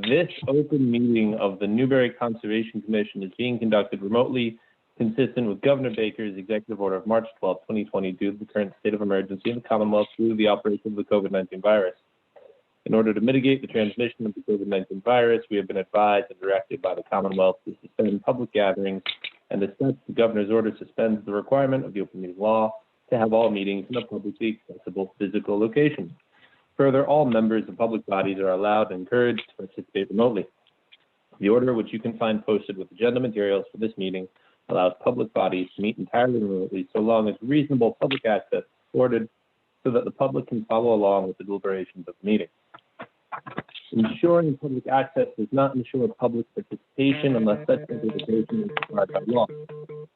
This open meeting of the Newbury Conservation Commission is being conducted remotely, consistent with Governor Baker's executive order of March 12, 2020, due to the current state of emergency in the Commonwealth through the outbreak of the COVID-19 virus. In order to mitigate the transmission of the COVID-19 virus, we have been advised and directed by the Commonwealth to suspend public gatherings, and as such, the governor's order suspends the requirement of the open meeting law to have all meetings in a publicly accessible physical location. Further, all members of public bodies are allowed and encouraged to participate remotely. The order, which you can find posted with agenda materials for this meeting, allows public bodies to meet entirely remotely so long as reasonable public access is afforded so that the public can follow along with the deliberations of the meeting. Ensuring public access does not ensure public participation unless such participation is required by law.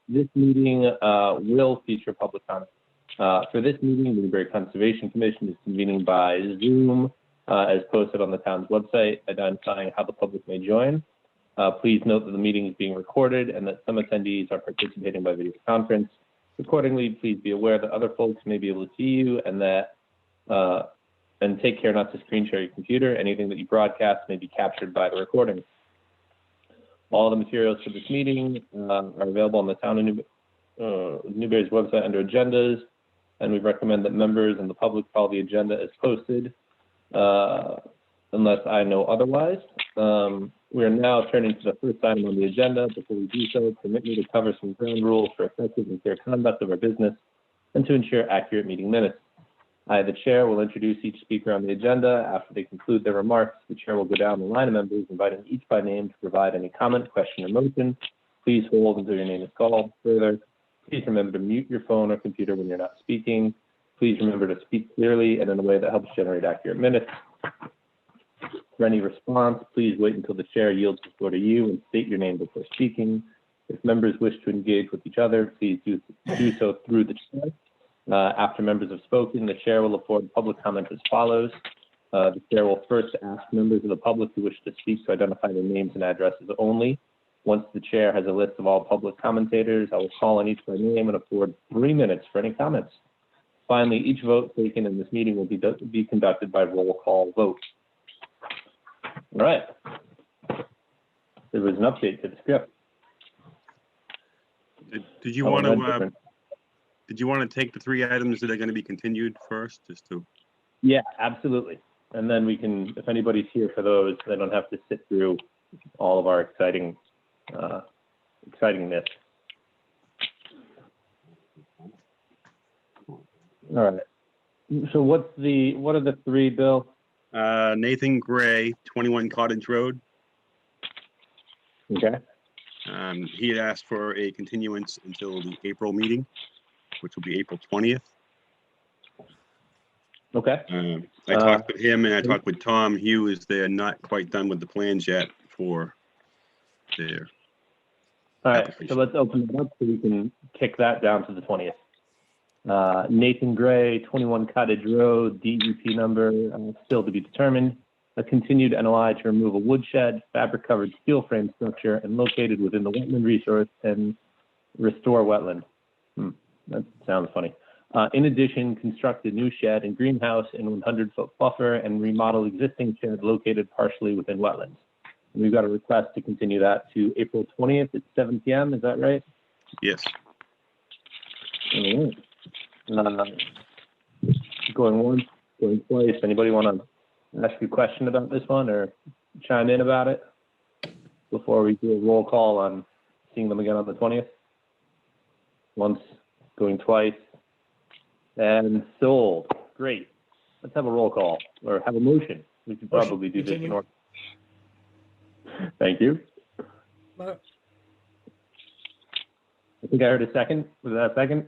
This meeting will feature public comment. For this meeting, the Newbury Conservation Commission is convening by Zoom as posted on the town's website, identifying how the public may join. Please note that the meeting is being recorded and that some attendees are participating by video conference. Accordingly, please be aware that other folks may be able to see you and that and take care not to screen share your computer. Anything that you broadcast may be captured by the recording. All the materials for this meeting are available on the town of Newbury's website under agendas, and we recommend that members and the public follow the agenda as posted, unless I know otherwise. We are now turning to the first item on the agenda. Before we do so, permit me to cover some ground rules for effective and fair conduct of our business and to ensure accurate meeting minutes. I, the chair, will introduce each speaker on the agenda. After they conclude their remarks, the chair will go down the line of members, inviting each by name to provide any comment, question, or motion. Please hold until your name is called. Further, please remember to mute your phone or computer when you're not speaking. Please remember to speak clearly and in a way that helps generate accurate minutes. For any response, please wait until the chair yields the floor to you and state your name before speaking. If members wish to engage with each other, please do so through the chair. After members have spoken, the chair will afford public comment as follows. The chair will first ask members of the public who wish to speak to identify their names and addresses only. Once the chair has a list of all public commentators, I will call on each by name and afford 3 minutes for any comments. Finally, each vote taken in this meeting will be conducted by roll call vote. All right. There was an update to the script. Did you want to? Did you want to take the 3 items that are going to be continued first, just to? Yeah, absolutely. And then we can, if anybody's here for those, they don't have to sit through all of our excitingness. All right. So what are the 3, Bill? Nathan Gray, 21 Cottage Road. Okay. He had asked for a continuance until the April meeting, which will be April 20th. Okay. I talked with him and I talked with Tom Hughes. They're not quite done with the plans yet for their All right, so let's open it up so we can kick that down to the 20th. Nathan Gray, 21 Cottage Road, DEP number still to be determined. A continued NOI to remove a woodshed, fabric-covered steel frame structure, and located within the wetland resource and restore wetland. That sounds funny. In addition, construct a new shed and greenhouse in 100-foot buffer and remodel existing shed located partially within wetlands. And we've got a request to continue that to April 20th at 7 p.m. Is that right? Yes. All right. Going once, going twice. Anybody want to ask a question about this one or chime in about it before we do a roll call on seeing them again on the 20th? Once, going twice, and sold. Great. Let's have a roll call or have a motion. We could probably do this in order. Thank you. I think I heard a second. Was that a second?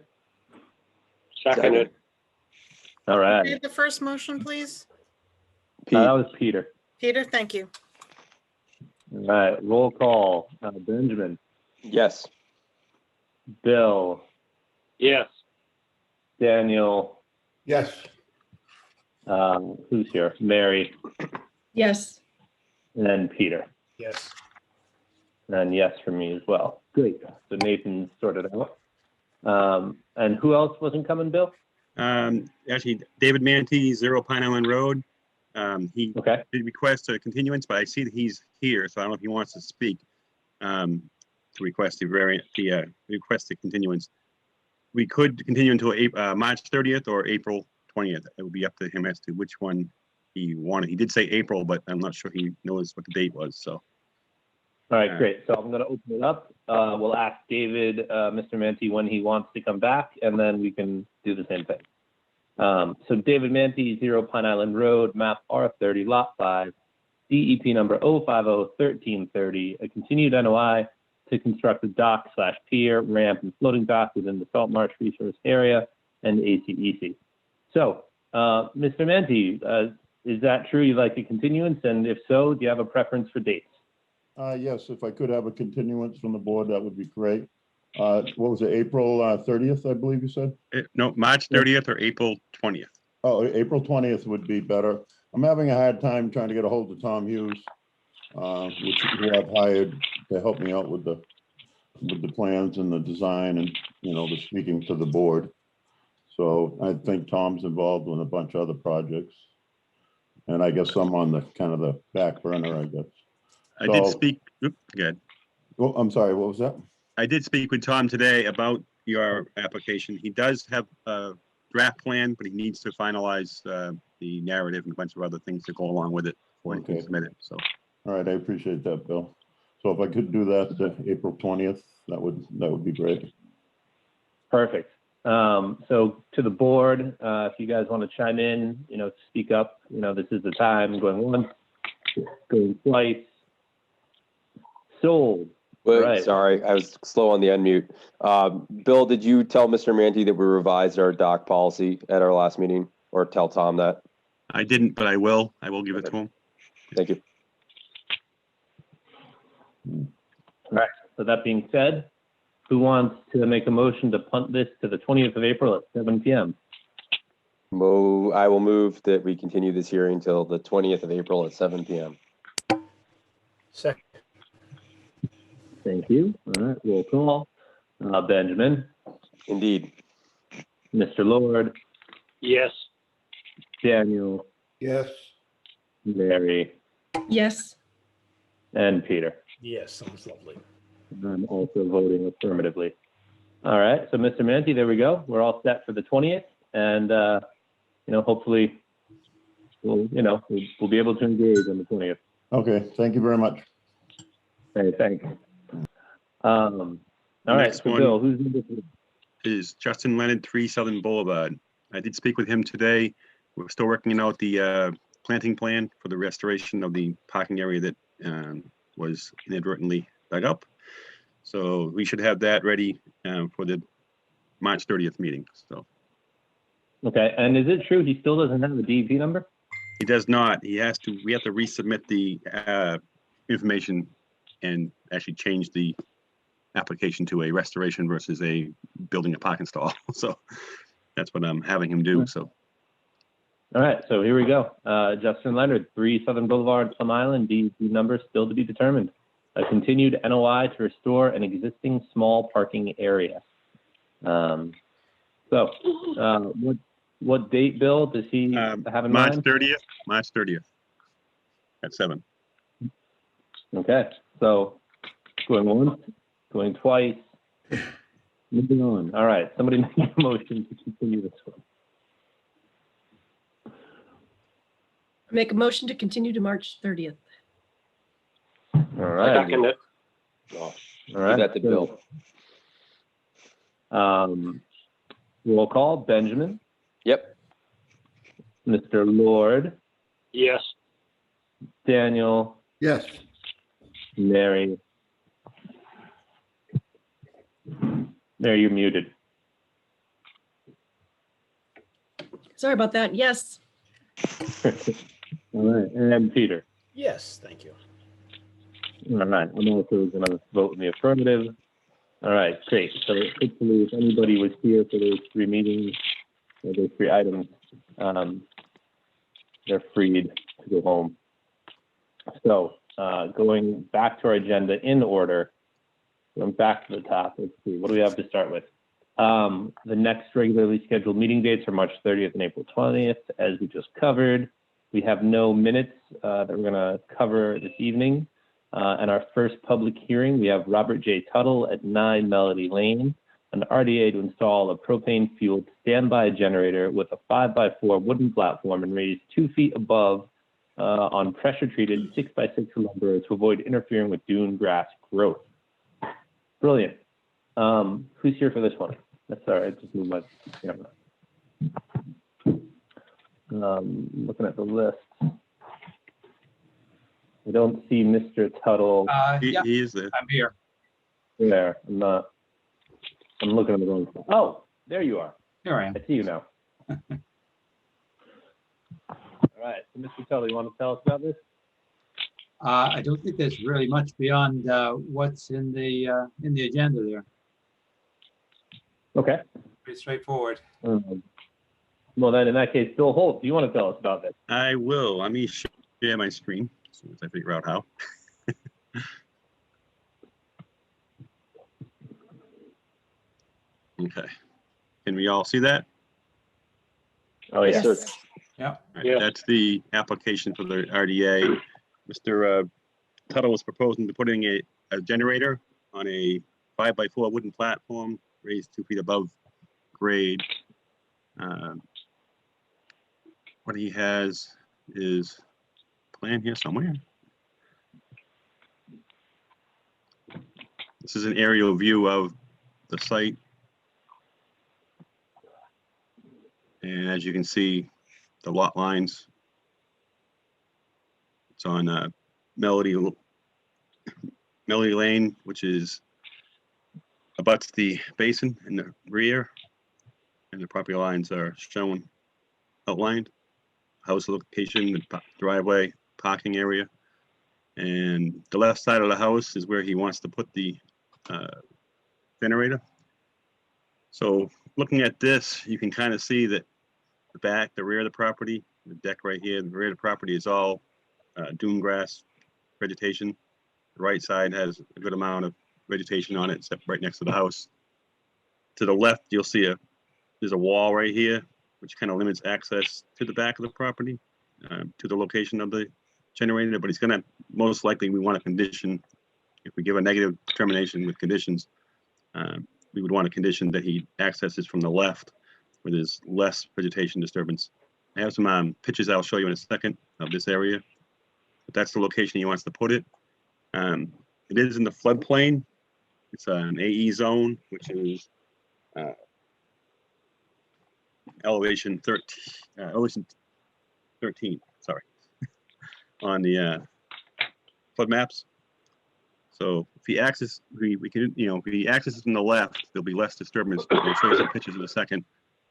Seconded. All right. Read the first motion, please. That was Peter. Peter, thank you. All right. Roll call. Benjamin. Yes. Bill. Yes. Daniel. Yes. Who's here? Mary. Yes. And then Peter. Yes. And yes for me as well. Great. So Nathan sorted out. And who else wasn't coming, Bill? Actually, David Mantee, 0 Pine Island Road. He Okay. did request a continuance, but I see that he's here, so I don't know if he wants to speak to request request a continuance. We could continue until March 30th or April 20th. It would be up to him as to which one he wanted. He did say April, but I'm not sure he knows what the date was. So. All right, great. So I'm going to open it up. We'll ask David, Mr. Manti, when he wants to come back, and then we can do the same thing. So David Manti, 0 Pine Island Road, map R30, lot 5, DEP number 0501330, a continued NOI to construct a dock/pier, ramp, and floating dock within the Salt Marsh Resource Area and ACEC. So, Mr. Manti, is that true? You'd like a continuance? And if so, do you have a preference for dates? Yes, if I could have a continuance from the board, that would be great. What was it, April 30th, I believe you said? No, March 30th or April 20th. Oh, April 20th would be better. I'm having a hard time trying to get a hold of Tom Hughes, who I've hired to help me out with the plans and the design and, the speaking to the board. So I think Tom's involved with a bunch of other projects. And I guess I'm on the kind of the back burner, I guess. I did speak. Good. Well, I'm sorry, what was that? I did speak with Tom today about your application. He does have a draft plan, but he needs to finalize the narrative and a bunch of other things to go along with it before he can submit it. So. All right, I appreciate that, Bill. So if I could do that April 20th, that would be great. Perfect. So to the board, if you guys want to chime in, speak up, this is the time. Going once, going twice. Sold. Wait, Right. sorry, I was slow on the unmute. Bill, did you tell Mr. Manti that we revised our dock policy at our last meeting, or tell Tom that? I didn't, but I will. I will give it to him. Thank you. All right. So that being said, who wants to make a motion to punt this to the 20th of April at 7 p.m.? I will move that we continue this hearing till the 20th of April at 7 p.m. Second. Thank you. All right. Roll call. Benjamin, Indeed. Mr. Lord, Yes. Daniel, Yes. Mary, Yes. and Peter. Yes, sounds lovely. I'm also voting affirmatively. All right. So, Mr. Manti, there we go. We're all set for the 20th. And, hopefully we'll be able to engage on the 20th. Okay, thank you very much. Hey, thanks. All right. Next So, one. Bill, who's number 3? Is Justin Leonard, 3 Southern Boulevard. I did speak with him today. We're still working out the planting plan for the restoration of the parking area that was inadvertently dug up. So we should have that ready for the March 30th meeting. So Okay. And is it true he still doesn't have the DEP number? he does not. We have to resubmit the information and actually change the application to a restoration versus a building a parking stall. So that's what I'm having him do. So. All right. So here we go. Justin Leonard, 3 Southern Boulevard, Plum Island, DEP number still to be determined. A continued NOI to restore an existing small parking area. What date, Bill, does he have in March mind? 30th. March 30th at 7. Okay. So going once, going twice, moving on. All right. Somebody make a motion to continue this one. Make a motion to continue to March 30th. All right. Second it. Oh, All give right. that to Bill. Roll call. Benjamin, Yep. Mr. Lord, Yes. Daniel, Yes. Mary. Mary, you're muted. Sorry about that. Yes. All right. And Peter. Yes, thank you. All right. I'm also going to vote in the affirmative. All right. Great. So hopefully if anybody was here for those 3 meetings, or those 3 items, they're freed to go home. So going back to our agenda in order, going back to the top, let's see, what do we have to start with? The next regularly scheduled meeting dates are March 30th and April 20th, as we just covered. We have no minutes that we're going to cover this evening. And our first public hearing, we have Robert J. Tuttle at 9 Melody Lane, an RDA to install a propane-fueled standby generator with a 5x4 wooden platform and raised 2 feet above on pressure-treated 6x6 lumber to avoid interfering with dune grass growth. Brilliant. Who's here for this one? That's all right. Just move my camera. Looking at the list. I don't see Mr. Tuttle He is there. I'm here. there. I'm looking at the wrong spot. Oh, there you are. Here I am. I see you now. All right. So Mr. Tuttle, you want to tell us about this? I don't think there's really much beyond what's in the agenda there. Okay. Pretty straightforward. Well, then in that case, Bill Holt, do you want to tell us about this? I will. Let me share my screen as soon as I figure out how. Okay. Can we all see that? Oh, Yes, yeah. sir. Yeah. All right, Yeah. That's the application for the RDA. Mr. Tuttle was proposing to putting a generator on a 5x4 wooden platform raised 2 feet above grade. What he has is a plan here somewhere. This is an aerial view of the site. And as you can see, the lot lines. It's on Melody Lane, which is abuts the basin in the rear, and the property lines are shown outlined. House location, the driveway, parking area, and the left side of the house is where he wants to put the generator. So looking at this, you can kind of see that the back, the rear of the property, the deck right here, the rear of the property is all dune grass vegetation. The right side has a good amount of vegetation on it, except right next to the house. To the left, you'll see there's a wall right here, which kind of limits access to the back of the property, to the location of the generator. But he's going to, most likely, we want a condition, if we give a negative determination with conditions, we would want a condition that he accesses from the left, where there's less vegetation disturbance. I have some pictures I'll show you in a second of this area, but that's the location he wants to put it. It is in the floodplain. It's an AE zone, which is elevation 13, sorry, on the flood maps. So if he accesses, we can, if he accesses from the left, there'll be less disturbance. I'll show you some pictures in a second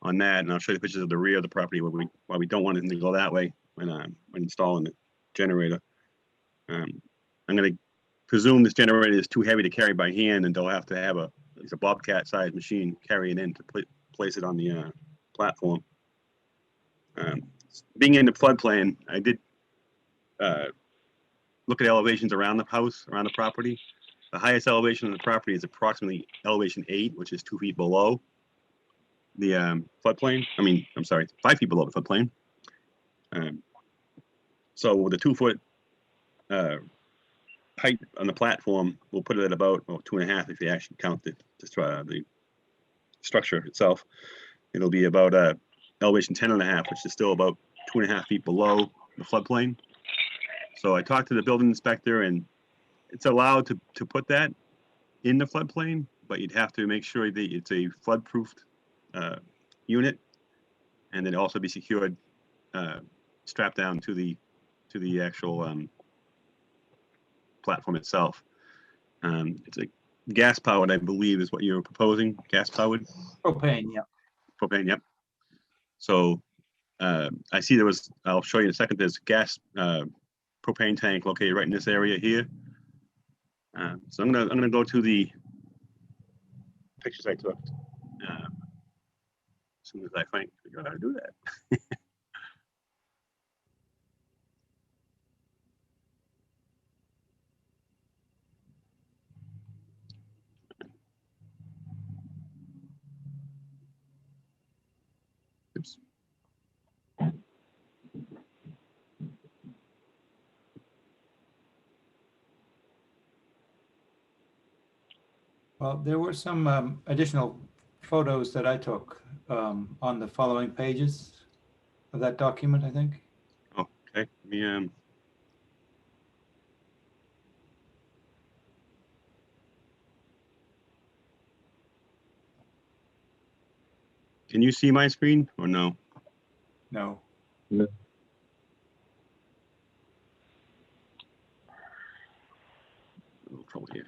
on that, and I'll show you pictures of the rear of the property why we don't want it to go that way when installing the generator. I'm going to presume this generator is too heavy to carry by hand, and they'll have to have a bobcat-sized machine carrying in to place it on the platform. Being in the floodplain, I did look at elevations around the house, around the property. The highest elevation on the property is approximately elevation 8, which is 2 feet below the floodplain. I'm sorry, 5 feet below the floodplain. So with a 2 foot height on the platform, we'll put it at about 2.5 if you actually count the structure itself. It'll be about elevation 10.5, which is still about 2.5 feet below the floodplain. So I talked to the building inspector, and it's allowed to put that in the floodplain, but you'd have to make sure that it's a flood-proofed unit, and then also be secured, strapped down to the actual platform itself. It's a gas powered, I believe, is what you're proposing. Gas powered. Propane, yeah. Propane, yep. So I see I'll show you in a second. There's gas propane tank located right in this area here. So I'm gonna go to the pictures I took. As soon as I figure out how to do that. Oops. Well, there were some additional photos that I took on the following pages of that document, I think. Oh, okay. Let me, can you see my screen or no? No. A little trouble here.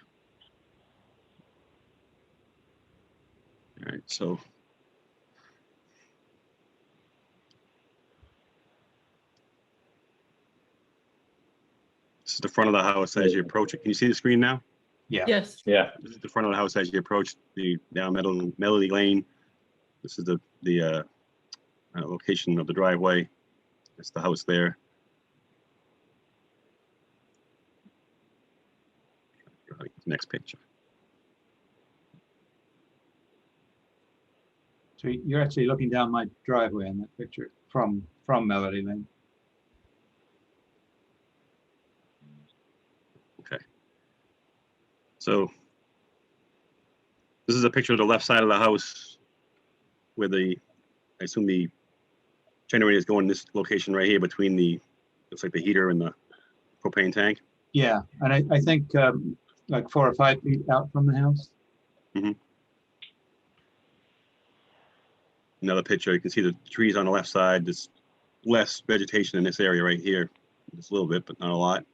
All right, so this is the front of the house as you approach it. Can you see the screen now? Yeah. Yes. Yeah. This is the front of the house as you approach the down Melody Lane. This is the location of the driveway. That's the house there. Next picture. So you're actually looking down my driveway in that picture from Melody Lane. Okay. So this is a picture of the left side of the house where I assume the generator is going this location right here between looks like the heater and the propane tank. Yeah, and I think like 4 or 5 feet out from the house. Another picture, you can see the trees on the left side. There's less vegetation in this area right here. Just a little bit, but not a lot.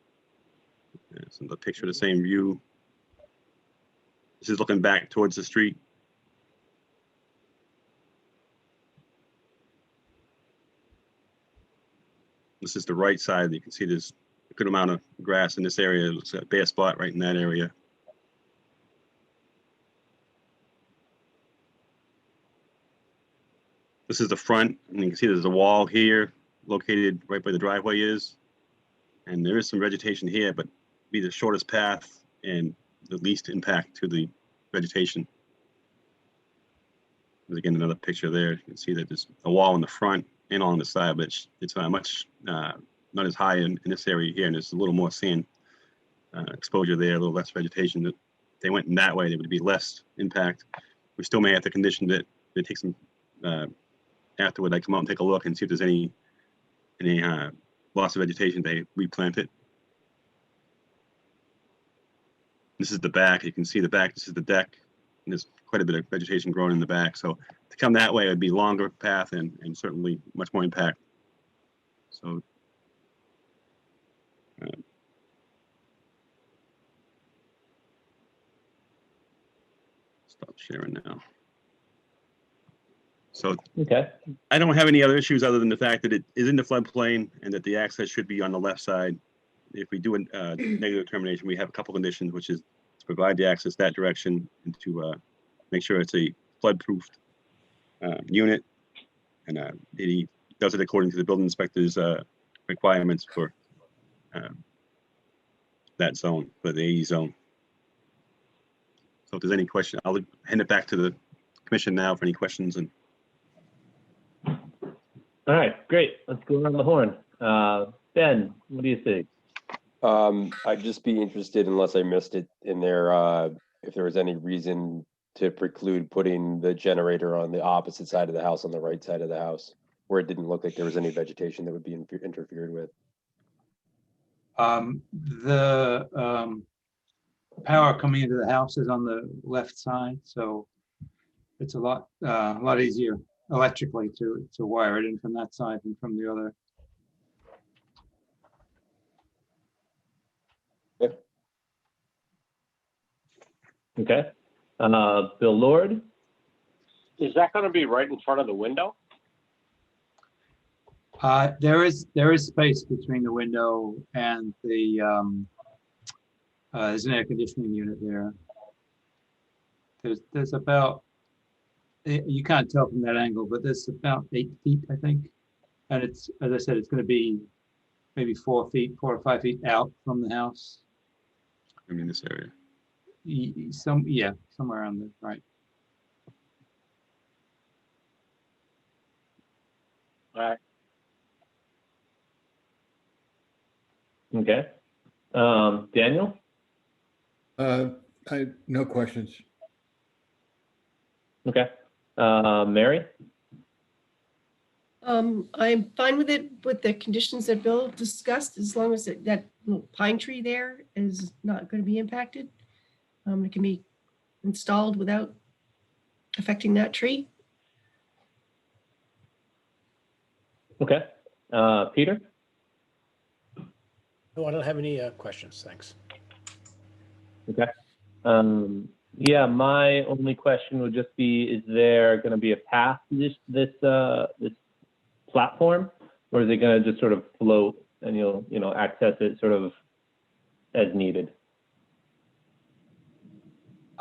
There's another picture of the same view. This is looking back towards the street. This is the right side. You can see there's a good amount of grass in this area. It looks like a bare spot right in that area. This is the front, and you can see there's a wall here located right where the driveway is. And there is some vegetation here, but be the shortest path and the least impact to the vegetation. There's again another picture there. You can see that there's a wall in the front and on the side, but it's much not as high in this area here, and there's a little more sand exposure there, a little less vegetation. That they went in that way, there would be less impact. We still may have to condition that they take some afterward. I come out and take a look and see if there's any loss of vegetation. They replant it. This is the back. You can see the back. This is the deck. And there's quite a bit of vegetation growing in the back. So to come that way, it would be longer path and certainly much more impact. So stop sharing now. So Okay. I don't have any other issues other than the fact that it is in the floodplain and that the access should be on the left side. If we do a negative determination, we have a couple conditions, which is to provide the access that direction and to make sure it's a flood-proofed unit, and he does it according to the building inspector's requirements for that zone, for the AE zone. So if there's any question, I'll hand it back to the commission now for any questions. And All right, great. Let's go around the horn. Ben, what do you think? I'd just be interested, unless I missed it in there, if there was any reason to preclude putting the generator on the opposite side of the house, on the right side of the house, where it didn't look like there was any vegetation that would be interfered with. The power coming into the house is on the left side, so it's a lot easier electrically to wire it in from that side than from the other. Okay. Bill Lord? Is that going to be right in front of the window? There is space between the window and the there's an air conditioning unit there. There's about, you can't tell from that angle, but there's about 8 feet, I think. And it's, as I said, it's going to be maybe 4 or 5 feet out from the house. I mean, this area. Somewhere around there, right. All right. Okay. Daniel? No questions. Okay. Mary? I'm fine with it, with the conditions that Bill discussed, as long as that little pine tree there is not going to be impacted. It can be installed without affecting that tree. Okay. Peter? No, I don't have any questions. Thanks. Okay. Yeah, my only question would just be, is there going to be a path to this platform, or is it going to just sort of float and you'll access it sort of as needed?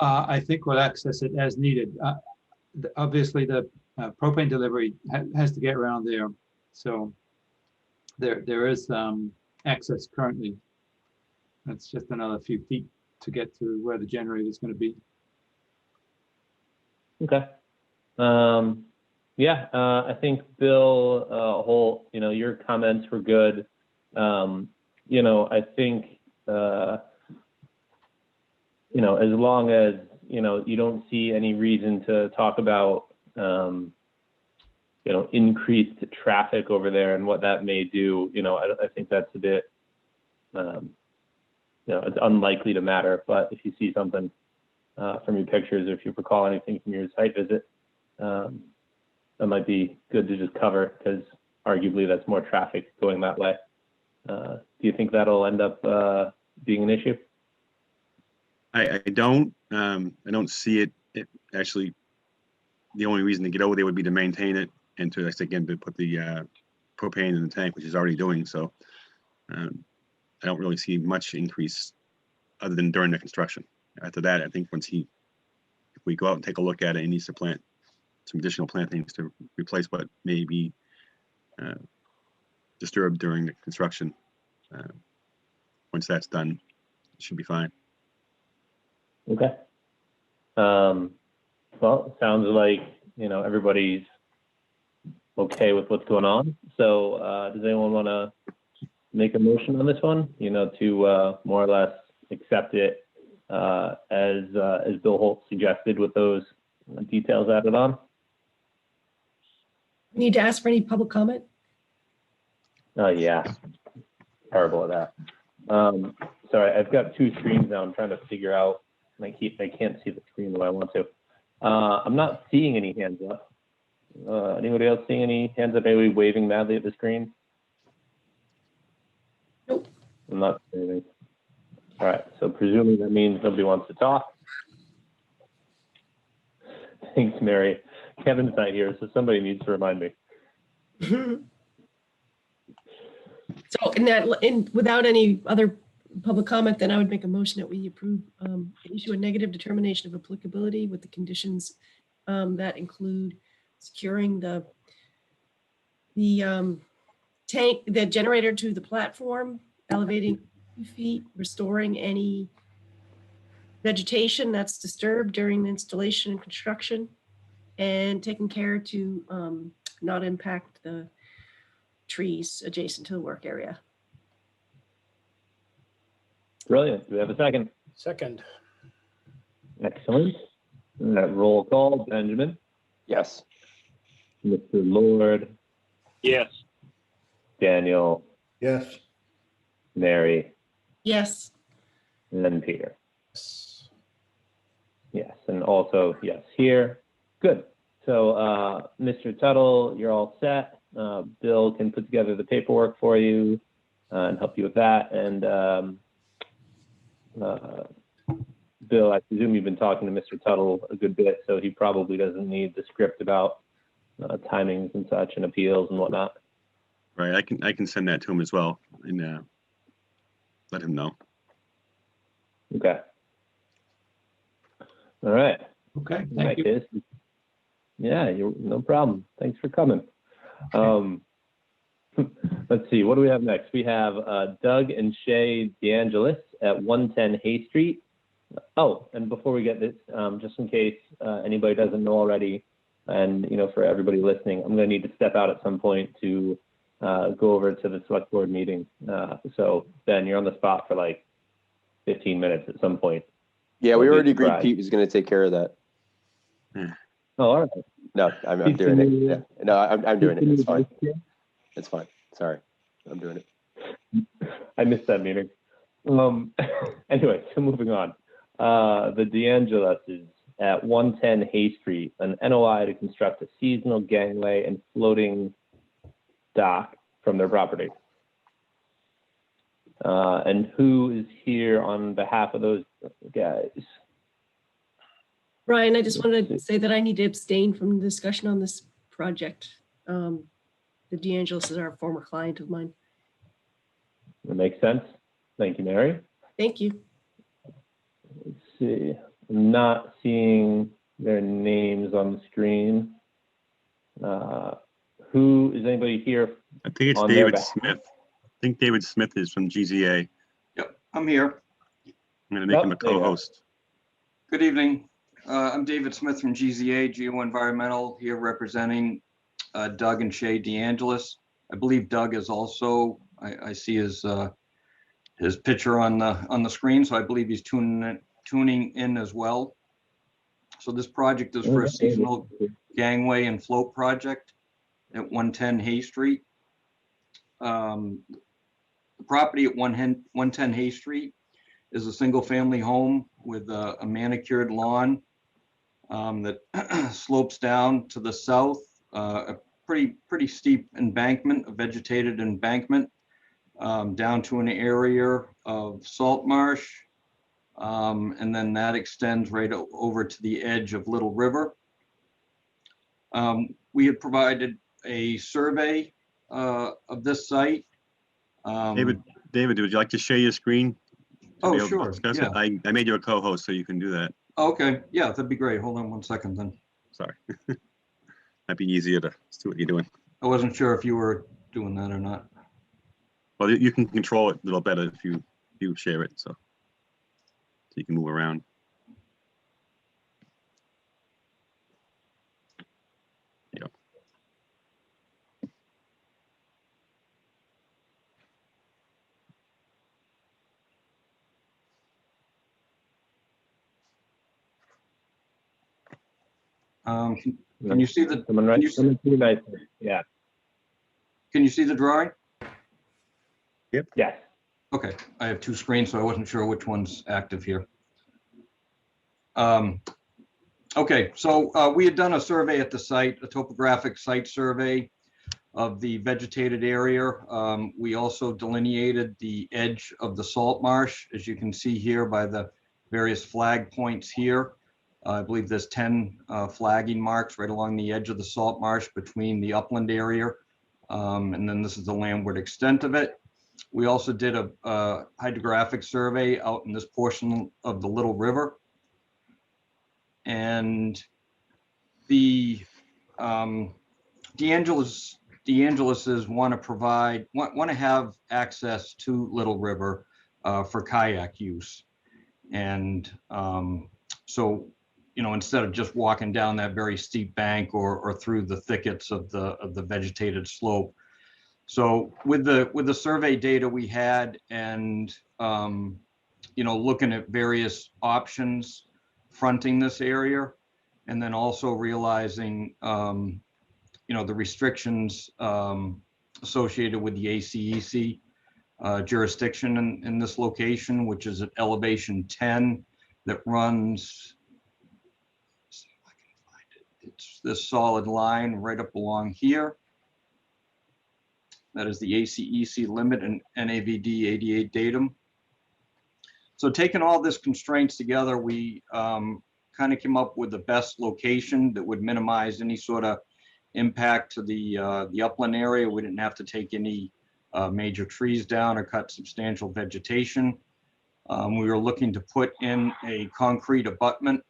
I think we'll access it as needed. Obviously, the propane delivery has to get around there, so there is access currently. That's just another few feet to get to where the generator is going to be. Okay. Yeah, I think Bill Holt, your comments were good. I think as long as you don't see any reason to talk about increased traffic over there and what that may do, I think that's a bit it's unlikely to matter. But if you see something from your pictures, or if you recall anything from your site visit, that might be good to just cover, because arguably that's more traffic going that way. Do you think that'll end up being an issue? I don't see it. Actually, the only reason to get over there would be to maintain it and to, again, to put the propane in the tank, which is already doing so. I don't really see much increase other than during the construction. After that, I think if we go out and take a look at it, it needs to plant some additional plantings to replace what may be disturbed during the construction. Once that's done, it should be fine. Okay. Well, it sounds like, everybody's okay with what's going on. So does anyone want to make a motion on this one, to more or less accept it as Bill Holt suggested, with those details added on? We need to ask for any public comment. Yeah, terrible at that. Sorry, I've got two screens now. I'm trying to figure out, I can't see the screen the way I want to. I'm not seeing any hands up. Anybody else seeing any hands up? Anybody waving madly at the screen? Nope. I'm not seeing anything. All right, so presumably that means nobody wants to talk. Thanks, Mary. Kevin's not here, so somebody needs to remind me. So without any other public comment, then I would make a motion that we approve, issue a negative determination of applicability with the conditions that include securing the tank, the generator to the platform, elevating 2 feet, restoring any vegetation that's disturbed during the installation and construction, and taking care to not impact the trees adjacent to the work area. Brilliant. Do we have a second? Second. Excellent. Roll call. Benjamin? Yes. Mr. Lord? Yes. Daniel? Yes. Mary? Yes. And then Peter? Yes, and also yes here. Good. So Mr. Tuttle, you're all set. Bill can put together the paperwork for you and help you with that. And Bill, I presume you've been talking to Mr. Tuttle a good bit, so he probably doesn't need the script about timings and such and appeals and whatnot. Right. I can send that to him as well and let him know. Okay. All right. Okay, thank you. Case, yeah, no problem. Thanks for coming. Let's see, what do we have next? We have Doug and Shay Deangelis at 110 Hay Street. Oh, and before we get this, just in case anybody doesn't know already, and for everybody listening, I'm going to need to step out at some point to go over to the select board meeting. So Ben, you're on the spot for like 15 minutes at some point. Yeah, we already agreed Pete was going to take care of that. Oh, all right. No, I'm Please doing it. can you, Yeah. No, I'm doing it. please It's can you fine. vice chair? It's fine. Sorry. I'm doing it. I missed that meeting. Anyway, so moving on. The Deangelis is at 110 Hay Street, an NOI to construct a seasonal gangway and floating dock from their property. And who is here on behalf of those guys? Brian, I just wanted to say that I need to abstain from the discussion on this project. The Deangelis is our former client of mine. That makes sense. Thank you, Mary. Thank you. Let's see. I'm not seeing their names on the screen. Who is anybody here? I think it's On their David behalf. Smith. I think David Smith is from GZA. Yep, I'm here. I'm going to make him a there you go. co-host. Good evening. I'm David Smith from GZA, Geo-Environmental, here representing Doug and Shay Deangelis. I believe Doug is also, I see his picture on the screen, so I believe he's tuning in as well. So this project is for a seasonal gangway and float project at 110 Hay Street. The property at 110 Hay Street is a single family home with a manicured lawn that slopes down to the south, a pretty steep embankment, a vegetated embankment, down to an area of salt marsh. And then that extends right over to the edge of Little River. We had provided a survey of this site. David, would you like to share your screen? Oh, be able to sure, discuss yeah. it? I made you a co-host, so you can do that. Okay, yeah, that'd be great. Hold on one second then. Sorry. Might be easier to see what you're doing. I wasn't sure if you were doing that or not. Well, you can control it a little better if you share it, so you can move around. Yeah. Can you see the? Someone Can right? you see, Someone too nice. Yeah. can you see the drawing? Yes. Okay, I have two screens, so I wasn't sure which one's active here. Okay, so we had done a survey at the site, a topographic site survey of the vegetated area. We also delineated the edge of the salt marsh, as you can see here by the various flag points here. I believe there's 10 flagging marks right along the edge of the salt marsh between the upland area. And then this is the landward extent of it. We also did a hydrographic survey out in this portion of the Little River. And the Deangelises want to have access to Little River for kayak use. And so, you know, instead of just walking down that very steep bank or through the thickets of the vegetated slope. So with the survey data we had and, you know, looking at various options fronting this area, and then also realizing, you know, the restrictions associated with the ACEC jurisdiction in this location, which is at elevation 10 that runs, see if I can find it. It's this solid line right up along here. That is the ACEC limit and NAVD 88 datum. So taking all this constraints together, we kind of came up with the best location that would minimize any sort of impact to the upland area. We didn't have to take any major trees down or cut substantial vegetation. We were looking to put in a concrete abutment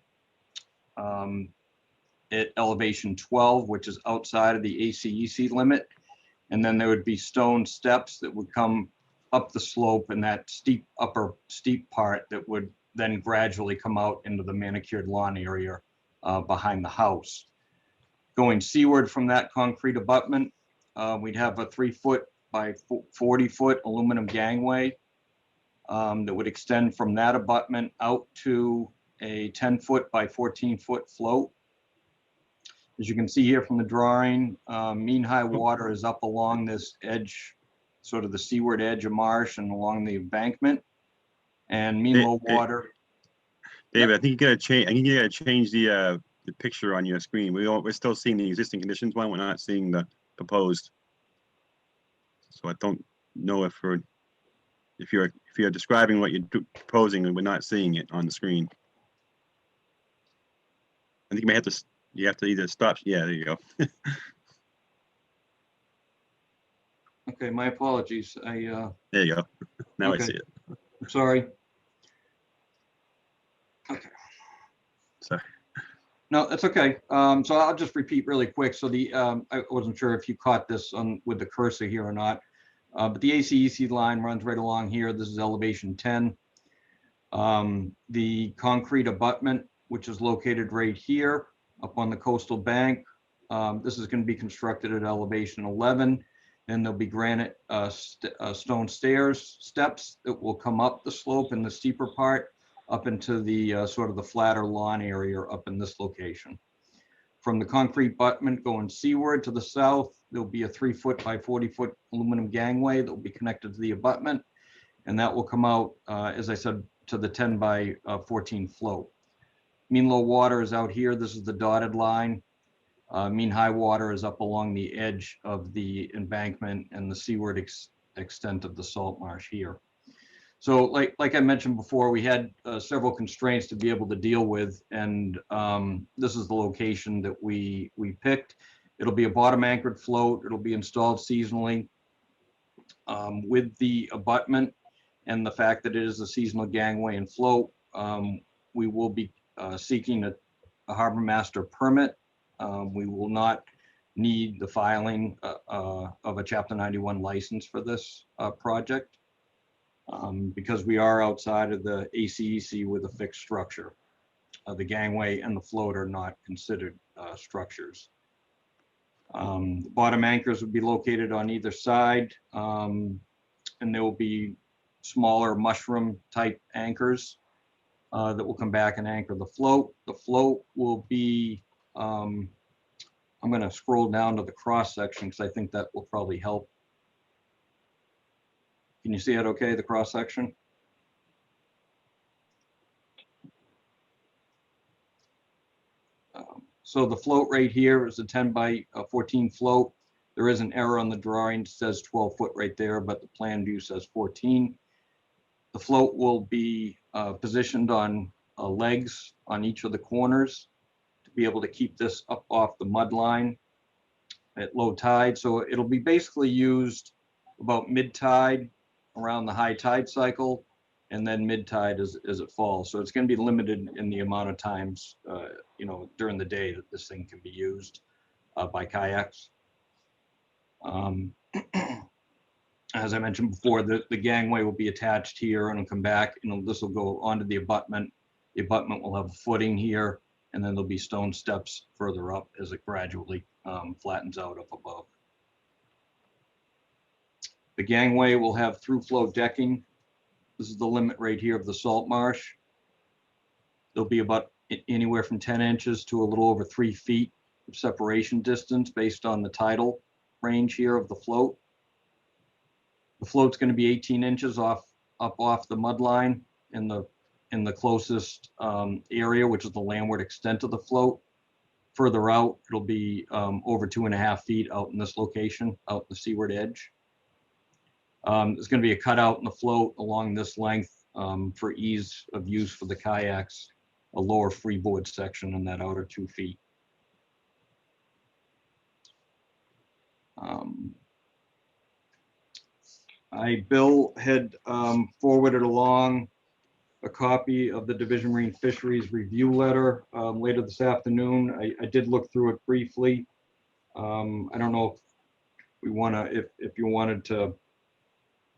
at elevation 12, which is outside of the ACEC limit. And then there would be stone steps that would come up the slope in that upper steep part that would then gradually come out into the manicured lawn area behind the house. Going seaward from that concrete abutment, we'd have a 3-foot by 40-foot aluminum gangway that would extend from that abutment out to a 10-foot by 14-foot float. As you can see here from the drawing, mean high water is up along this edge, sort of the seaward edge of marsh and along the embankment. And mean low water. David, I think you gotta change. I think you gotta change the picture on your screen. We're still seeing the existing conditions one. We're not seeing the proposed. So I don't know if you're describing what you're proposing and we're not seeing it on the screen. I think you have to either stop. Yeah, there you go. Okay, my apologies. There you go. Now Okay. I see it. I'm sorry. Okay. Sorry. No, that's okay. So I'll just repeat really quick. So I wasn't sure if you caught this with the cursor here or not, but the ACEC line runs right along here. This is elevation 10. The concrete abutment, which is located right here up on the coastal bank. This is going to be constructed at elevation 11, and there'll be granite stone steps that will come up the slope in the steeper part up into the sort of the flatter lawn area up in this location. From the concrete abutment going seaward to the south, there'll be a 3-foot by 40-foot aluminum gangway that will be connected to the abutment, and that will come out, as I said, to the 10 by 14 float. Mean low water is out here. This is the dotted line. Mean high water is up along the edge of the embankment and the seaward extent of the salt marsh here. So like I mentioned before, we had several constraints to be able to deal with, and this is the location that we picked. It'll be a bottom anchored float. It'll be installed seasonally with the abutment and the fact that it is a seasonal gangway and float. We will be seeking a Harbormaster Permit. We will not need the filing of a Chapter 91 license for this project. Because we are outside of the ACEC with a fixed structure. The gangway and the float are not considered structures. The bottom anchors would be located on either side, and there will be smaller mushroom type anchors that will come back and anchor the float. The float will be, I'm going to scroll down to the cross section because I think that will probably help. Can you see it okay, the cross section? So the float right here is a 10 by 14 float. There is an error on the drawing. It says 12 foot right there, but the plan view says 14. The float will be positioned on legs on each of the corners to be able to keep this up off the mud line at low tide. So it'll be basically used about mid-tide, around the high tide cycle, and then mid-tide as it falls. So it's going to be limited in the amount of times, during the day that this thing can be used by kayaks. As I mentioned before, the gangway will be attached here and it'll come back. This will go onto the abutment. The abutment will have a footing here, and then there'll be stone steps further up as it gradually flattens out up above. The gangway will have through flow decking. This is the limit right here of the salt marsh. There'll be about anywhere from 10 inches to a little over 3 feet of separation distance based on the tidal range here of the float. The float's going to be 18 inches up off the mud line in the closest area, which is the landward extent of the float. Further out, it'll be over 2.5 feet out in this location, out the seaward edge. There's going to be a cutout in the float along this length for ease of use for the kayaks, a lower freeboard section in that outer 2 feet. Bill had forwarded along a copy of the Division of Marine Fisheries review letter later this afternoon. I did look through it briefly. I don't know if you wanted to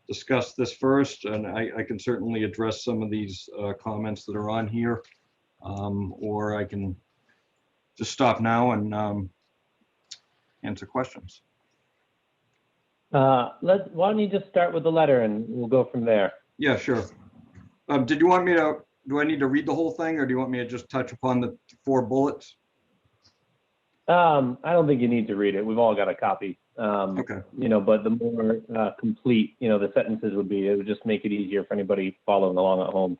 discuss this first, and I can certainly address some of these comments that are on here, or I can just stop now and answer questions. Why don't you just start with the letter and we'll go from there. Yeah, sure. Did you want me to, do I need to read the whole thing, or do you want me to just touch upon the 4 bullets? I don't think you need to read it. We've all got a copy. Okay. But the more complete, the sentences would be, it would just make it easier for anybody following along at home.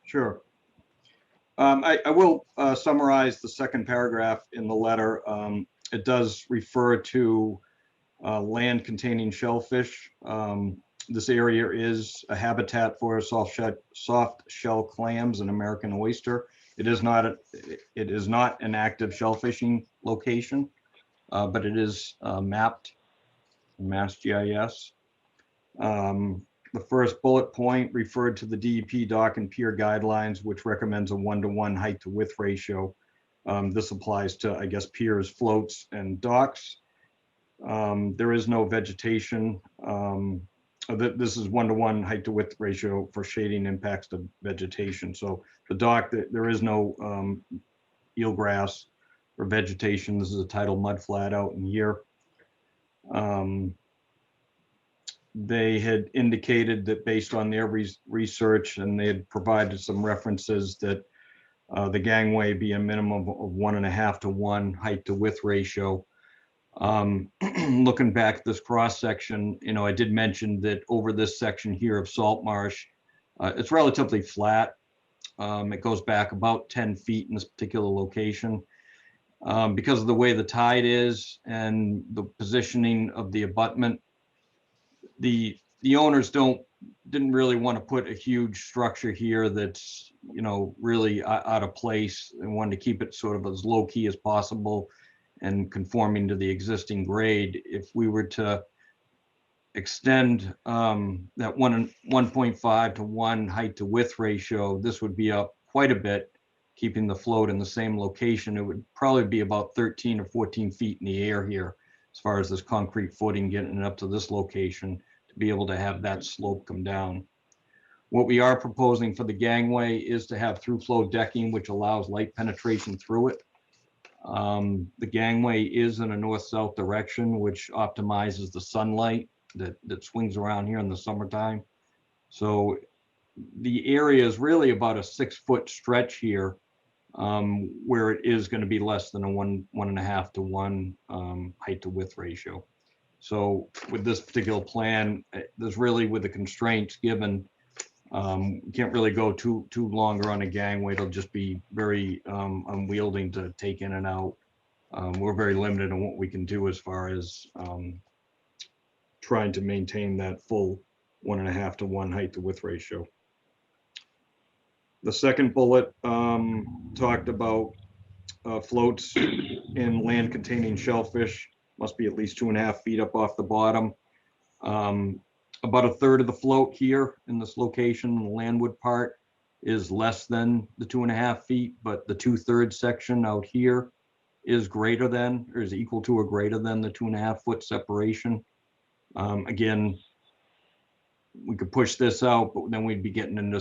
Sure. I will summarize the second paragraph in the letter. It does refer to land containing shellfish. This area is a habitat for soft shell clams and American oyster. It is not an active shellfishing location, but it is mapped in Mass GIS. The first bullet point referred to the DEP dock and pier guidelines, which recommends a 1-to-1 height to width ratio. This applies to, I guess, piers, floats, and docks. There is no vegetation. This is 1-to-1 height to width ratio for shading impacts to vegetation. So the dock, there is no eelgrass or vegetation. This is a tidal mud flat out in here. They had indicated that based on their research, and they had provided some references, that the gangway be a minimum of 1.5-to-1 height to width ratio. Looking back at this cross section, I did mention that over this section here of salt marsh, it's relatively flat. It goes back about 10 feet in this particular location. Because of the way the tide is and the positioning of the abutment, the owners didn't really want to put a huge structure here that's really out of place, and wanted to keep it sort of as low key as possible and conforming to the existing grade. If we were to extend that 1.5-to-1 height to width ratio, this would be up quite a bit, keeping the float in the same location. It would probably be about 13 or 14 feet in the air here, as far as this concrete footing getting it up to this location, to be able to have that slope come down. What we are proposing for the gangway is to have through flow decking, which allows light penetration through it. The gangway is in a north-south direction, which optimizes the sunlight that swings around here in the summertime. So the area is really about a 6-foot stretch here, where it is going to be less than a 1.5-to-1 height to width ratio. So with this particular plan, there's really, with the constraints given, you can't really go too longer on a gangway. It'll just be very unwieldy to take in and out. We're very limited on what we can do as far as trying to maintain that full 1.5-to-1 height to width ratio. The second bullet talked about floats in land containing shellfish must be at least 2.5 feet up off the bottom. About a third of the float here in this location, the landward part, is less than the 2.5 feet, but the 2/3 section out here is greater than, or is equal to or greater than, the 2.5 foot separation. Again, we could push this out, but then we'd be getting into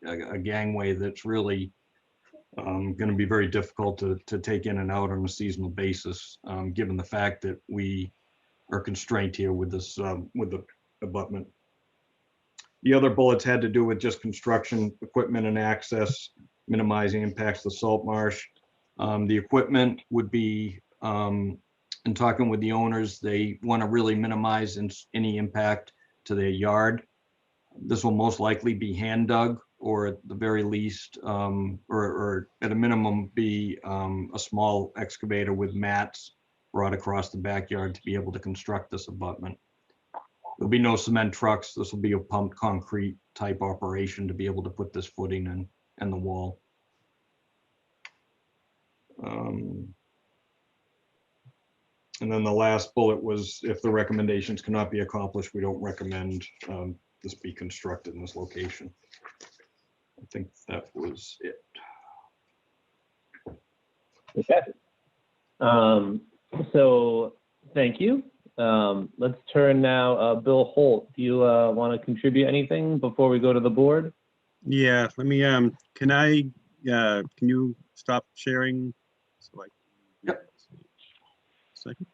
a gangway that's really going to be very difficult to take in and out on a seasonal basis, given the fact that we are constrained here with this with the abutment. The other bullets had to do with just construction equipment and access, minimizing impacts to the salt marsh. The equipment would be, in talking with the owners, they want to really minimize any impact to their yard. This will most likely be hand dug, or at the very least, or at a minimum, be a small excavator with mats brought across the backyard to be able to construct this abutment. There'll be no cement trucks. This will be a pumped concrete type operation to be able to put this footing in and the wall. And then the last bullet was, if the recommendations cannot be accomplished, we don't recommend this be constructed in this location. I think that was it. Okay. So thank you. Let's turn now. Bill Holt, do you want to contribute anything before we go to the board? Yeah, let me, can you stop sharing? So I can, yep. Second.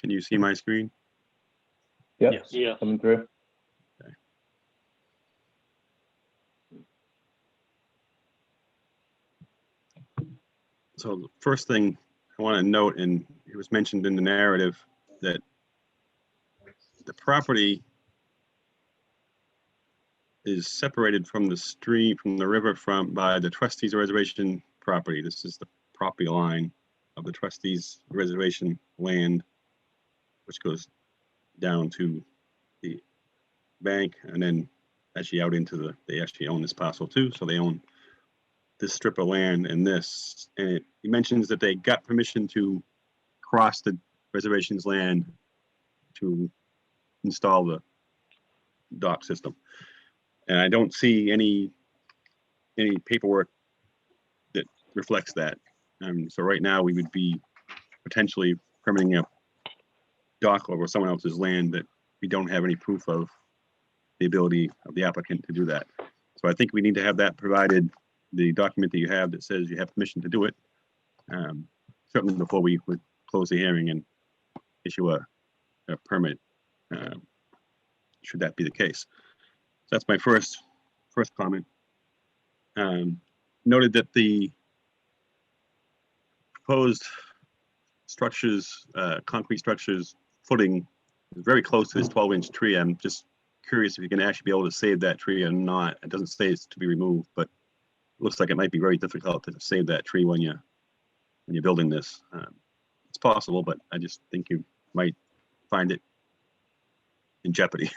Can you see my screen? Yep, Yes. Yeah. coming through. So the first thing I want to note, and it was mentioned in the narrative, that the property is separated from the stream, from the riverfront by the trustees reservation property. This is the property line of the trustees reservation land, which goes down to the bank and then actually out into they actually own this parcel too. So they own this strip of land and this, and it mentions that they got permission to cross the reservation's land to install the dock system. And I don't see any paperwork that reflects that. So right now we would be potentially permitting a dock over someone else's land that we don't have any proof of the ability of the applicant to do that. So I think we need to have that provided, the document that you have that says you have permission to do it, certainly before we would close the hearing and issue a permit, should that be the case. So that's my first comment. Noted that the proposed structures, concrete structures footing is very close to this 12-inch tree. I'm just curious if you can actually be able to save that tree or not. It doesn't say it's to be removed, but it looks like it might be very difficult to save that tree when you're building this. It's possible, but I just think you might find it in jeopardy.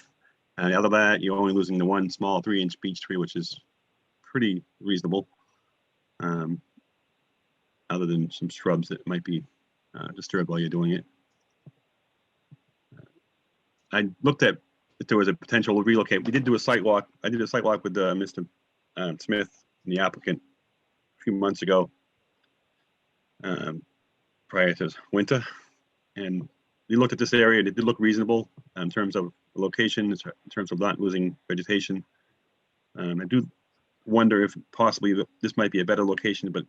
And other than that, you're only losing the one small 3-inch beech tree, which is pretty reasonable. Other than some shrubs that might be disturbed while you're doing it. I looked at if there was a potential to relocate. We did do a site walk. I did a site walk with Mr. Smith, the applicant, a few months ago, prior to winter. And we looked at this area and it did look reasonable in terms of location, in terms of not losing vegetation. I do wonder if possibly this might be a better location, but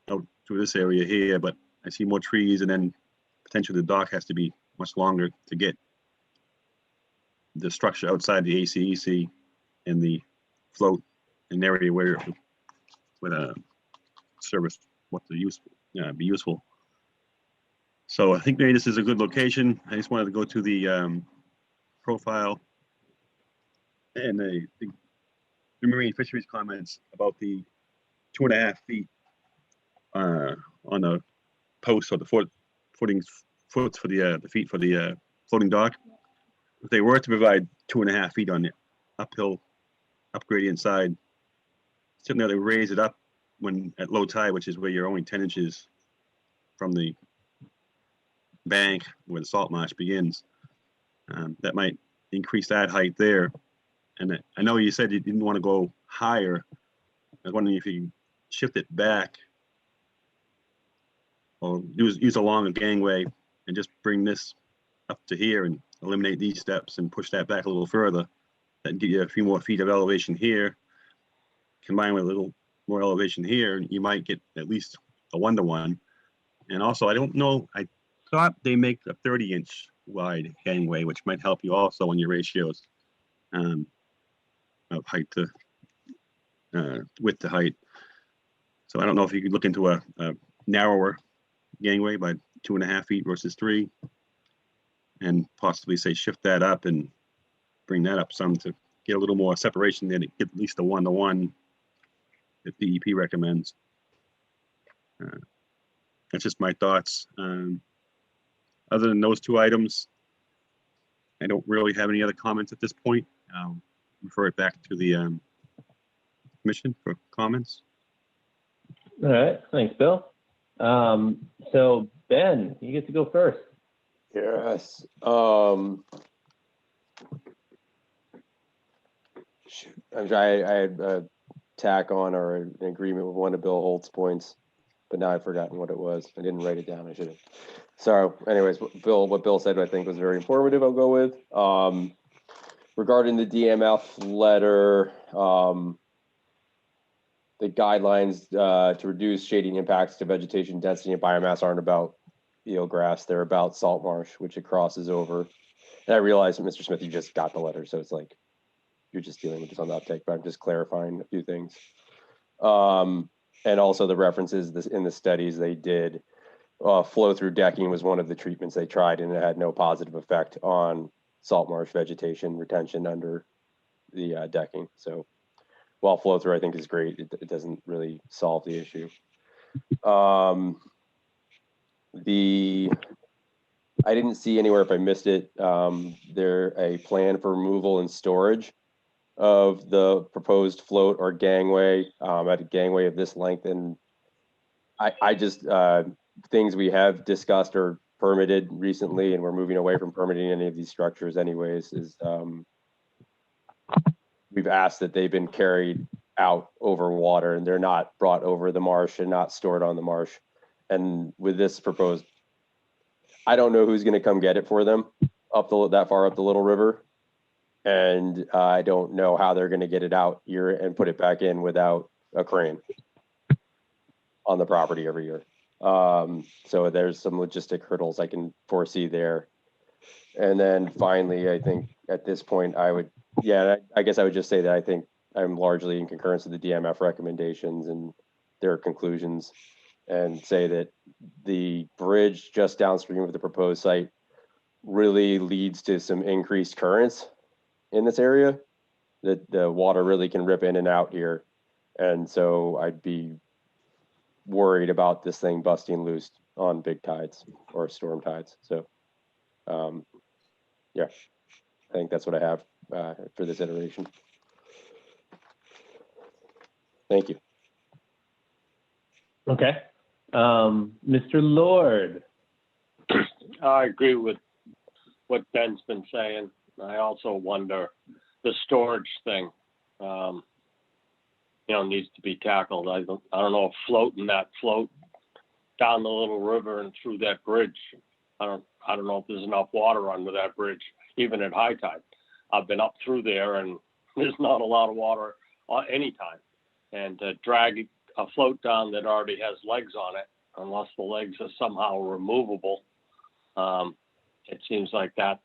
out through this area here, but I see more trees, and then potentially the dock has to be much longer to get the structure outside the ACEC and the float in an area where it would service what the use be useful. So I think maybe this is a good location. I just wanted to go to the profile and the marine fisheries comments about the 2.5 feet on the post or the foots for the feet for the floating dock. If they were to provide 2.5 feet on the uphill, up gradient side, certainly they raise it up when at low tide, which is where you're only 10 inches from the bank where the salt marsh begins. That might increase that height there. And I know you said you didn't want to go higher. I was wondering if you shift it back or use along a gangway and just bring this up to here and eliminate these steps and push that back a little further. That give you a few more feet of elevation here, combined with a little more elevation here, you might get at least a 1-to-1. And also, I don't know, I thought they make a 30-inch wide gangway, which might help you also on your ratios of height to width to height. So I don't know if you could look into a narrower gangway by 2.5 feet versus 3, and possibly say shift that up and bring that up some to get a little more separation there to get at least a 1-to-1 that DEP recommends. That's just my thoughts. Other than those 2 items, I don't really have any other comments at this point. I'll refer it back to the commission for comments. All right, thanks, Bill. So Ben, you get to go first. Yes. I'm sorry, I had a tack on or an agreement with one of Bill Holt's points, but now I've forgotten what it was. I didn't write it down. I should have. So anyways, what Bill said, I think was very informative. I'll go with. Regarding the DMF letter, the guidelines to reduce shading impacts to vegetation density and biomass aren't about eelgrass there about salt marsh, which it crosses over. And I realized, Mr. Smith, you just got the letter, so it's like you're just dealing with this on the uptake, but I'm just clarifying a few things. And also the references in the studies they did, flow through decking was one of the treatments they tried, and it had no positive effect on salt marsh vegetation retention under the decking. So while flow through I think is great, it doesn't really solve the issue. I didn't see anywhere, if I missed it, there a plan for removal and storage of the proposed float or gangway at a gangway of this length. And I just, things we have discussed or permitted recently, and we're moving away from permitting any of these structures anyways, is we've asked that they've been carried out over water and they're not brought over the marsh and not stored on the marsh. And with this proposed, I don't know who's going to come get it for them that far up the Little River. And I don't know how they're going to get it out here and put it back in without a crane on the property every year. So there's some logistic hurdles I can foresee there. And then finally, I think at this point, I guess I would just say that I think I'm largely in concurrence with the DMF recommendations and their conclusions, and say that the bridge just downstream of the proposed site really leads to some increased currents in this area, that the water really can rip in and out here. And so I'd be worried about this thing busting loose on big tides or storm tides. So yeah, I think that's what I have for this iteration. Thank you. Okay. Mr. Lord. I agree with what Ben's been saying. I also wonder the storage thing, needs to be tackled. I don't know if floating that float down the Little River and through that bridge. I don't know if there's enough water under that bridge, even at high tide. I've been up through there and there's not a lot of water any time. And to drag a float down that already has legs on it, unless the legs are somehow removable, it seems like that.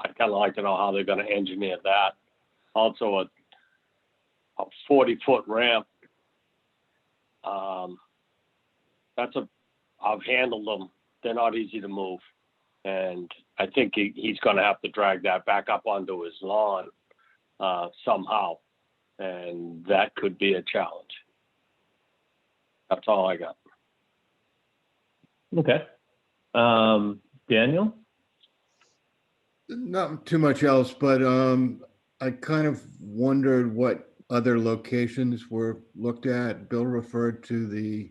I'd kind of like to know how they're going to engineer that. Also, a 40-foot ramp. I've handled them. They're not easy to move. And I think he's going to have to drag that back up onto his lawn somehow. And that could be a challenge. That's all I got. Okay. Daniel? Not too much else, but I kind of wondered what other locations were looked at. Bill referred to the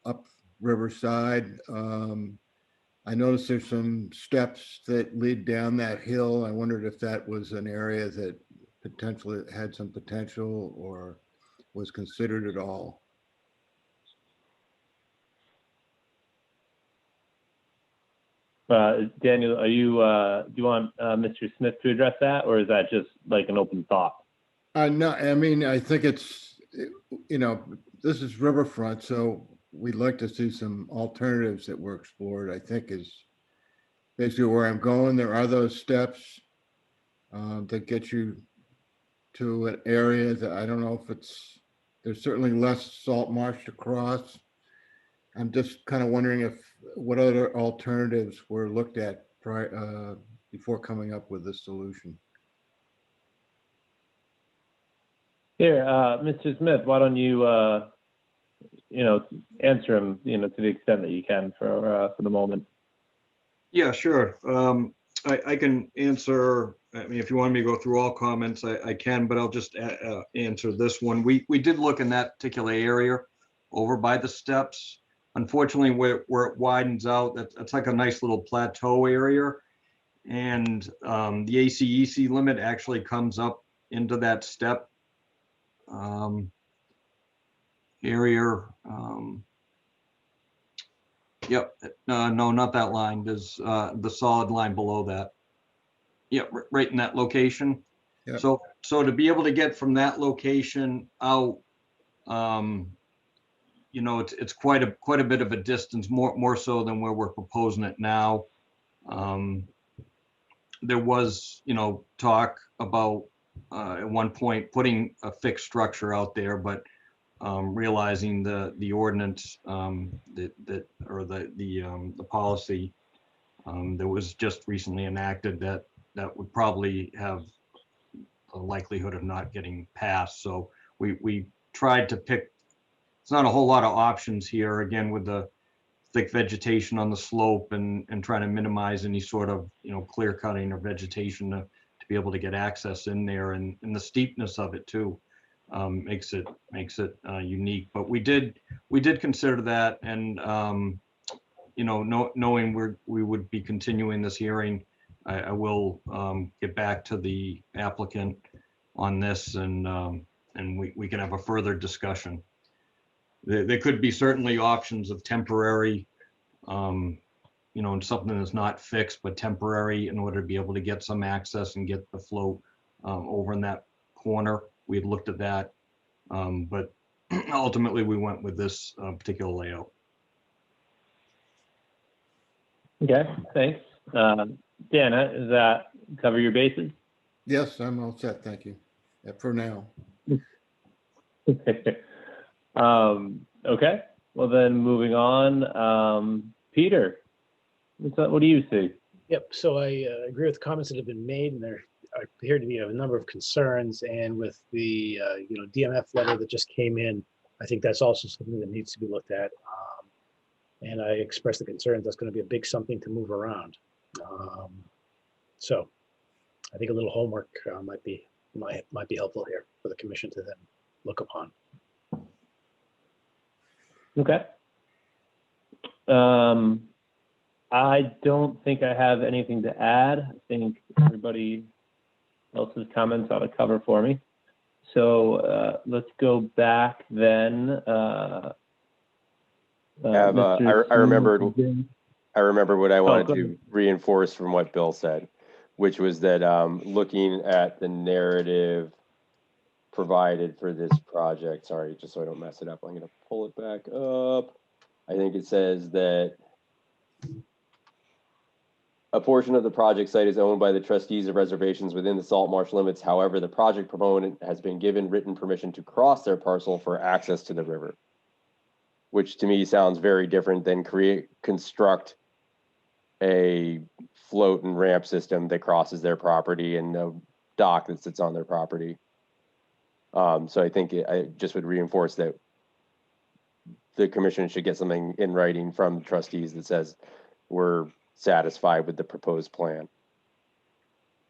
up Riverside. I noticed there's some steps that lead down that hill. I wondered if that was an area that potentially had some potential or was considered at all. Daniel, do you want Mr. Smith to address that, or is that just like an open thought? No, I mean, I think it's, this is riverfront, so we'd like to see some alternatives that were explored, I think is basically where I'm going. There are those steps that get you to an area that I don't know if there's certainly less salt marsh to cross. I'm just kind of wondering what other alternatives were looked at before coming up with this solution. Here, Mr. Smith, why don't you, answer him, to the extent that you can for the moment. Yeah, sure. I can answer. I mean, if you want me to go through all comments, I can, but I'll just answer this one. We did look in that particular area over by the steps. Unfortunately, where it widens out, that's like a nice little plateau area. And the ACEC limit actually comes up into that step area. Yep, no, not that line. There's the solid line below that. Yep, right in that location. Yep. So to be able to get from that location out, you know, it's quite a bit of a distance, more so than where we're proposing it now. There was, you know, talk about at one point putting a fixed structure out there, but realizing the ordinance that or the policy that was just recently enacted that would probably have a likelihood of not getting passed. So we tried to pick. It's not a whole lot of options here, again, with the thick vegetation on the slope and trying to minimize any sort of, you know, clear cutting or vegetation to be able to get access in there, and the steepness of it too makes it unique. But we did consider that, and you know, knowing we would be continuing this hearing, I will get back to the applicant on this, and we can have a further discussion. There could be certainly options of temporary, you know, and something that's not fixed but temporary in order to be able to get some access and get the float over in that corner. We had looked at that, but ultimately we went with this particular layout. Okay, thanks. Dan, does that cover your bases? Yes, I'm all set. Thank you. For now. Okay, well then moving on, Peter, what do you see? Yep, so I agree with the comments that have been made, and there appear to be a number of concerns. And with the you know, DMF letter that just came in, I think that's also something that needs to be looked at. And I expressed the concerns that's going to be a big something to move around. So I think a little homework might be helpful here for the commission to then look upon. Okay. I don't think I have anything to add. I think everybody else's comments ought to cover for me. So let's go back then. I remembered what I wanted to reinforce from what Bill said, which was that looking at the narrative provided for this project, sorry, just so I don't mess it up, I'm going to pull it back up. I think it says that a portion of the project site is owned by the trustees of reservations within the salt marsh limits. However, the project proponent has been given written permission to cross their parcel for access to the river, which to me sounds very different than construct a float and ramp system that crosses their property and a dock that sits on their property. So I think I just would reinforce that the commission should get something in writing from the trustees that says we're satisfied with the proposed plan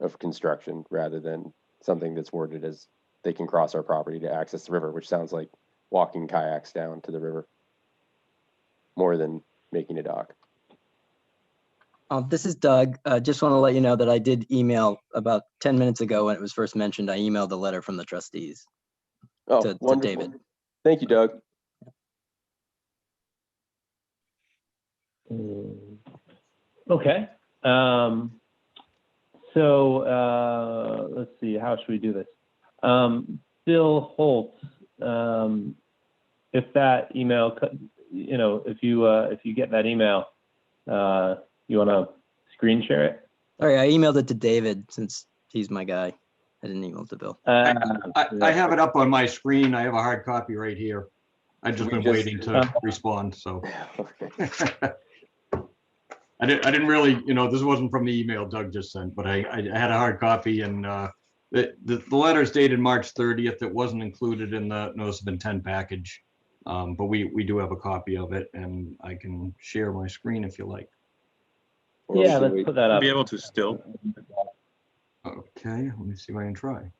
of construction, rather than something that's worded as they can cross our property to access the river, which sounds like walking kayaks down to the river more than making a dock. This is Doug. Just want to let you know that I did email about 10 minutes ago when it was first mentioned. I emailed a letter from the trustees to David. Thank you, Doug. Okay. So let's see, how should we do this? Bill Holt, if that email, you know, if you get that email, you want to screen share it? Sorry, I emailed it to David since he's my guy. I didn't email it to Bill. I have it up on my screen. I have a hard copy right here. I've just been waiting to respond, so. I didn't really, you know, this wasn't from the email Doug just sent, but I had a hard copy, and the letter's dated March 30th. It wasn't included in the notice of intent package, but we do have a copy of it, and I can share my screen if you like. Yeah, let's put that up. Be able to still. Okay, let me see if I can try.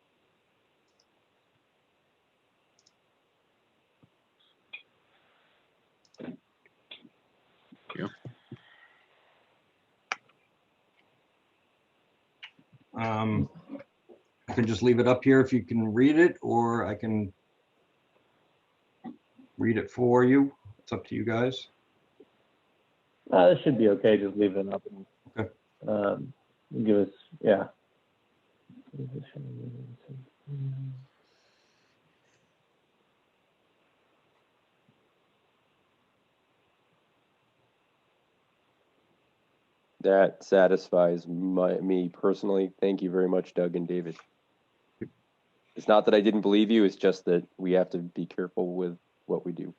Yeah. I can just leave it up here if you can read it, or I can read it for you. It's up to you guys. This should be okay. Just leave it up. Okay. Give us, yeah. That satisfies me personally. Thank you very much, Doug and David. It's not that I didn't believe you, it's just that we have to be careful with what we do.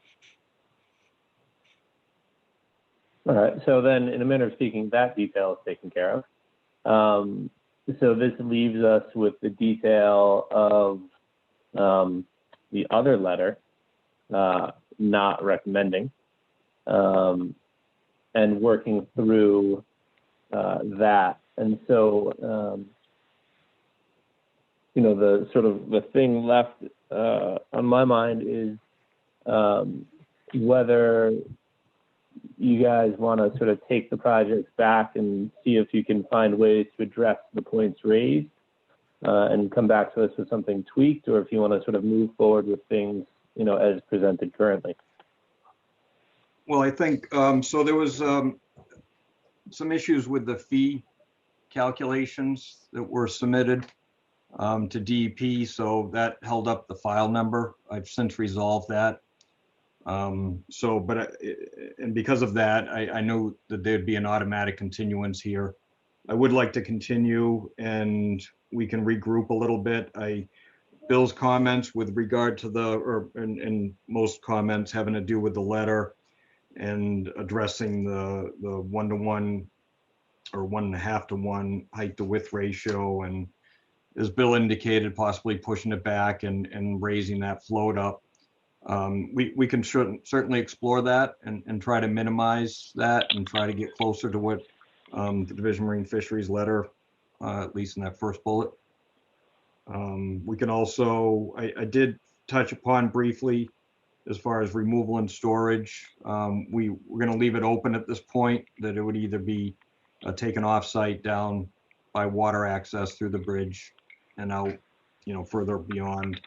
All right, so then in a manner of speaking, that detail is taken care of. So this leaves us with the detail of the other letter, not recommending, and working through that. And so, you know, the sort of the thing left on my mind is whether you guys want to sort of take the projects back and see if you can find ways to address the points raised and come back to us with something tweaked, or if you want to sort of move forward with things, you know, as presented currently. Well, I think, so there was some issues with the fee calculations that were submitted to DEP, so that held up the file number. I've since resolved that. And because of that, I know that there'd be an automatic continuance here. I would like to continue and we can regroup a little bit. Bill's comments with regard to and most comments having to do with the letter and addressing the 1-to-1 or 1.5-to-1 height to width ratio, and as Bill indicated, possibly pushing it back and raising that float up. We can certainly explore that and try to minimize that and try to get closer to what the Division of Marine Fisheries letter, at least in that first bullet. We can also, I did touch upon briefly as far as removal and storage. We're going to leave it open at this point, that it would either be taken off-site down by water access through the bridge and out, you know, further beyond,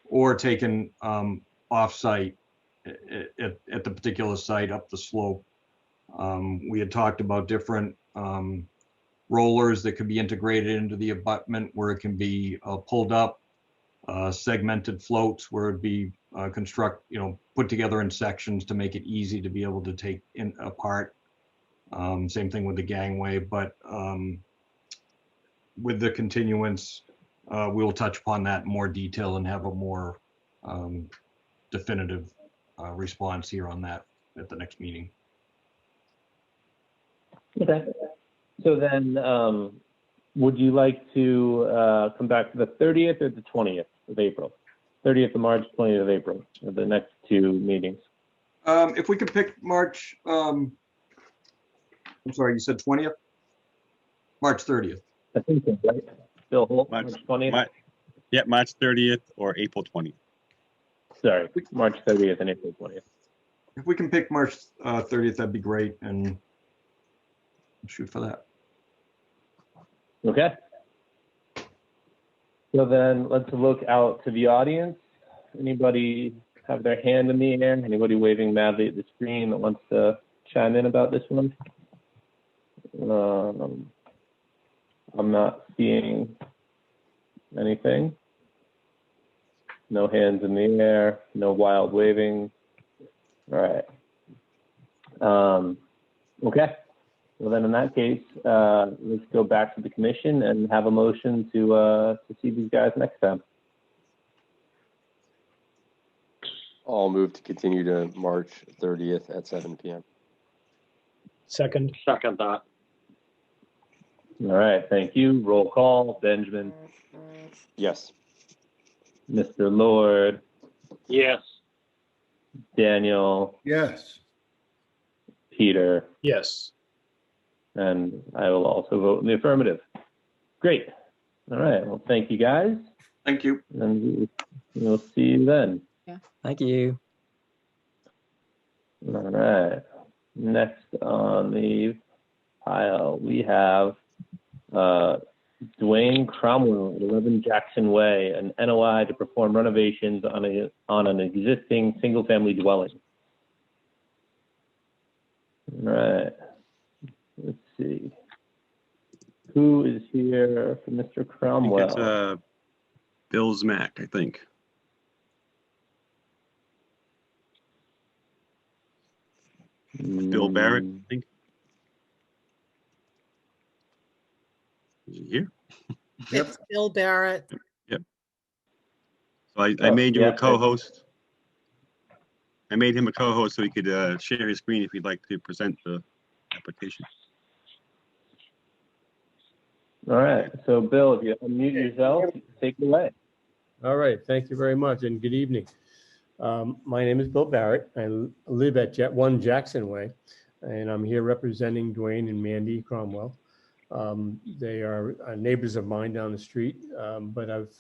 or taken off-site at the particular site up the slope. We had talked about different rollers that could be integrated into the abutment where it can be pulled up, segmented floats where it'd be put together in sections to make it easy to be able to take apart. Same thing with the gangway, but with the continuance, we will touch upon that in more detail and have a more definitive response here on that at the next meeting. Okay. So then, would you like to come back to the 30th or the 20th of April? 30th of March, 20th of April, or the next two meetings? If we could pick March, I'm sorry, you said 20th? March 30th. I think so, right? Bill Holt, March 20th? Yeah, March 30th or April 20th. Sorry, March 30th and April 20th. If we can pick March 30th, that'd be great, and shoot for that. Okay. So then let's look out to the audience. Anybody have their hand in the air? Anybody waving madly at the screen that wants to chime in about this one? I'm not seeing anything. No hands in the air, no wild waving. All right. Okay. Well, then in that case, let's go back to the commission and have a motion to see these guys next time. I'll move to continue to March 30th at 7 p.m. Second. Second that. All right. Thank you. Roll call. Benjamin. Yes. Mr. Lord. Yes. Daniel. Yes. Peter. Yes. And I will also vote in the affirmative. Great. All right. Well, thank you guys. Thank you. And we'll see you then. Thank you. All right. Next on the pile, we have Dwayne Cromwell at 11 Jackson Way, an NOI to perform renovations on an existing single-family dwelling. All right. Let's see. Who is here for Mr. Cromwell? I think it's Bill Zmack, I think. Bill Barrett, I think. Is he here? It's Bill Barrett. Yep. So I made you a co-host. I made him a co-host so he could share his screen if he'd like to present the application. All right. So, Bill, if you unmute yourself, take it away. All right. Thank you very much, and good evening. My name is Bill Barrett. I live at 1 Jackson Way, and I'm here representing Dwayne and Mandy Cromwell. They are neighbors of mine down the street, but I've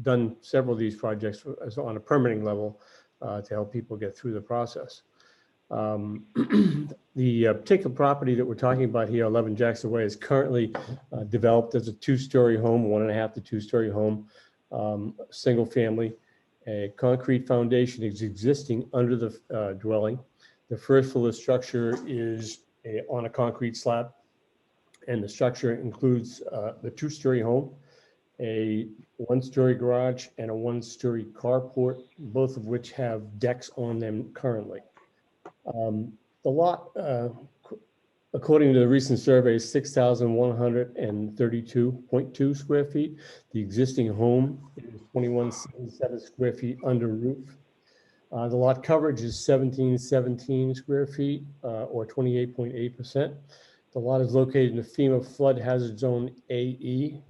done several of these projects on a permitting level to help people get through the process. The particular property that we're talking about here, 11 Jackson Way, is currently developed as a 2-story home, 1.5 to 2-story home, single family. A concrete foundation is existing under the dwelling. The first floor of the structure is on a concrete slab, and the structure includes the 2-story home, a 1-story garage, and a 1-story carport, both of which have decks on them currently. The lot, according to the recent survey, is 6,132.2 square feet. The existing home is 2,177 square feet under roof. The lot coverage is 1,717 square feet, or 28.8%. The lot is located in the FEMA flood hazard zone AE.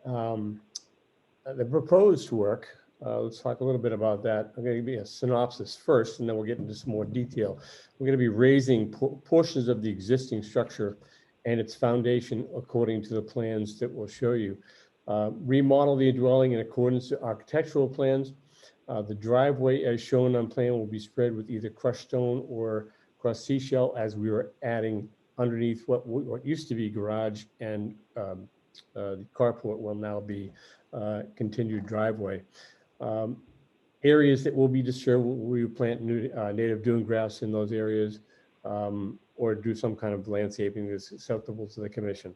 The proposed work, let's talk a little bit about that. I'm going to give you a synopsis first, and then we'll get into some more detail. We're going to be raising portions of the existing structure and its foundation according to the plans that we'll show you. Remodel the dwelling in accordance to architectural plans. The driveway as shown on plan will be spread with either crushed stone or crushed seashell, as we were adding underneath what used to be garage, and the carport will now be continued driveway. Areas that will be disturbed, we plant new native dune grass in those areas, or do some kind of landscaping that's acceptable to the commission.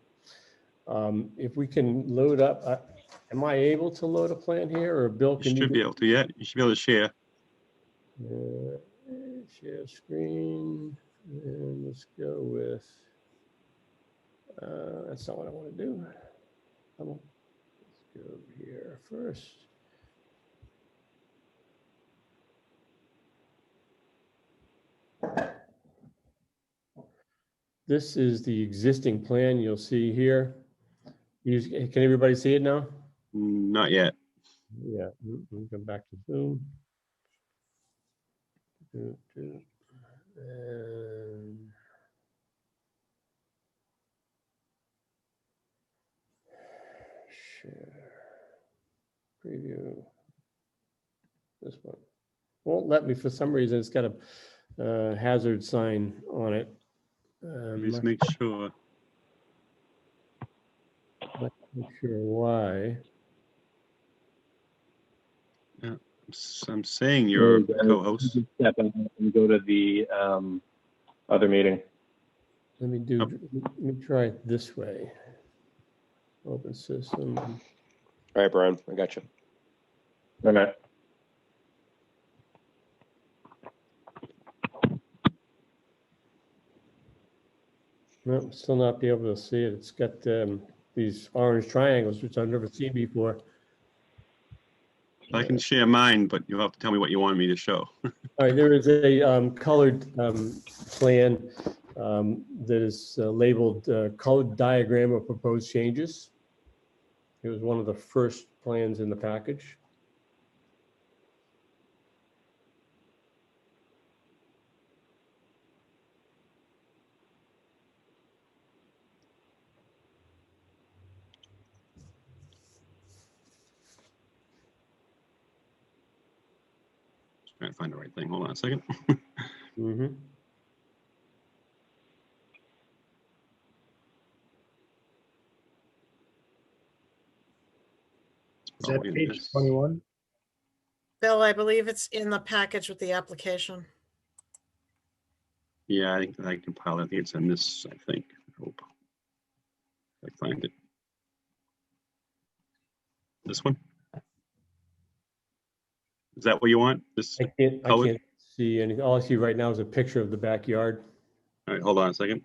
If we can load up, am I able to load a plan here, or Bill? You should be able to, yeah. You should be able to share. Share screen, and let's go with, that's not what I want to do. Come on, let's go here first. This is the existing plan you'll see here. Can everybody see it now? Not yet. Yeah, we'll come back to Zoom. And share, preview, this one. Won't let me, for some reason, it's got a hazard sign on it. Just make sure. Not sure why. Yeah, I'm saying you're a co-host. Step in and go to the other meeting. Let me try it this way. Open system. All right, Brian, I got you. All right. No, still not be able to see it. It's got these orange triangles, which I've never seen before. I can share mine, but you'll have to tell me what you want me to show. All right, there is a colored plan that is labeled colored diagram of proposed changes. It was one of the first plans in the package. Trying to find the right thing. Hold on a second. Mm-hmm. Is that page 21? Bill, I believe it's in the package with the application. Yeah, I think I compiled it. I think it's in this, I think. I hope I find it. This one? Is that what you want? This I can't see anything. All I see right now is a picture of the backyard. All right, hold on a second.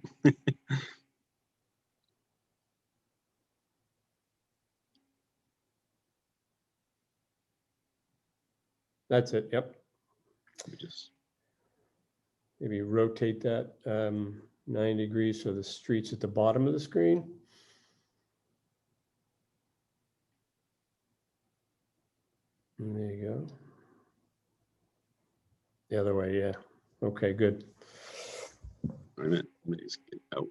That's it, yep. Let me just, Maybe rotate that 9 degrees so the street's at the bottom of the screen. And there you go. The other way, yeah. Okay, good. wait a minute, let me just get out.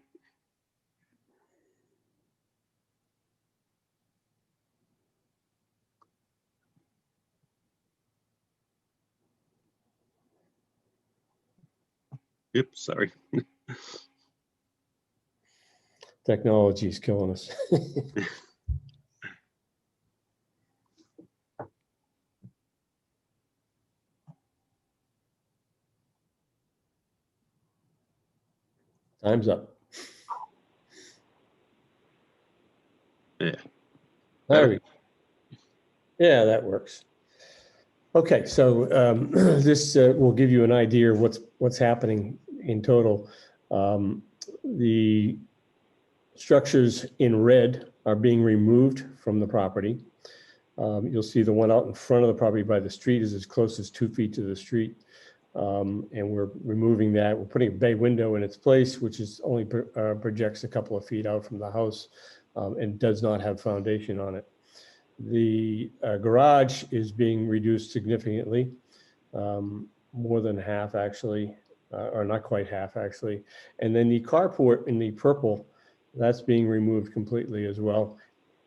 Oops, sorry. Technology is killing us. Time's up. Yeah. There we go. Yeah, that works. Okay, so this will give you an idea of what's happening in total. The structures in red are being removed from the property. You'll see the one out in front of the property by the street is as close as 2 feet to the street. And we're removing that. We're putting a bay window in its place, which is only projects a couple of feet out from the house and does not have foundation on it. The garage is being reduced significantly, more than half actually, or not quite half actually. And then the carport in the purple, that's being removed completely as well.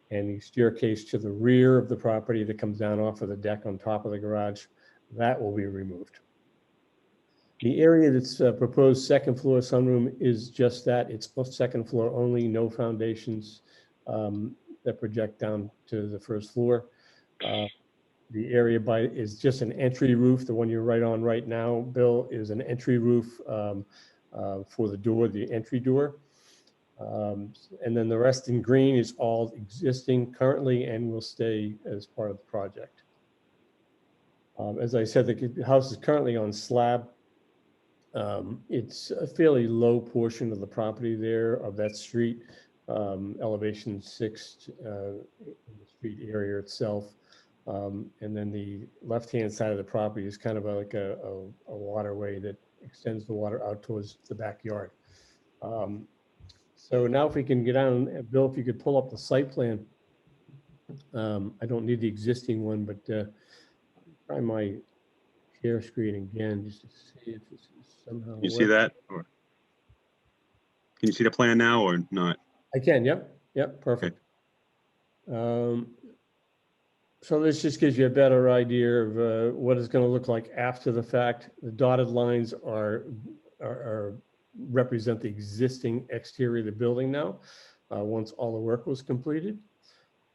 And the staircase to the rear of the property that comes down off of the deck on top of the garage, that will be removed. The area that's proposed second floor sunroom is just that. It's second floor only, no foundations that project down to the first floor. The area is just an entry roof. The one you're right on right now, Bill, is an entry roof for the door, the entry door. And then the rest in green is all existing currently and will stay as part of the project. As I said, the house is currently on slab. It's a fairly low portion of the property there of that street, elevation 6 in the street area itself. And then the left-hand side of the property is kind of like a waterway that extends the water out towards the backyard. So now if we can get on, Bill, if you could pull up the site plan. I don't need the existing one, but try my share screen again just to see if this is somehow. You see that? Or can you see the plan now or not? I can, yep, perfect. Okay. So this just gives you a better idea of what it's going to look like after the fact. The dotted lines are represent the existing exterior of the building now, once all the work was completed.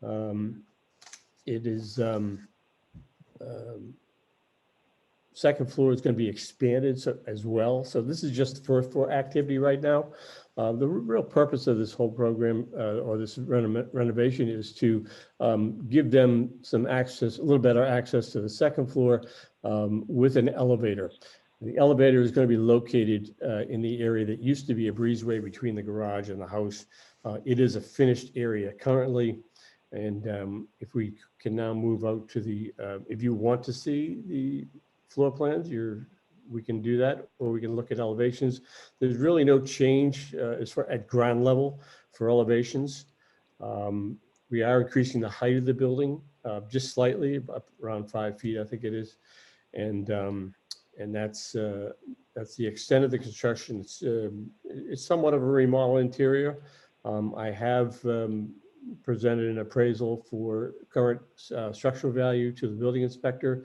It is second floor is going to be expanded as well. So this is just first floor activity right now. The real purpose of this whole program or this renovation is to give them some access, a little better access to the second floor with an elevator. The elevator is going to be located in the area that used to be a breezeway between the garage and the house. It is a finished area currently. And if we can now move out to the, if you want to see the floor plans, we can do that, or we can look at elevations. There's really no change as far at ground level for elevations. We are increasing the height of the building just slightly, up around 5 feet, I think it is. And that's the extent of the construction. It's somewhat of a remodel interior. I have presented an appraisal for current structural value to the building inspector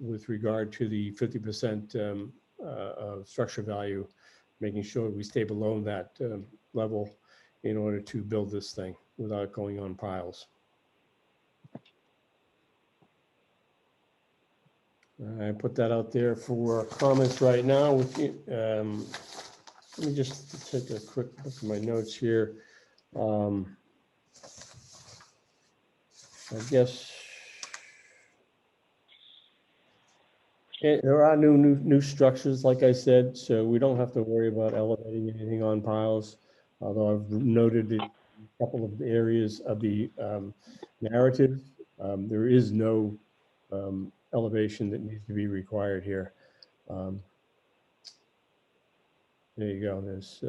with regard to the 50% structure value, making sure we stay below that level in order to build this thing without going on piles. I put that out there for comments right now. Let me just take a quick look at my notes here. I guess there are new structures, like I said, so we don't have to worry about elevating anything on piles. Although I've noted a couple of areas of the narrative, there is no elevation that needs to be required here. There you go. There's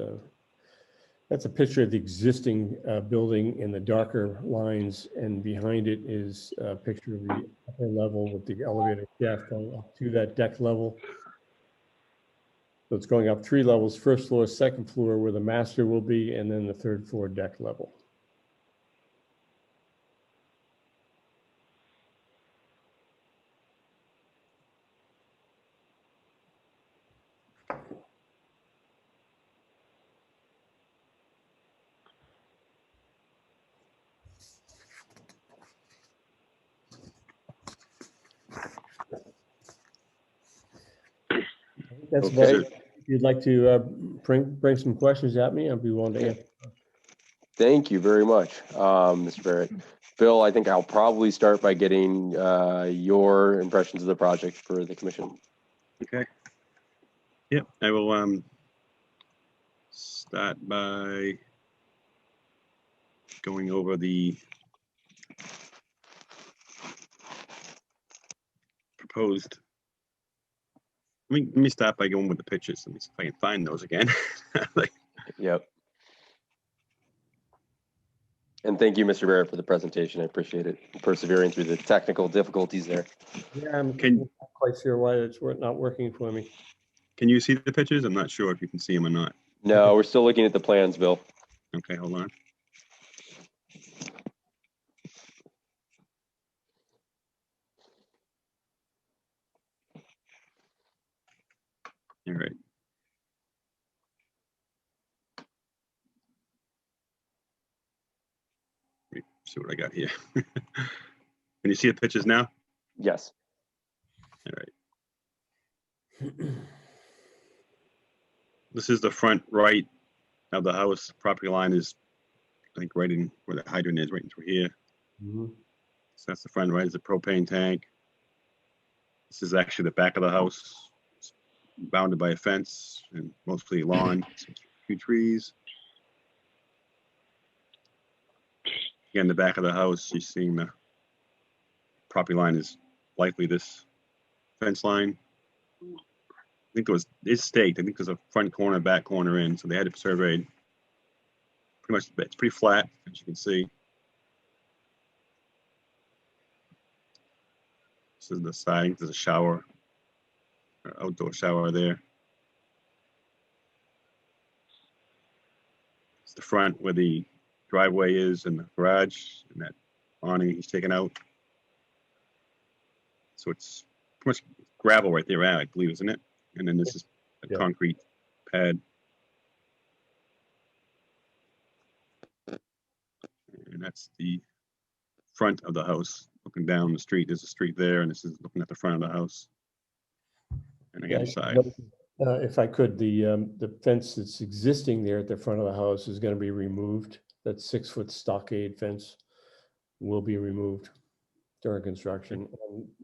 that's a picture of the existing building in the darker lines, and behind it is a picture of the upper level with the elevator shaft going up to that deck level. So it's going up 3 levels: first floor, second floor, where the master will be, and then the 3rd floor deck level. That's about it. If you'd like to bring some questions at me, I'll be willing to answer. Thank you very much, Mr. Barrett. Bill, I think I'll probably start by getting your impressions of the project for the commission. Okay. Yep, I will start by going over the proposed. Let me start by going with the pictures. Let me see if I can find those again. Yep. And thank you, Mr. Barrett, for the presentation. I appreciate it. Persevering through the technical difficulties there. Yeah, I'm not quite sure why it's not working for me. Can you see the pictures? I'm not sure if you can see them or not. No, we're still looking at the plans, Bill. Okay, hold on. All right. Let me see what I got here. Can you see the pictures now? Yes. All right. This is the front right of the house. Property line is, I think, right in where the hydrant is, right through here. Mm-hmm. So that's the front right, is the propane tank. This is actually the back of the house. It's bounded by a fence and mostly lawn, a few trees. Again, the back of the house, you're seeing the property line is likely this fence line. I think it's staked. I think there's a front corner, back corner in, so they had it surveyed. Pretty much, it's pretty flat, as you can see. This is the side. There's a shower, outdoor shower there. It's the front where the driveway is and the garage, and that awning he's taken out. So it's pretty much gravel right there, I believe, isn't it? And then this is a concrete pad. And that's the front of the house. Looking down the street, there's a street there, and this is looking at the front of the house. And again, side. If I could, the fence that's existing there at the front of the house is going to be removed. That 6-foot stockade fence will be removed during construction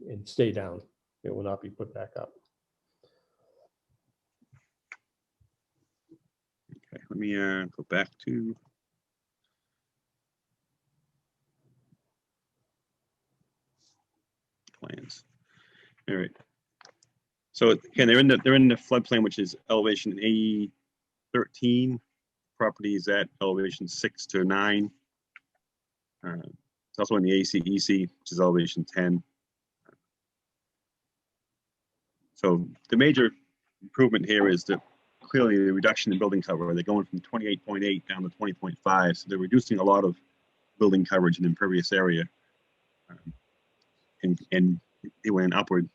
and stay down. It will not be put back up. Okay, let me go back to plans. All right. So again, they're in the floodplain, which is elevation A13. Property is at elevation 6 to 9. It's also in the ACEC, which is elevation 10. So the major improvement here is that clearly the reduction in building cover. They're going from 28.8 down to 20.5. So they're reducing a lot of building coverage in impervious area. And they went upward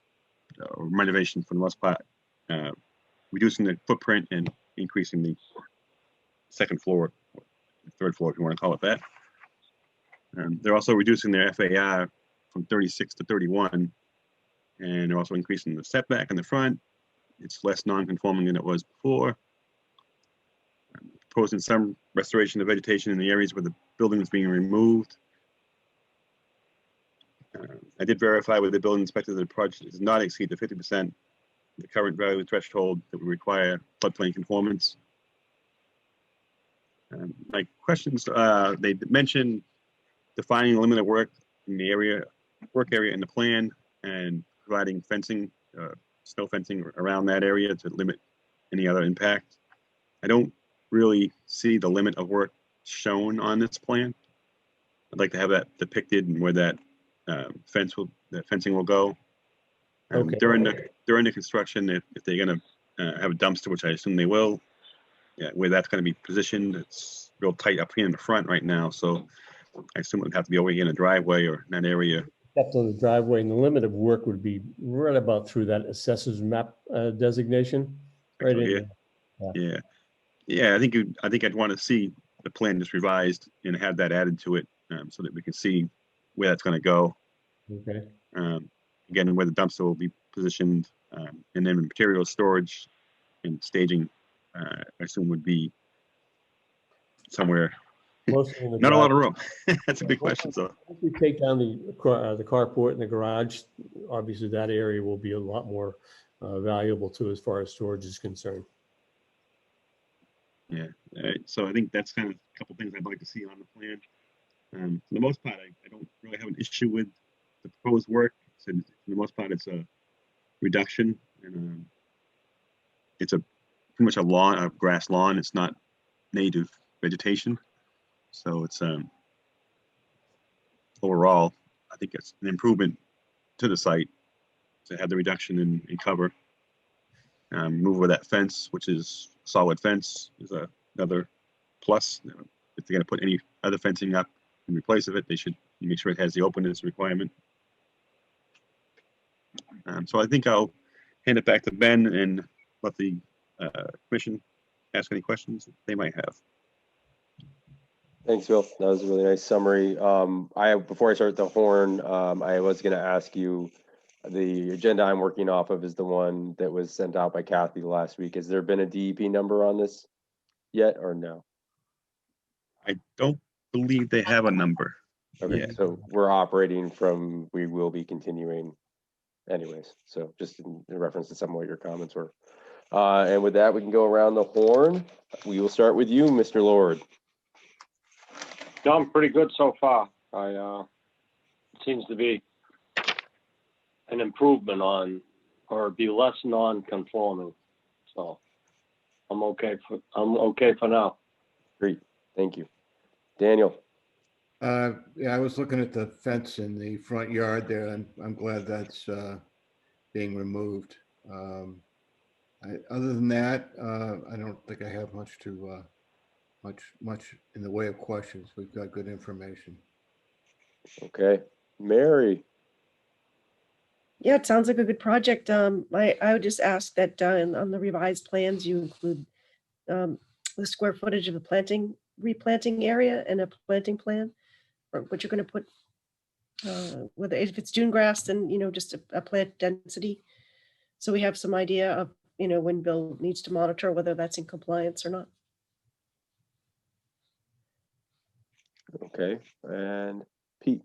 renovation for the most part, reducing the footprint and increasing the second floor, third floor, if you want to call it that. They're also reducing their FAR from 36 to 31, and they're also increasing the setback in the front. It's less non-conforming than it was before. Proposing some restoration of vegetation in the areas where the building is being removed. I did verify with the building inspector that the project does not exceed the 50% the current value threshold that would require floodplain conformance. My questions, they mentioned defining limited work in the area, work area in the plan, and providing fencing, snow fencing around that area to limit any other impact. I don't really see the limit of work shown on this plan. I'd like to have that depicted and where that fencing will go. Okay. During the construction, if they're going to have a dumpster, which I assume they will, yeah, where that's going to be positioned, it's real tight up here in the front right now. So I assume it would have to be over here in the driveway or in that area. Except on the driveway, and the limit of work would be right about through that assessor's map designation. Right in there. Yeah. I think I'd want to see the plan just revised and have that added to it, so that we can see where that's going to go. Okay. Again, where the dumpster will be positioned, and then material storage and staging, I assume would be somewhere. Not a lot of room. That's a big question. So if we take down the carport and the garage, obviously that area will be a lot more valuable too as far as storage is concerned. Yeah. So I think that's kind of a couple things I'd like to see on the plan. For the most part, I don't really have an issue with the proposed work. So for the most part, it's a reduction, and it's pretty much a grass lawn. It's not native vegetation. So it's overall, I think it's an improvement to the site to have the reduction in cover. Move with that fence, which is solid fence, is another plus. If they're going to put any other fencing up in place of it, they should make sure it has the openness requirement. So I think I'll hand it back to Ben and let the commission ask any questions they might have. Thanks, Bill. That was a really nice summary. Before I start the horn, I was going to ask you, the agenda I'm working off of is the one that was sent out by Kathy last week. Has there been a DEP number on this yet or no? I don't believe they have a number. Okay, yet. So we're operating from, we will be continuing anyways. So just in reference to some of what your comments were. And with that, we can go around the horn. We will start with you, Mr. Lord. Done pretty good so far. It seems to be an improvement on, or be less non-conforming. So I'm okay for now. Great, thank you, Daniel. Yeah, I was looking at the fence in the front yard there, and I'm glad that's being removed. Other than that, I don't think I have much to much in the way of questions. We've got good information. Okay, Mary. Yeah, it sounds like a good project. I would just ask that on the revised plans, you include the square footage of the replanting area and a planting plan, or what you're going to put, whether if it's dune grass, then, just a plant density. So we have some idea of, when Bill needs to monitor whether that's in compliance or not. Okay, and Pete.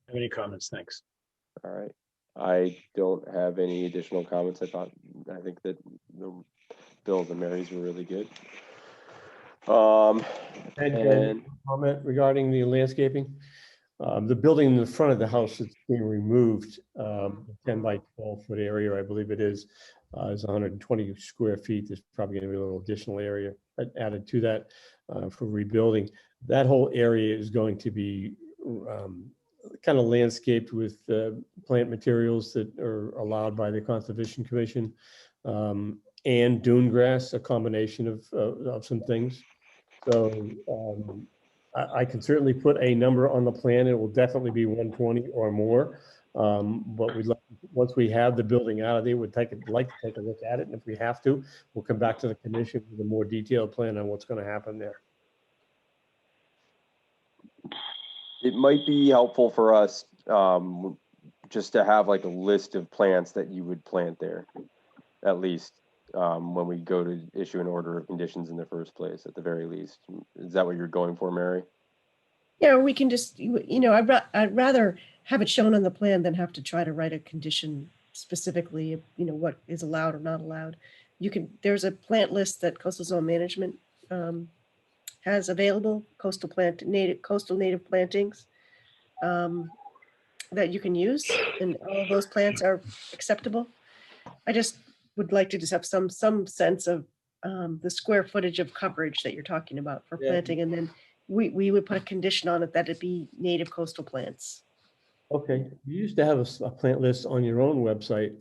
Have any comments? Thanks. All right. I don't have any additional comments. I think that the Bill's and Mary's were really good. And comment regarding the landscaping. The building in the front of the house that's being removed, 10 by 12 foot area, I believe it is 120 square feet. There's probably going to be a little additional area added to that for rebuilding. That whole area is going to be kind of landscaped with plant materials that are allowed by the Conservation Commission, and dune grass, a combination of some things. So I can certainly put a number on the plan. It will definitely be 120 or more. But once we have the building out of there, we'd like to take a look at it. And if we have to, we'll come back to the commission with a more detailed plan on what's going to happen there. It might be helpful for us just to have like a list of plants that you would plant there, at least when we go to issue an order of conditions in the first place, at the very least. Is that what you're going for, Mary? Yeah, we can just, I'd rather have it shown on the plan than have to try to write a condition specifically, what is allowed or not allowed. There's a plant list that Coastal Zone Management has available, coastal native plantings. that you can use and all of those plants are acceptable. I just would like to just have some sense of the square footage of coverage that you're talking about for Yeah. planting. And then we would put a condition on it that it be native coastal plants. Okay, you used to have a plant list on your own website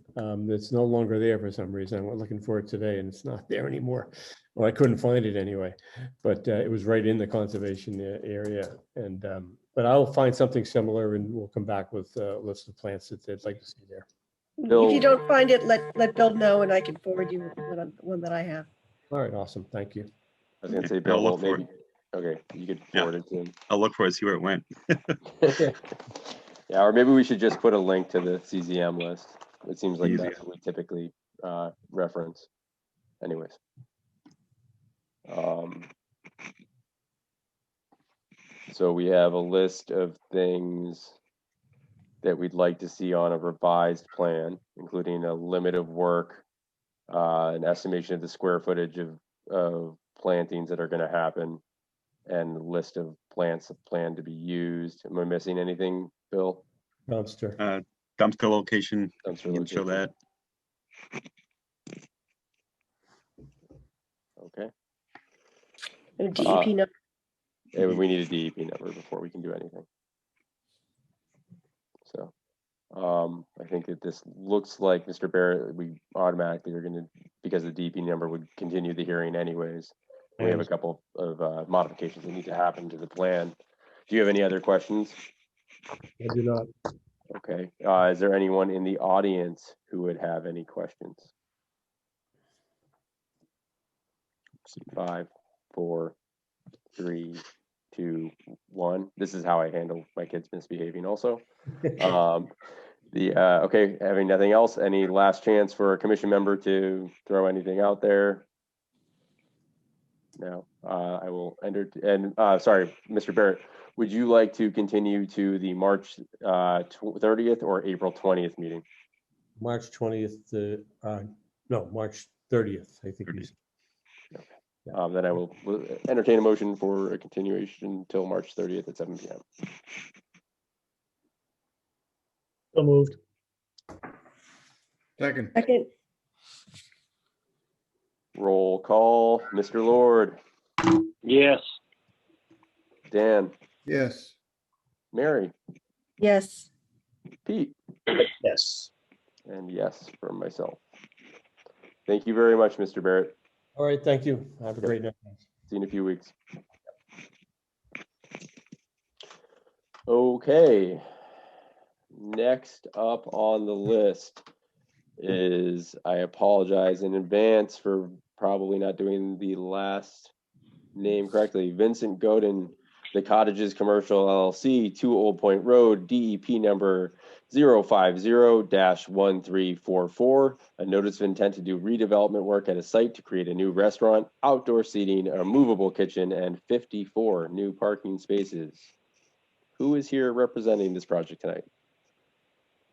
that's no longer there for some reason. I went looking for it today and it's not there anymore. Well, I couldn't find it anyway, but it was right in the conservation area. And but I'll find something similar and we'll come back with a list of plants that they'd like to see there. If you don't find it, let Bill know and I can forward you one that I have. All right, awesome. Thank you. I was gonna say, I'll Bill, well, look for maybe, okay, you could forward it to him. I'll look for it, see where it went. Okay. Yeah, or maybe we should just put a link to the CZM list. It seems like Easier. that's what we typically reference. Anyways. So we have a list of things that we'd like to see on a revised plan, including a limit of work, an estimation of the square footage of plantings that are going to happen, and the list of plants planned to be used. Am I missing anything, Bill? Dumpster. Dumpster location. Dumpster You can show location. that. Okay. And a DEP number. Yeah, we need a DEP number before we can do anything. So I think that this looks like, Mr. Barrett, we automatically are going to, because the DEP number would continue the hearing anyways. We have a couple of modifications that need to happen to the plan. Do you have any other questions? I do not. Okay. Is there anyone in the audience who would have any questions? 5, 4, 3, 2, 1. This is how I handle my kids misbehaving also. Okay, having nothing else, any last chance for a commission member to throw anything out there? No, I will enter, and sorry, Mr. Barrett, would you like to continue to the March 30th or April 20th meeting? March 20th, no, March 30th, I think. Okay. Then I will entertain a motion for a continuation until March 30th at 7 p.m. So moved. Second. Second. Roll call, Mr. Lord. Yes. Dan. Yes. Mary. Yes. Pete. Yes. And yes, from myself. Thank you very much, Mr. Barrett. All right, thank you. Have a great night. See you in a few weeks. Okay. Next up on the list is, I apologize in advance for probably not doing the last name correctly, Vincent Godin, The Cottages Commercial LLC, 2 Old Point Road, DEP number 050-1344, a notice of intent to do redevelopment work at a site to create a new restaurant, outdoor seating, a movable kitchen, and 54 new parking spaces. Who is here representing this project tonight?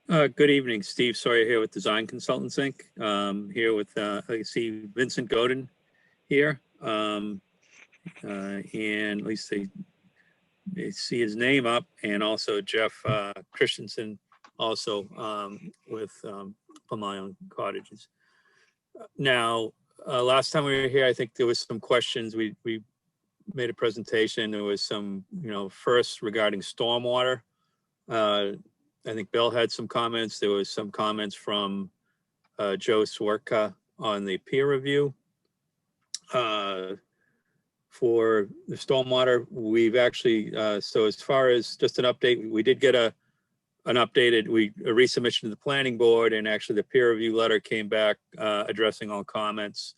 Good evening, Steve Sawyer here with Design Consultants Inc. Here with, I see Vincent Godin here. And at least they see his name up, and also Jeff Christensen also with Plum Island Cottages. Now, last time we were here, I think there was some questions. We made a presentation. There was some, first regarding stormwater. I think Bill had some comments. There was some comments from Joe Swerka on the peer review. For the stormwater, we've actually, so as far as just an update, we did get a resubmission to the planning board, and actually the peer review letter came back addressing all comments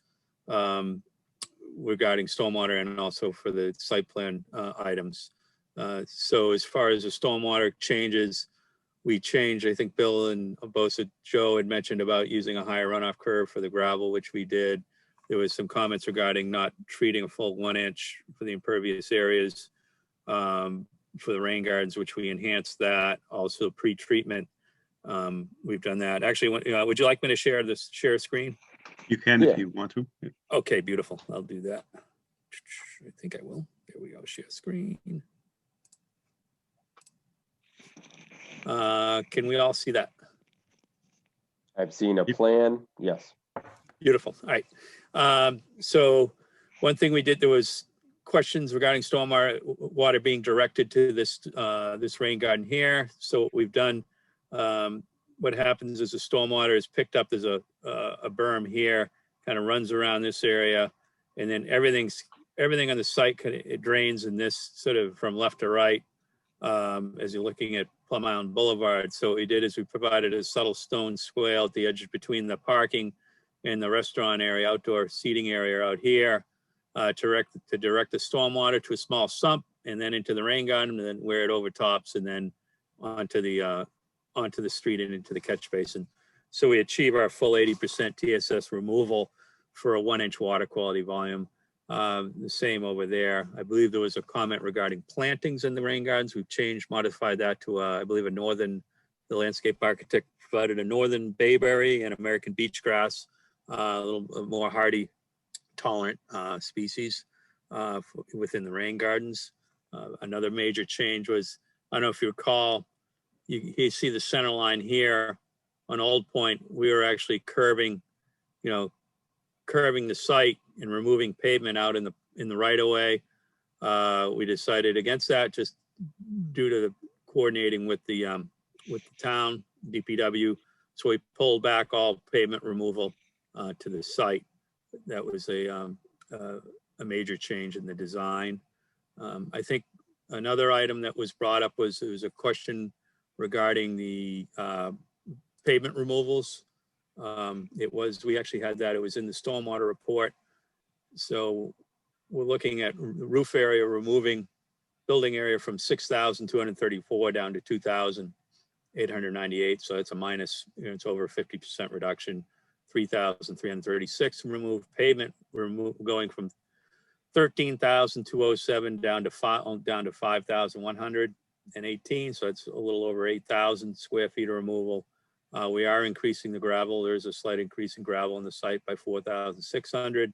regarding stormwater and also for the site plan items. So as far as the stormwater changes, we changed, I think Bill and both Joe had mentioned about using a higher runoff curve for the gravel, which we did. There was some comments regarding not treating a full 1 inch for the impervious areas for the rain gardens, which we enhanced that. Also pre-treatment, we've done that. Actually, would you like me to share screen? You can if you want to. Okay, beautiful. I'll do that. I think I will. There we go, share screen. Can we all see that? I've seen a plan, yes. Beautiful. All right. So one thing we did, there was questions regarding stormwater water being directed to this this rain garden here. So what we've done, what happens is the stormwater is picked up. There's a berm here, kind of runs around this area, and then everything on the site it drains in this sort of from left to right as you're looking at Plum Island Boulevard. So what we did is we provided a subtle stone swale at the edge between the parking and the restaurant area, outdoor seating area out here, to direct the stormwater to a small sump and then into the rain garden, and then where it overtops and then onto the street and into the catch basin. So we achieve our full 80% TSS removal for a 1-inch water quality volume. The same over there. I believe there was a comment regarding plantings in the rain gardens. We've modified that to, I believe, the landscape architect provided a northern bayberry and American beach grass, a little more hardy, tolerant species within the rain gardens. Another major change was, I don't know if you recall, you see the center line here on Old Point. We were actually curving the site and removing pavement out in the right of way. We decided against that just due to the coordinating with the town DPW. So we pulled back all pavement removal to the site. That was a major change in the design. I think another item that was brought up was there was a question regarding the pavement removals. We actually had that. It was in the stormwater report. So we're looking at roof area removing building area from 6,234 down to 2,898. So it's a minus, it's over 50% reduction. 3,336 removed pavement, going from 13,207 down to 5,118. So it's a little over 8,000 square feet of removal. We are increasing the gravel. There's a slight increase in gravel on the site by 4,600.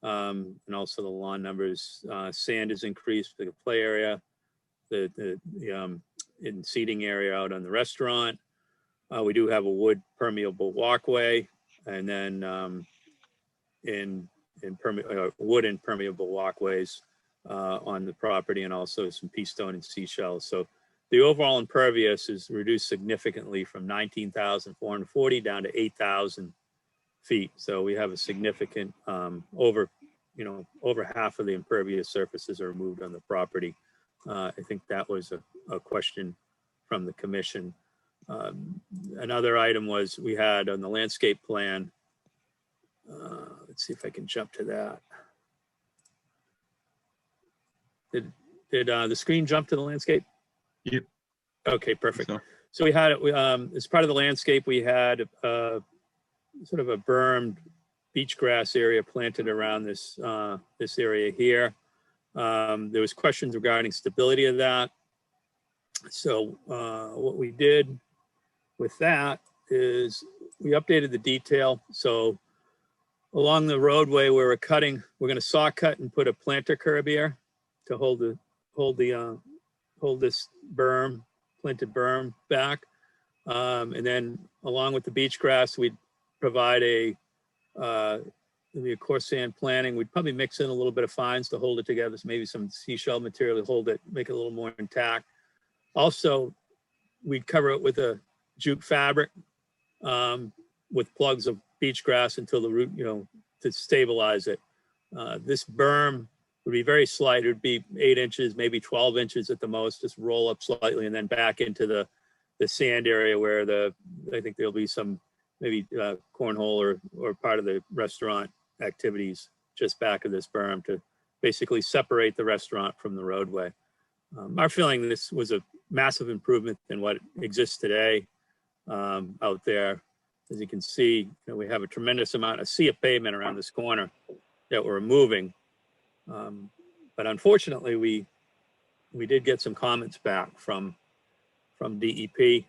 And also the lawn numbers, sand is increased for the play area, the in seating area out on the restaurant. We do have a wood permeable walkway, and then wood and permeable walkways on the property, and also some pea stone and seashells. So the overall impervious is reduced significantly from 19,440 down to 8,000 feet. So we have a significant over half of the impervious surfaces are removed on the property. I think that was a question from the commission. Another item was we had on the landscape plan. Let's see if I can jump to that. Did the screen jump to the landscape? Yep. Okay, perfect. So we had, as part of the landscape, we had sort of a bermed beach grass area planted around this this area here. There was questions regarding stability of that. So what we did with that is we updated the detail. So along the roadway where we're cutting, we're going to saw cut and put a planter curb here to hold this berm, planted berm back. And then along with the beach grass, we'd provide maybe a coarse sand planting. We'd probably mix in a little bit of fines to hold it together. So maybe some seashell material to hold it, make it a little more intact. Also, we'd cover it with a jute fabric with plugs of beach grass until the root, to stabilize it. This berm would be very slight. It would be 8 inches, maybe 12 inches at the most, just roll up slightly and then back into the sand area where I think there'll be some maybe cornhole or part of the restaurant activities just back of this berm to basically separate the restaurant from the roadway. Our feeling this was a massive improvement than what exists today out there. As you can see, we have a tremendous amount of sea of pavement around this corner that we're removing. But unfortunately, we did get some comments back from DEP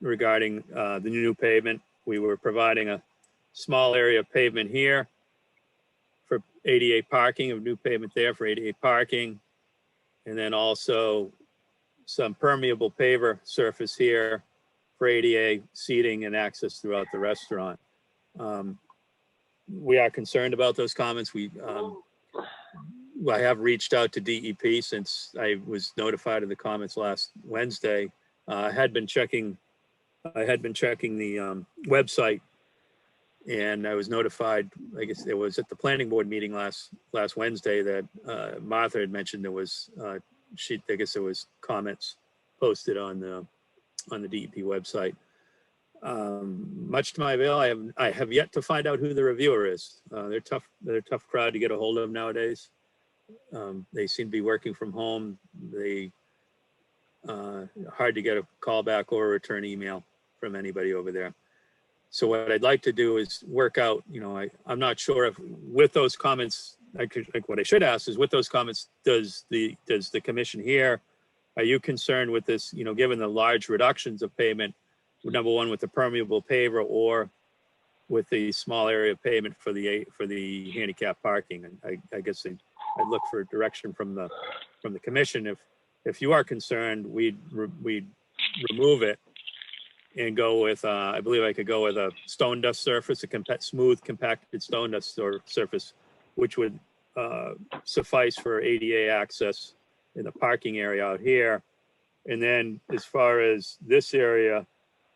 regarding the new pavement. We were providing a small area of pavement here for ADA parking, of new pavement there for ADA parking, and then also some permeable paver surface here for ADA seating and access throughout the restaurant. We are concerned about those comments. I have reached out to DEP since I was notified of the comments last Wednesday. I had been checking the website, and I was notified, I guess it was at the planning board meeting last Wednesday, that Martha had mentioned there was, I guess there was comments posted on the DEP website. Much to my avail, I have yet to find out who the reviewer is. They're a tough crowd to get a hold of nowadays. They seem to be working from home. They hard to get a call back or a return email from anybody over there. So what I'd like to do is work out, I'm not sure if with those comments, what I should ask is, with those comments, does the commission here, are you concerned with this, given the large reductions of pavement, number one, with the permeable paver, or with the small area of pavement for the handicap parking? And I guess I'd look for direction from the commission. If you are concerned, we'd remove it and go with, I believe I could go with a stone dust surface, a smooth compacted stone dust surface, which would suffice for ADA access in the parking area out here. And then as far as this area,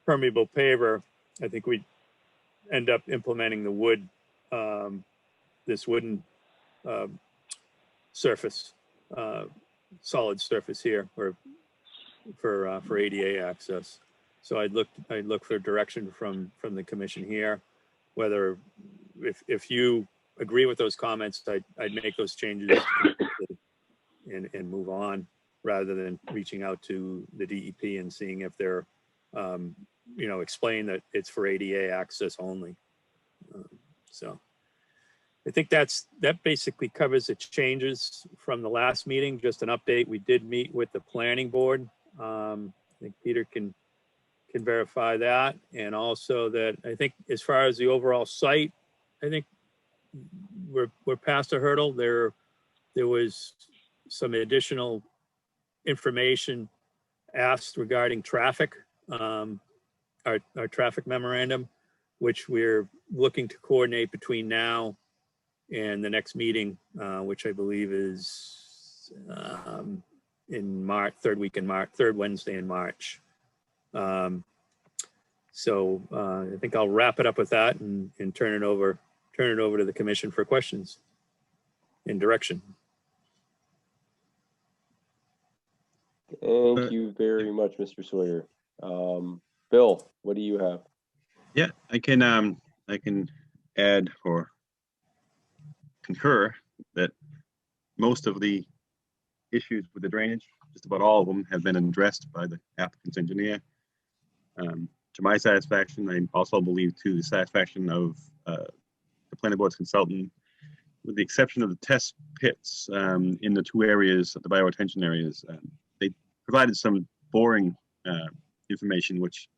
permeable paver, I think we'd end up implementing the wood, this wooden surface, solid surface here, or for ADA access. So I'd look for direction from the commission here, whether if you agree with those comments, I'd make those changes and move on, rather than reaching out to the DEP and seeing if they're explain that it's for ADA access only. So I think that basically covers the changes from the last meeting. Just an update. We did meet with the planning board. I think Peter can verify that. And also that I think as far as the overall site, I think we're past a hurdle. There was some additional information asked regarding traffic, our traffic memorandum, which we're looking to coordinate between now and the next meeting, which I believe is in March, third Wednesday in March. So I think I'll wrap it up with that and turn it over to the commission for questions and direction. Thank you very much, Mr. Sawyer. Bill, what do you have? Yeah, I can add or concur that most of the issues with the drainage, just about all of them, have been addressed by the applicant's engineer. To my satisfaction, I also believe to the satisfaction of the planning board's consultant, with the exception of the test pits in the two areas, the bioretention areas. They provided some boring information which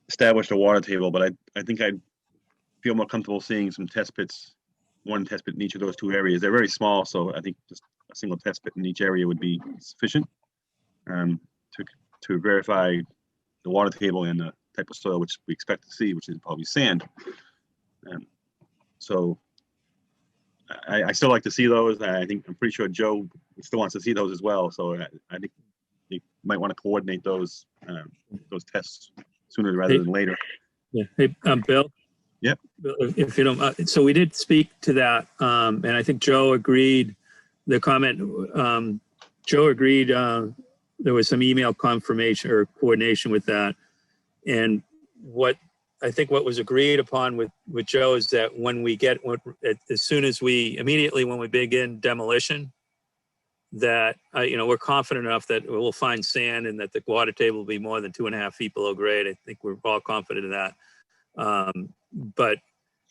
established a water table, but I think I'd feel more comfortable seeing some test pits, one test pit in each of those two areas. They're very small, so I think just a single test pit in each area would be sufficient to verify the water table and the type of soil which we expect to see, which is probably sand. So I still like to see those. I'm pretty sure Joe still wants to see those as well. So I think you might want to coordinate those tests sooner rather than later. Yeah. Hey, Bill. Yep. If you don't, so we did speak to that, and I think Joe agreed. The comment, Joe agreed. There was some email confirmation or coordination with that, and what was agreed upon with Joe is that when we get immediately when we begin demolition, that we're confident enough that we'll find sand and that the water table will be more than 2.5 feet below grade. I think we're all confident of that. But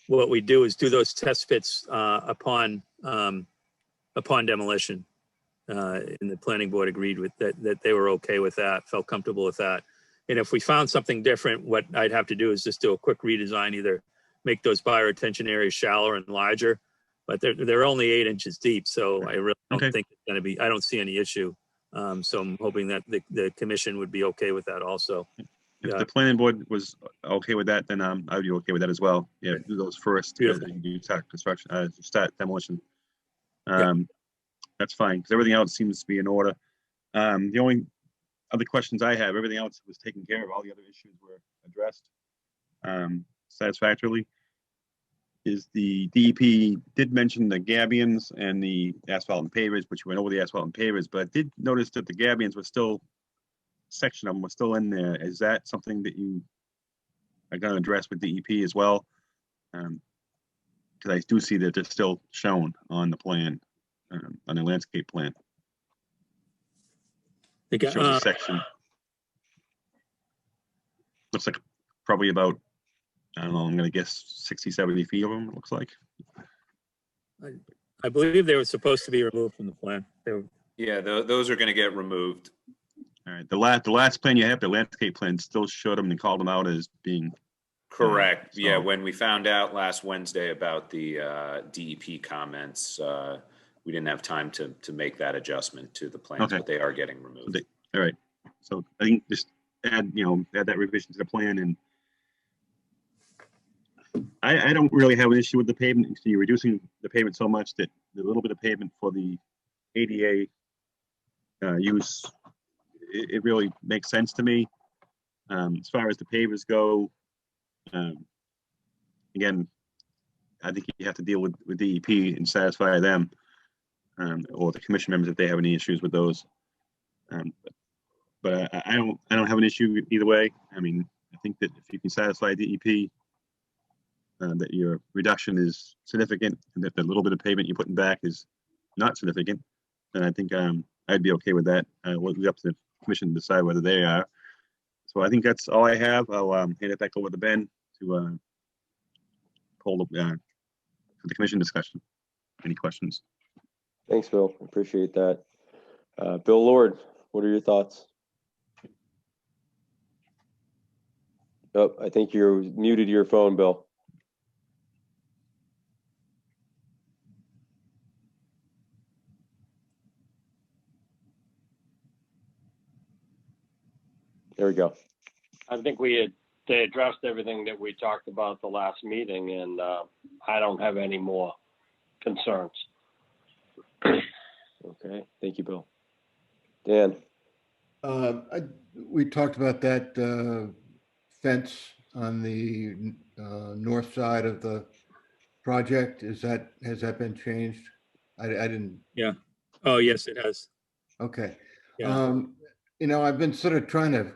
what we do is do those test pits upon demolition. And the planning board agreed with that they were okay with that, felt comfortable with that. And if we found something different, what I'd have to do is just do a quick redesign, either make those bioretention areas shallower and larger, but they're only 8 inches deep. So I really don't think it's going to be, I don't see any issue So I'm hoping that the commission would be okay with that also. If Yeah. the planning board was okay with that, then I would be okay with that as well. Yeah, do those first. Beautiful. You start construction, start demolition. Yeah. That's fine, because everything else seems to be in order. The only other questions I have, everything else was taken care of. All the other issues were addressed satisfactorily. Is the DEP did mention the gabions and the asphalt and pavers, which went over the asphalt and pavers, but I did notice that the gabions were still, section of them was still in there. Is that something that you are going to address with DEP as well? Because I do see that they're still shown on the plan, on the landscape plan. It Shows a section. Looks like probably about, I don't know, I'm going to guess 60, 70 feet of them, it looks like. I believe they were supposed to be removed from the plan. Yeah, those are going to get removed. All right, the last plan you have, the landscape plan, still showed them and called them out as being correct. So, yeah, when we found out last Wednesday about the DEP comments, we didn't have time to make that adjustment to the plans, okay. But they are getting removed. All right, so I think just add that revision to the plan, and I don't really have an issue with the pavement. So you're reducing the pavement so much that the little bit of pavement for the ADA use, it really makes sense to me. As far as the pavers go, again, I think you have to deal with DEP and satisfy them, or the commission members if they have any issues with those. But I don't have an issue either way. I mean, I think that if you can satisfy DEP, that your reduction is significant, and that the little bit of pavement you're putting back is not significant, then I think I'd be okay with that. We'll be up to the commission to decide whether they are. So I think that's all I have. I'll hand it back over to Ben to hold for the commission discussion. Any questions? Thanks, Bill. Appreciate that. Bill Lord, what are your thoughts? Oh, I think you're muted your phone, Bill. There we go. I think they addressed everything that we talked about the last meeting, and I don't have any more concerns. Okay, thank you, Bill. Dan. We talked about that fence on the north side of the project. Has that been changed? I didn't. Yeah. Oh, yes, it has. Okay. Yeah. I've been sort of trying to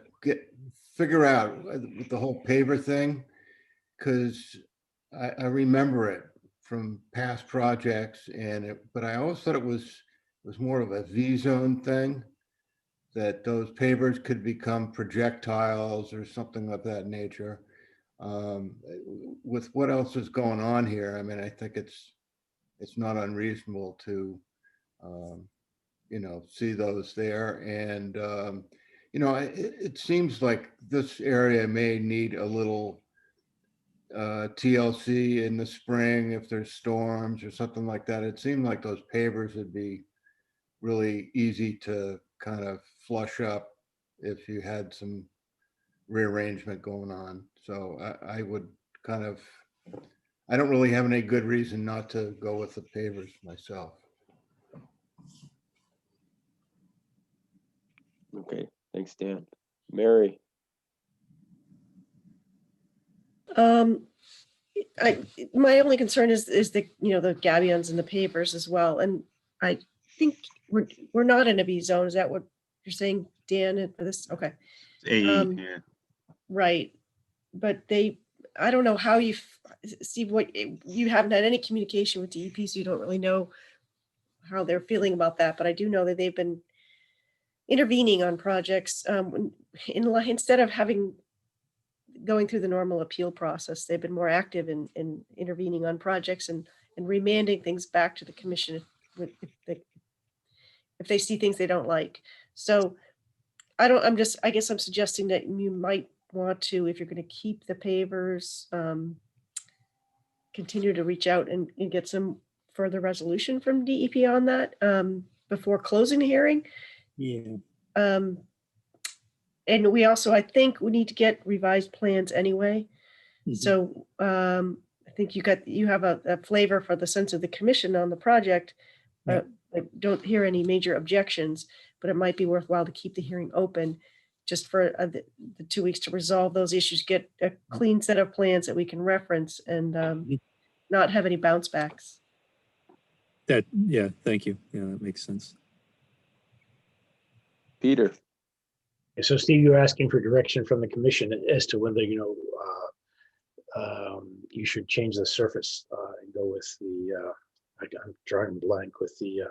figure out with the whole paver thing, because I remember it from past projects, but I always thought it was more of a V-zone thing, that those pavers could become projectiles or something of that nature. With what else is going on here, I mean, I think it's not unreasonable to see those there. And it seems like this area may need a little TLC in the spring if there's storms or something like that. It seemed like those pavers would be really easy to kind of flush up if you had some rearrangement going on. So I would I don't really have any good reason not to go with the pavers myself. Okay, thanks, Dan. Mary. My only concern is the the gabions and the pavers as well, and I think we're not in a B zone. Is that what you're saying, Dan? For this, okay. Yeah. Right, but I don't know how Steve. What you haven't had any communication with DEP, so you don't really know how they're feeling about that. But I do know that they've been intervening on projects instead of going through the normal appeal process. They've been more active in intervening on projects and remanding things back to the commission if they see things they don't like. So I guess I'm suggesting that you might want to, if you're going to keep the pavers, continue to reach out and get some further resolution from DEP on that before closing the hearing. Yeah. And we also, I think we need to get revised plans anyway. So I think you have a flavor for the sense of the commission on the project. I don't hear any major objections, but it might be worthwhile to keep the hearing open just for the 2 weeks to resolve those issues, get a clean set of plans that we can reference and not have any bounce backs. Yeah, thank you. Yeah, that makes sense. Peter. So Steve, you're asking for direction from the commission as to whether, you should change the surface and go with the, I'm drawing a blank with the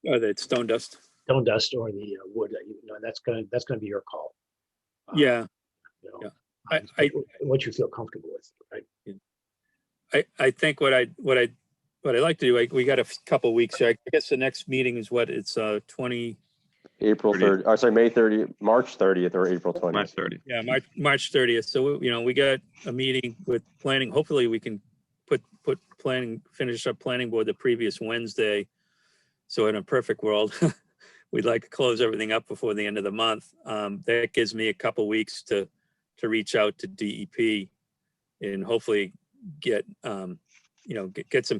The stone dust. stone dust or the wood. That's gonna be your call. Yeah. What you feel comfortable with, right? I think what I'd like to do, we got a couple weeks here. I guess the next meeting is what? It's 20. April 30th. Oh, sorry, May 30th, March 30th, or April 20th. March 30th. Yeah, March 30th. So we got a meeting with planning. Hopefully, we can finish up planning board the previous Wednesday. So in a perfect world, we'd like to close everything up before the end of the month. That gives me a couple weeks to reach out to DEP and hopefully get some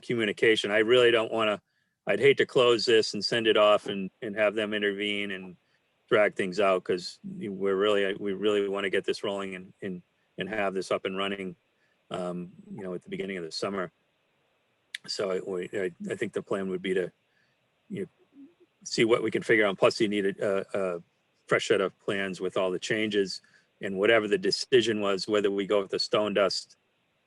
communication. I really don't want to. I'd hate to close this and send it off and have them intervene and drag things out, because we really want to get this rolling and have this up and running, at the beginning of the summer. So I think the plan would be to see what we can figure out. Plus, you need a fresh set of plans with all the changes, and whatever the decision was, whether we go with the stone dust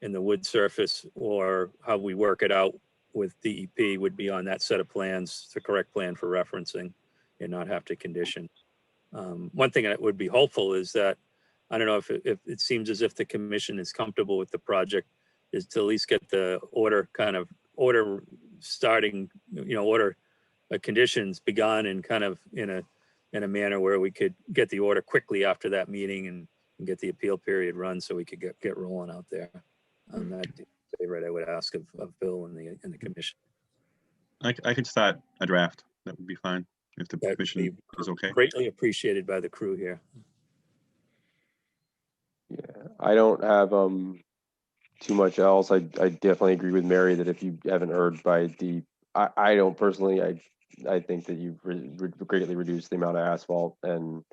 and the wood surface or how we work it out with DEP would be on that set of plans, the correct plan for referencing, and not have to condition. One thing that would be helpful is that, I don't know if it seems as if the commission is comfortable with the project, is to at least get the order starting, order conditions begun and kind of in a manner where we could get the order quickly after that meeting and get the appeal period run, so we could get rolling out there. That favorite I would ask of Bill and the commission. I could start a draft. That would be fine if the commission is okay. Greatly appreciated by the crew here. Yeah, I don't have too much else. I definitely agree with Mary that if you haven't heard by I don't personally, I think that you've greatly reduced the amount of asphalt, and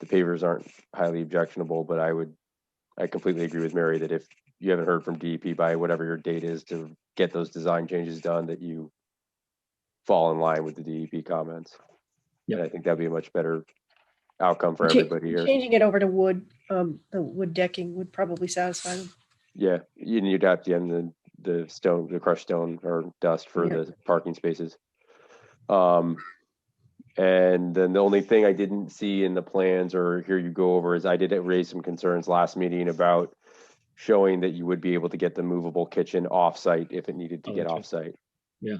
the pavers aren't highly objectionable, but I completely agree with Mary that if you haven't heard from DEP by whatever your date is to get those design changes done, that you fall in line with the DEP comments. Yeah, I think that'd be a much better outcome for everybody here. Changing it over to wood, the wood decking would probably satisfy them. Yeah, you'd have to end the crushed stone or dust for the parking spaces. And then the only thing I didn't see in the plans or hear you go over is I did raise some concerns last meeting about showing that you would be able to get the movable kitchen off-site if it needed to get off-site. Yeah,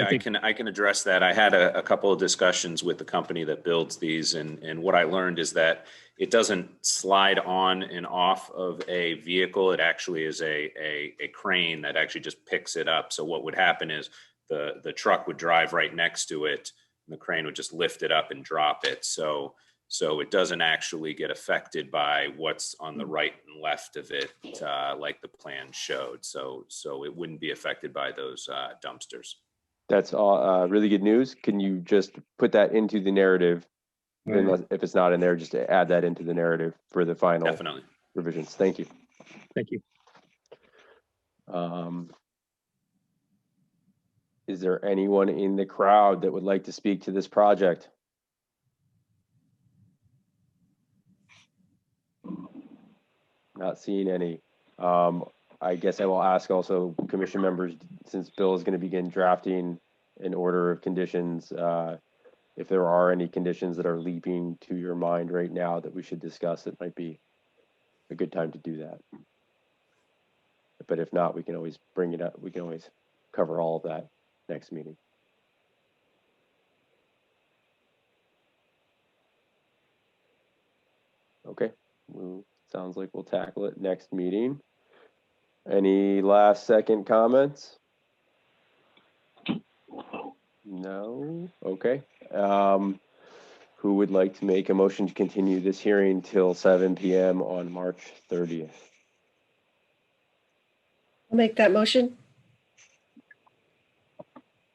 I can address that. I had a couple of discussions with the company that builds these, and what I learned is that it doesn't slide on and off of a vehicle. It actually is a crane that actually just picks it up. So what would happen is the truck would drive right next to it, and the crane would just lift it up and drop it. So it doesn't actually get affected by what's on the right and left of it, like the plan showed. So it wouldn't be affected by those dumpsters. That's really good news. Can you just put that into the narrative? If it's not in there, just add that into the narrative for the final revisions. Thank you. Thank you. Is there anyone in the crowd that would like to speak to this project? Not seeing any. I guess I will ask also commission members, since Bill is going to begin drafting an order of conditions, if there are any conditions that are leaping to your mind right now that we should discuss, it might be a good time to do that. But if not, we can always bring it up. We can always cover all of that next meeting. Okay. Sounds like we'll tackle it next meeting. Any last second comments? No. Okay. who would like to make a motion to continue this hearing till 7 p.m. on March 30th? I'll make that motion.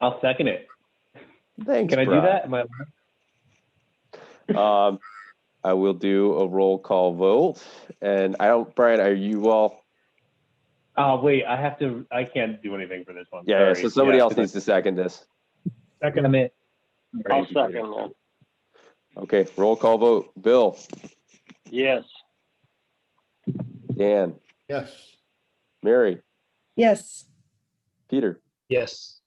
I'll second it. Thanks, Can I do Brian. that? I will do a roll call vote. And Brian, are you all? Oh, wait, I can't do anything for this one. Yeah, Sorry. so somebody else needs to second this. Second. I'll second that. Okay, roll call vote. Bill, Yes. Dan, Yes. Mary, Yes. Peter, Yes.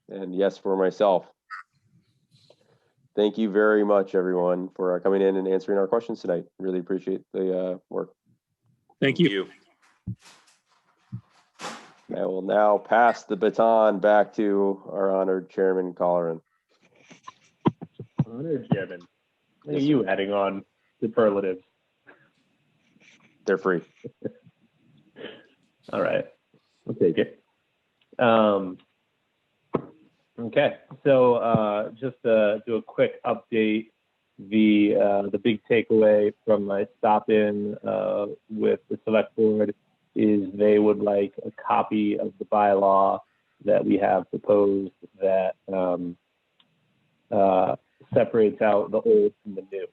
and yes for myself. Thank you very much, everyone, for coming in and answering our questions tonight. Really appreciate the work. Thank you. I will now pass the baton back to our honored Chairman Colleran. Honored Chairman. What are Yes, you sir. adding on superlatives? They're free. All right, I'll take it. Okay, so just to do a quick update, the big takeaway from my stop-in with the select board is they would like a copy of the bylaw that we have proposed that separates out the old from the new,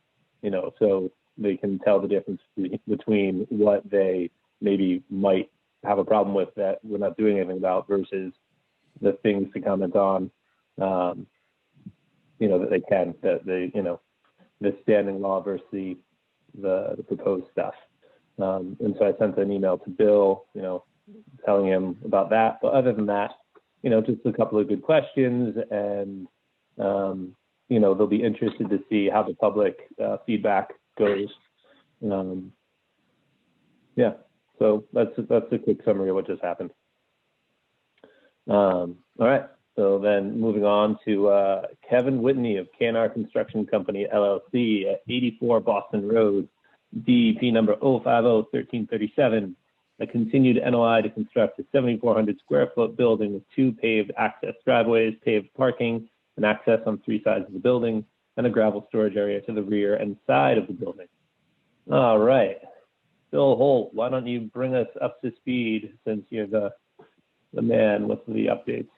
so they can tell the difference between what they maybe might have a problem with that we're not doing anything about versus the things to comment on, that they can, the standing law versus the proposed stuff. And so I sent an email to Bill, telling him about that. But other than that, just a couple of good questions, and they'll be interested to see how the public feedback goes. Yeah, so that's a quick summary of what just happened. All right, so then moving on to Kevin Whitney of KNR Construction Company, LLC at 84 Boston Road, DEP number 050-1337, a continued NOI to construct a 7,400 square foot building with 2 paved access driveways, paved parking, and access on 3 sides of the building, and a gravel storage area to the rear and side of the building. All right, Bill Holt, why don't you bring us up to speed since you're the man with the updates?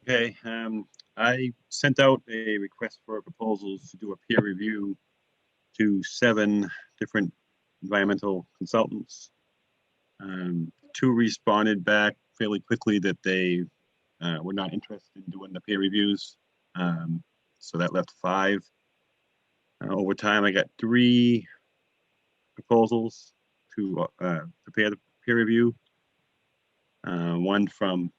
Okay, I sent out a request for proposals to do a peer review to 7 different environmental consultants. 2 responded back fairly quickly that they were not interested in doing the peer reviews. So that left 5. Over time, I got 3 proposals to prepare the peer review. One from,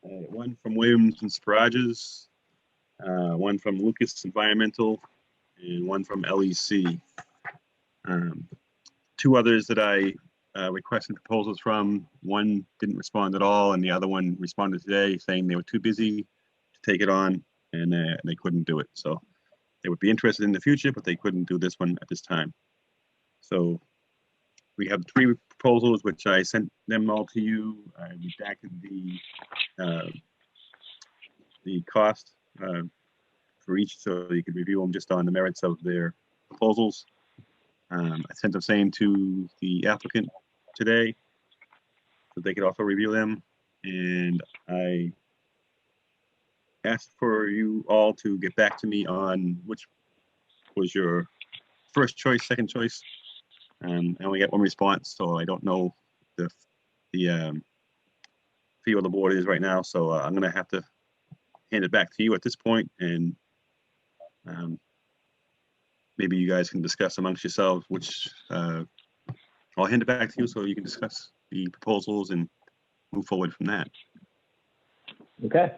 one from Williams and Sparages, one from Lucas Environmental, and one from LEC. 2 others that I requested proposals from, one didn't respond at all, and the other one responded today saying they were too busy to take it on, and they couldn't do it. So they would be interested in the future, but they couldn't do this one at this time. So we have 3 proposals, which I sent them all to you. I redacted the cost for each, so you could review them just on the merits of their proposals. I sent the same to the applicant today, so they could also review them. And I asked for you all to get back to me on which was your first choice, second choice. I only got 1 response, so I don't know the feel of the board is right now. So I'm gonna have to hand it back to you at this point, and maybe you guys can discuss amongst yourselves which I'll hand it back to you so you can discuss the proposals and move forward from that. Okay,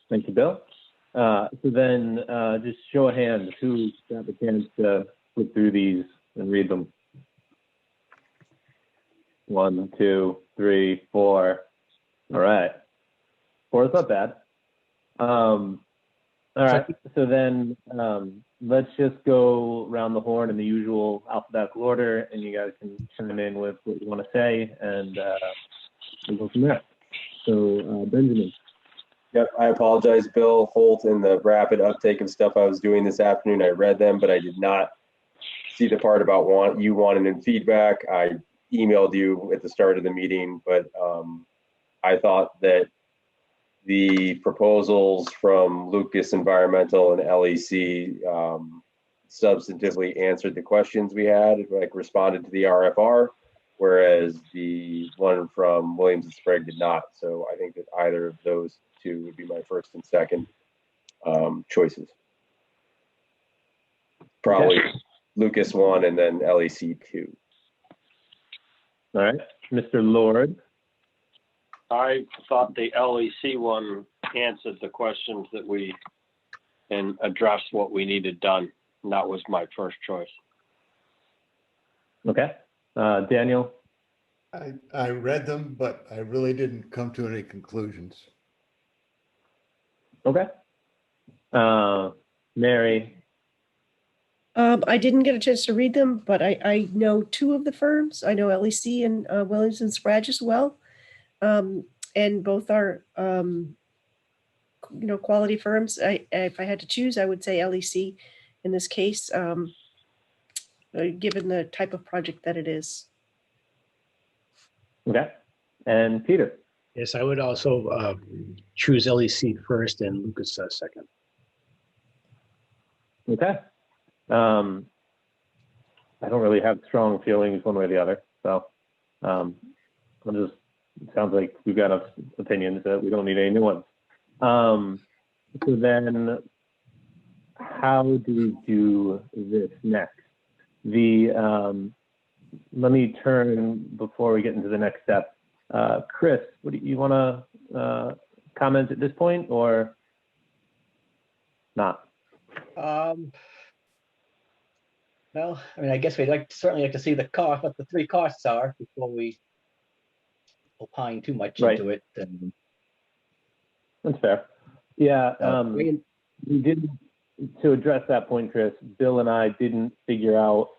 thank you, Bill. So then just show of hands, who got the chance to flip through these and read them? 1, 2, 3, 4. All right, 4 is not bad. All right, so then let's just go around the horn in the usual alphabetical order, and you guys can chime in with what you want to say, and we'll go from there. So Benjamin. Yep, I apologize, Bill Holt, and the rapid uptake of stuff I was doing this afternoon. I read them, but I did not see the part about you wanting feedback. I emailed you at the start of the meeting, but I thought that the proposals from Lucas Environmental and LEC substantively answered the questions we had, like responded to the RFR, whereas the one from Williams and Sprague did not. So I think that either of those two would be my first and second choices. Probably Lucas 1 and then LEC 2. All right, Mr. Lord. I thought the LEC one answered the questions that and addressed what we needed done. And that was my first choice. Okay. Daniel? I read them, but I really didn't come to any conclusions. Okay. Mary? I didn't get a chance to read them, but I know two of the firms. I know LEC and Williams and Sprague as well. And both are, quality firms. If I had to choose, I would say LEC in this case, given the type of project that it is. Okay. And Peter? Yes, I would also choose LEC first and Lucas second. Okay. I don't really have strong feelings one way or the other. So it sounds like we've got enough opinions that we don't need any new ones. So then how do we do this next? Let me turn before we get into the next step. Chris, what do you want to comment at this point or not? Well, I mean, I guess we'd certainly like to see the cost, what the three costs are before we opine too much into it. And that's fair. Yeah, we didn't, to address that point, Chris, Bill and I didn't figure out,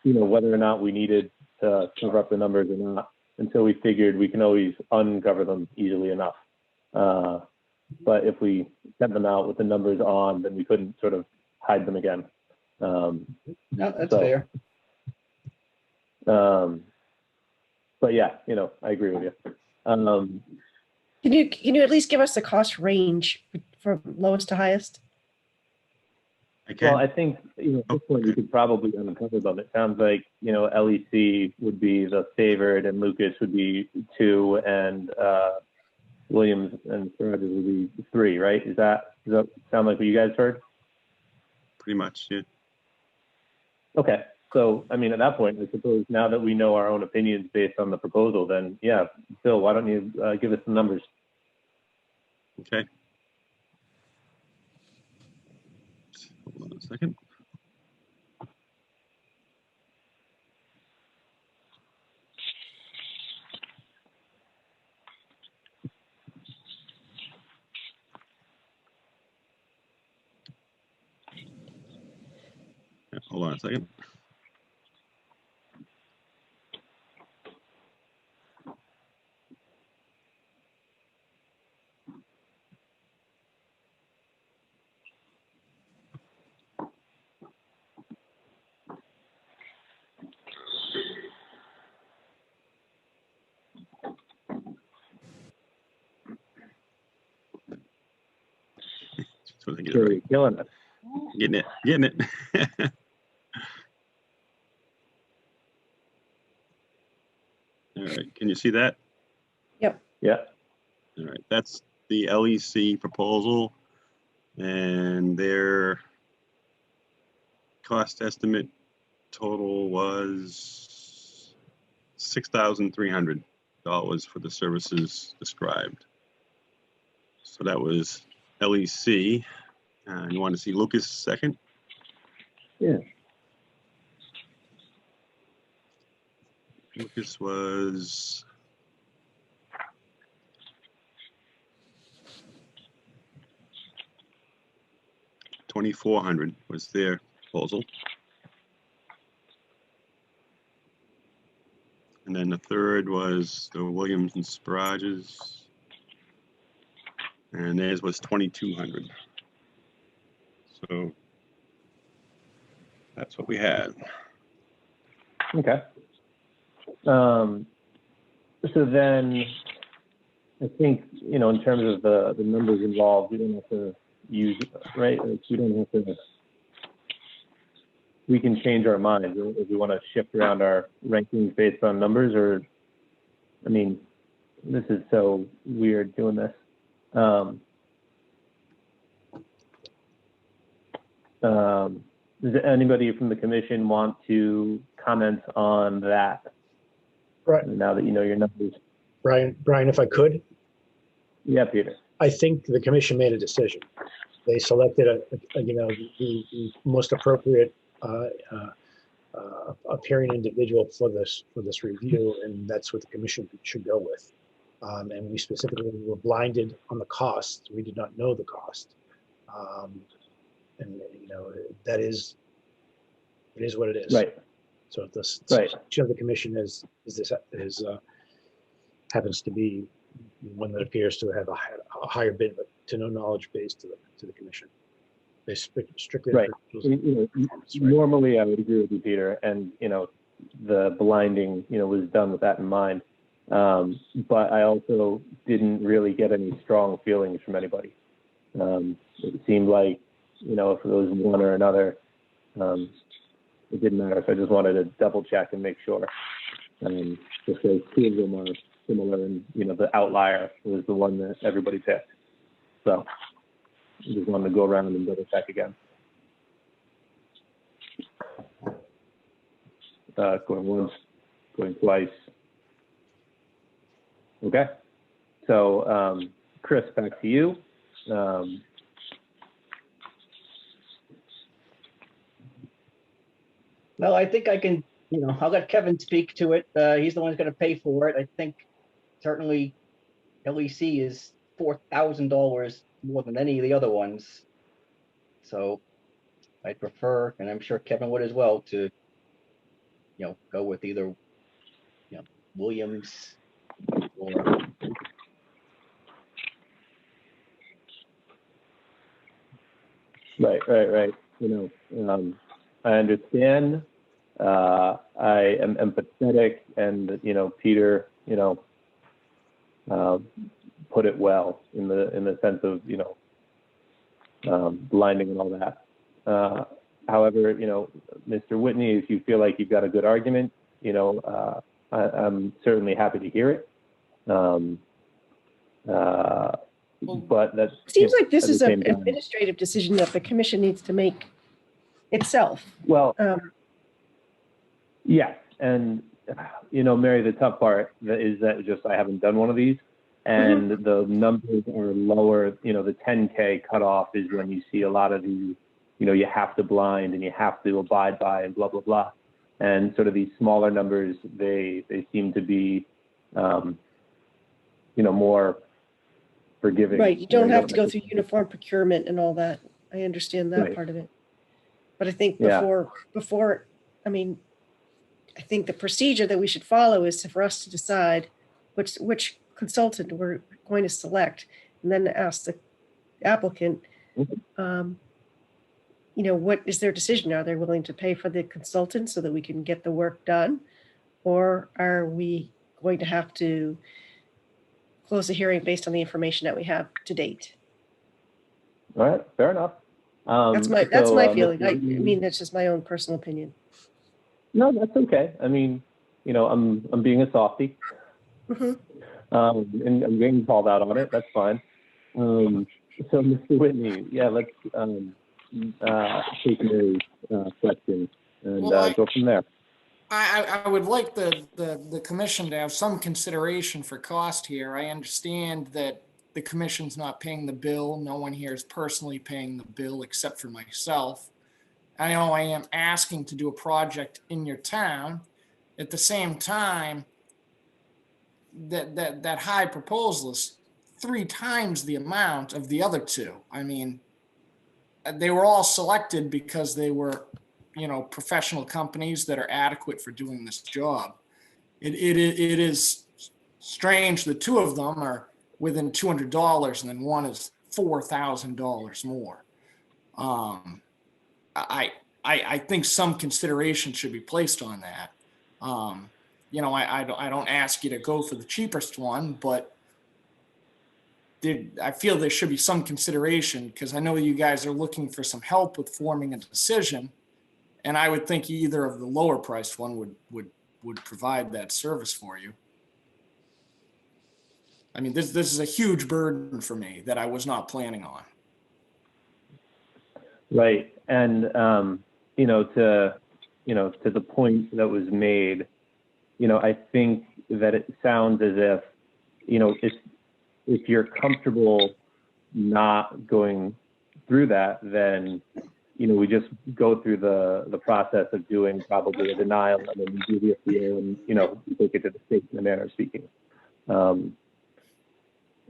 whether or not we needed to cover up the numbers or not until we figured we can always uncover them easily enough. But if we sent them out with the numbers on, then we couldn't sort of hide them again. No, that's fair. But yeah, I agree with you. Can you at least give us the cost range from lowest to highest? Well, I think at this point we could probably uncover them. It sounds like LEC would be the favored, and Lucas would be 2, and Williams and Sprague would be 3. Right? Does that sound like what you guys heard? Pretty much, yeah. Okay. So, I mean, at that point, I suppose now that we know our own opinions based on the proposal, then yeah, Bill, why don't you give us some numbers? Okay. Hold on a second. Yeah, hold on a second. So they get it right. Killing it. Getting it. All right, can you see that? Yep. Yeah. All right, that's the LEC proposal, and their cost estimate total was $6,300 for the services described. So that was LEC. You want to see Lucas second? Yeah. Lucas was $2,400 was their proposal. And then the third was the Williams and Sprague's. And theirs was 2,200. So that's what we had. Okay. So then I think, in terms of the numbers involved, we don't have to use, right? Like, we don't have to, we can change our minds if we want to shift around our rankings based on numbers, or, I mean, this is so weird doing this. Does anybody from the commission want to comment on that? Right. Now that you know your numbers. Brian, if I could. Yeah, Peter. I think the commission made a decision. They selected the most appropriate appearing individual for this review, and that's what the commission should go with. And we specifically were blinded on the cost. We did not know the cost. And that is, it is what it is. Right. So if the right. selection of the commission happens to be one that appears to have a higher bid, but to no knowledge base to the commission. They strictly right. Normally, I would agree with you, Peter, and the blinding was done with that in mind. But I also didn't really get any strong feelings from anybody. It seemed like if it was one or another, it didn't matter. So I just wanted to double check and make sure. Just because two of them are similar, and the outlier was the one that everybody picked. So I just wanted to go around and double check again. Going once, going twice. Okay. So Chris, back to you. Well, I think I can, I'll let Kevin speak to it. He's the one who's going to pay for it. I think certainly LEC is $4,000 more than any of the other ones. So I'd prefer, and I'm sure Kevin would as well, to, go with either, Williams or. Right. I understand. I am empathetic, and Peter, put it well in the sense of blinding and all that. However, Mr. Whitney, if you feel like you've got a good argument, I'm certainly happy to hear it. But that seems like this is an administrative decision that the commission needs to make itself. Well, yeah, and Mary, the tough part is that just I haven't done one of these, and the numbers are lower. The 10K cutoff is when you see a lot of the, you have to blind and you have to abide by and blah blah blah, and sort of these smaller numbers, they seem to be, more forgiving. Right, you don't have to go through uniform procurement and all that. I understand that right. part of it. But I think before, I think the procedure that we should follow is for us to decide which consultant we're going to select, and then ask the applicant, what is their decision? Are they willing to pay for the consultant so that we can get the work done? Or are we going to have to close the hearing based on the information that we have to date? All right, fair enough. That's my feeling. I mean, that's just my own personal opinion. No, that's okay. I mean, I'm being a softie, and I'm getting called out on it. That's fine. So, Mr. Whitney, let's take Mary's question and go from there. I would like the commission to have some consideration for cost here. I understand that the commission's not paying the bill. No one here is personally paying the bill except for myself. I know I am asking to do a project in your town. At the same time, that high proposal is 3 times the amount of the other two. I mean, they were all selected because they were, professional companies that are adequate for doing this job. It is strange that two of them are within $200 and then one is $4,000 more. I think some consideration should be placed on that. You know, I don't ask you to go for the cheapest one, but I feel there should be some consideration, because I know you guys are looking for some help with forming a decision, and I would think either of the lower priced one would provide that service for you. I mean, this is a huge burden for me that I was not planning on. Right. And, you know, to the point that was made, you know, I think that it sounds as if, you know, if you're comfortable not going through that, then, you know, we just go through the process of doing probably a denial, and then we do the appeal, and, you know, we take it to the state in the manner of speaking.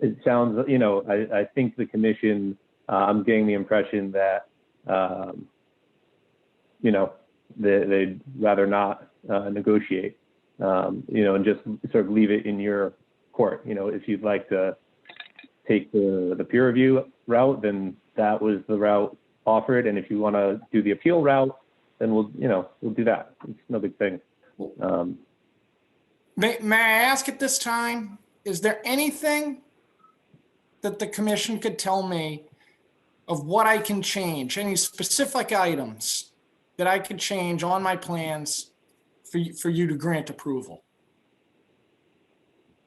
It sounds, you know, I think the commission, I'm getting the impression that, you know, they'd rather not negotiate, you know, and just sort of leave it in your court. You know, if you'd like to take the peer review route, then that was the route offered. And if you want to do the appeal route, then we'll do that. It's no big thing. May I ask at this time, is there anything that the commission could tell me of what I can change, any specific items that I could change on my plans for you to grant approval?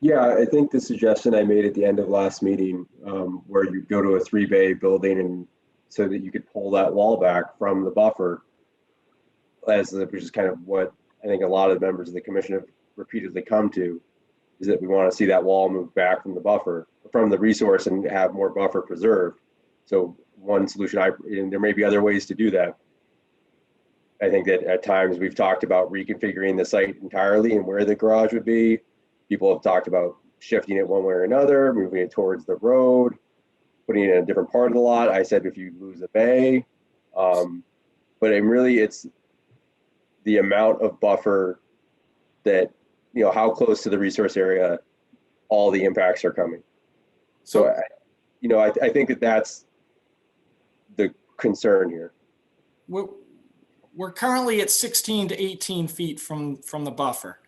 Yeah, I think the suggestion I made at the end of last meeting, where you go to a 3-bay building and so that you could pull that wall back from the buffer, which is kind of what I think a lot of members of the commission have repeatedly come to, is that we want to see that wall move back from the buffer, from the resource, and have more buffer preserved. So one solution, and there may be other ways to do that. I think that at times we've talked about reconfiguring the site entirely and where the garage would be. People have talked about shifting it one way or another, moving it towards the road, putting it in a different part of the lot. I said if you lose a bay, but it's the amount of buffer that, you know, how close to the resource area all the impacts are coming. So, you know, I think that that's the concern here. We're currently at 16 to 18 feet from the buffer.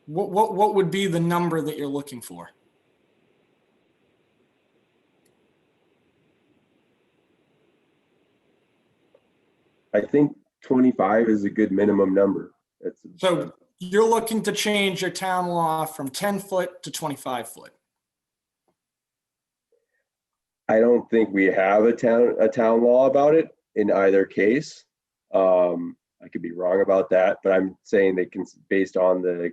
What would be the number that you're looking for? I think 25 is a good minimum number. So you're looking to change your town law from 10 foot to 25 foot. I don't think we have a town law about it in either case. I could be wrong about that, but I'm saying that based on the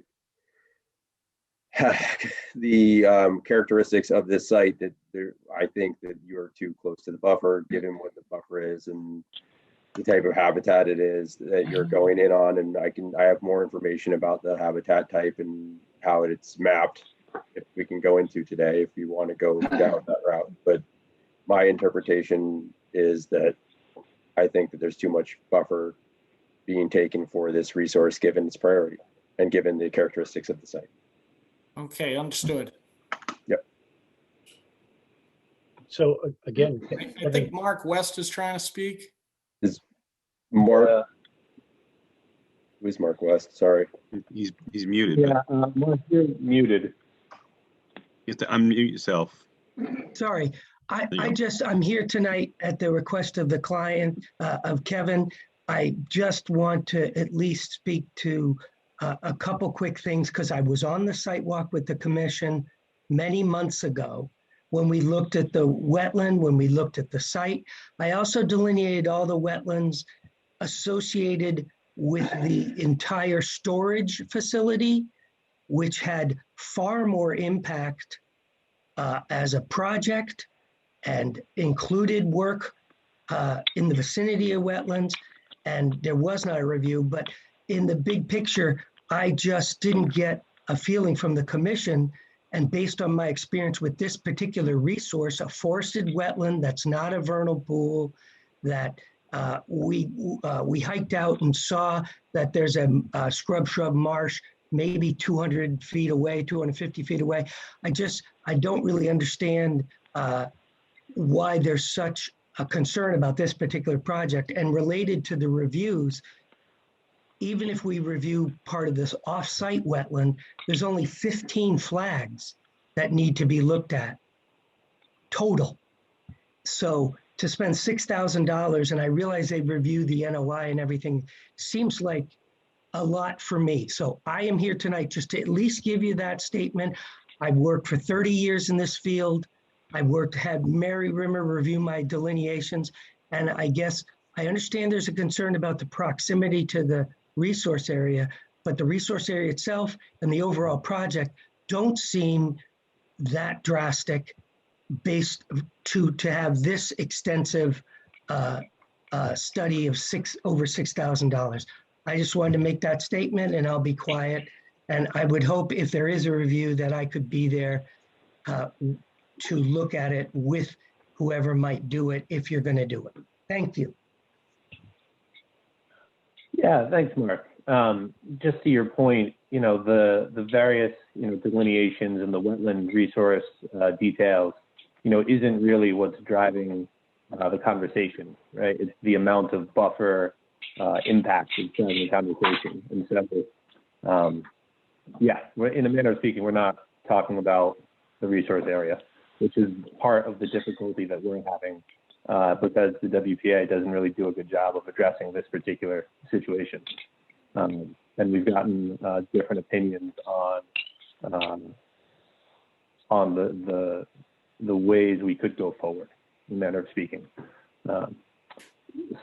characteristics of this site, that I think that you're too close to the buffer, given what the buffer is and the type of habitat it is that you're going in on. And I have more information about the habitat type and how it's mapped, if we can go into today, if you want to go down that route. But my interpretation is that I think that there's too much buffer being taken for this resource, given its priority and given the characteristics of the site. Okay, understood. Yep. So again, I think Mark West is trying to speak. Is Mark? Who's Mark West? Sorry. He's muted. Yeah, Mark, you're muted. You have to unmute yourself. Sorry, I'm here tonight at the request of the client, of Kevin. I just want to at least speak to a couple quick things, because I was on the site walk with the commission many months ago when we looked at the wetland, when we looked at the site. I also delineated all the wetlands associated with the entire storage facility, which had far more impact as a project and included work in the vicinity of wetlands. And there was not a review, but in the big picture, I just didn't get a feeling from the commission. And based on my experience with this particular resource, a forested wetland that's not a vernal pool, that we hiked out and saw that there's a scrub shrub marsh maybe 200 feet away, 250 feet away. I don't really understand why there's such a concern about this particular project. And related to the reviews, even if we review part of this off-site wetland, there's only 15 flags that need to be looked at total. So to spend $6,000, and I realize they've reviewed the NOI and everything, seems like a lot for me. So I am here tonight just to at least give you that statement. I've worked for 30 years in this field. I've had Mary Rimmer review my delineations. And I guess I understand there's a concern about the proximity to the resource area, but the resource area itself and the overall project don't seem that drastic based to have this extensive study of over $6,000. I just wanted to make that statement, and I'll be quiet. And I would hope if there is a review that I could be there to look at it with whoever might do it if you're going to do it. Thank you. Yeah, thanks, Mark. Just to your point, the various, delineations and the wetland resource details, isn't really what's driving the conversation, right? It's the amount of buffer impact that's driving the conversation. And so, in a manner of speaking, we're not talking about the resource area, which is part of the difficulty that we're having because the WPA doesn't really do a good job of addressing this particular situation. And we've gotten different opinions on the ways we could go forward, in a manner of speaking.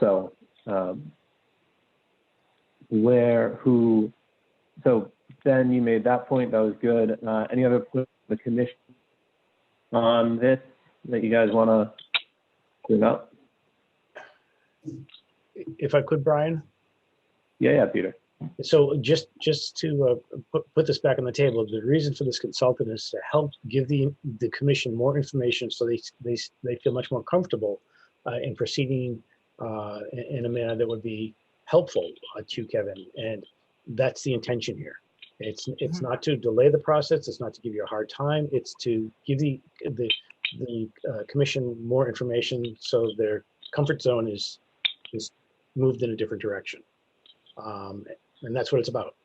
So Ben, you made that point. That was good. Any other points from the commission on this that you guys want to bring up? If I could, Brian? Yeah, Peter. So just to put this back on the table, the reason for this consultant is to help give the commission more information so they feel much more comfortable in proceeding in a manner that would be helpful to Kevin. And that's the intention here. It's not to delay the process. It's not to give you a hard time. It's to give the commission more information so their comfort zone is moved in a different direction. And that's what it's about.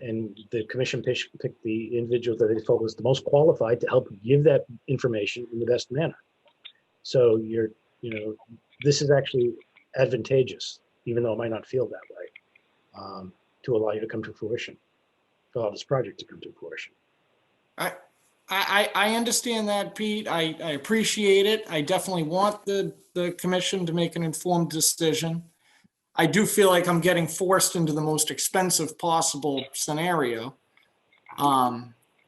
And the commission picked the individual that they felt was the most qualified to help give that information in the best manner. So this is actually advantageous, even though it might not feel that way, to allow you to come to fruition, to allow this project to come to fruition. I understand that, Pete. I appreciate it. I definitely want the commission to make an informed decision. I do feel like I'm getting forced into the most expensive possible scenario.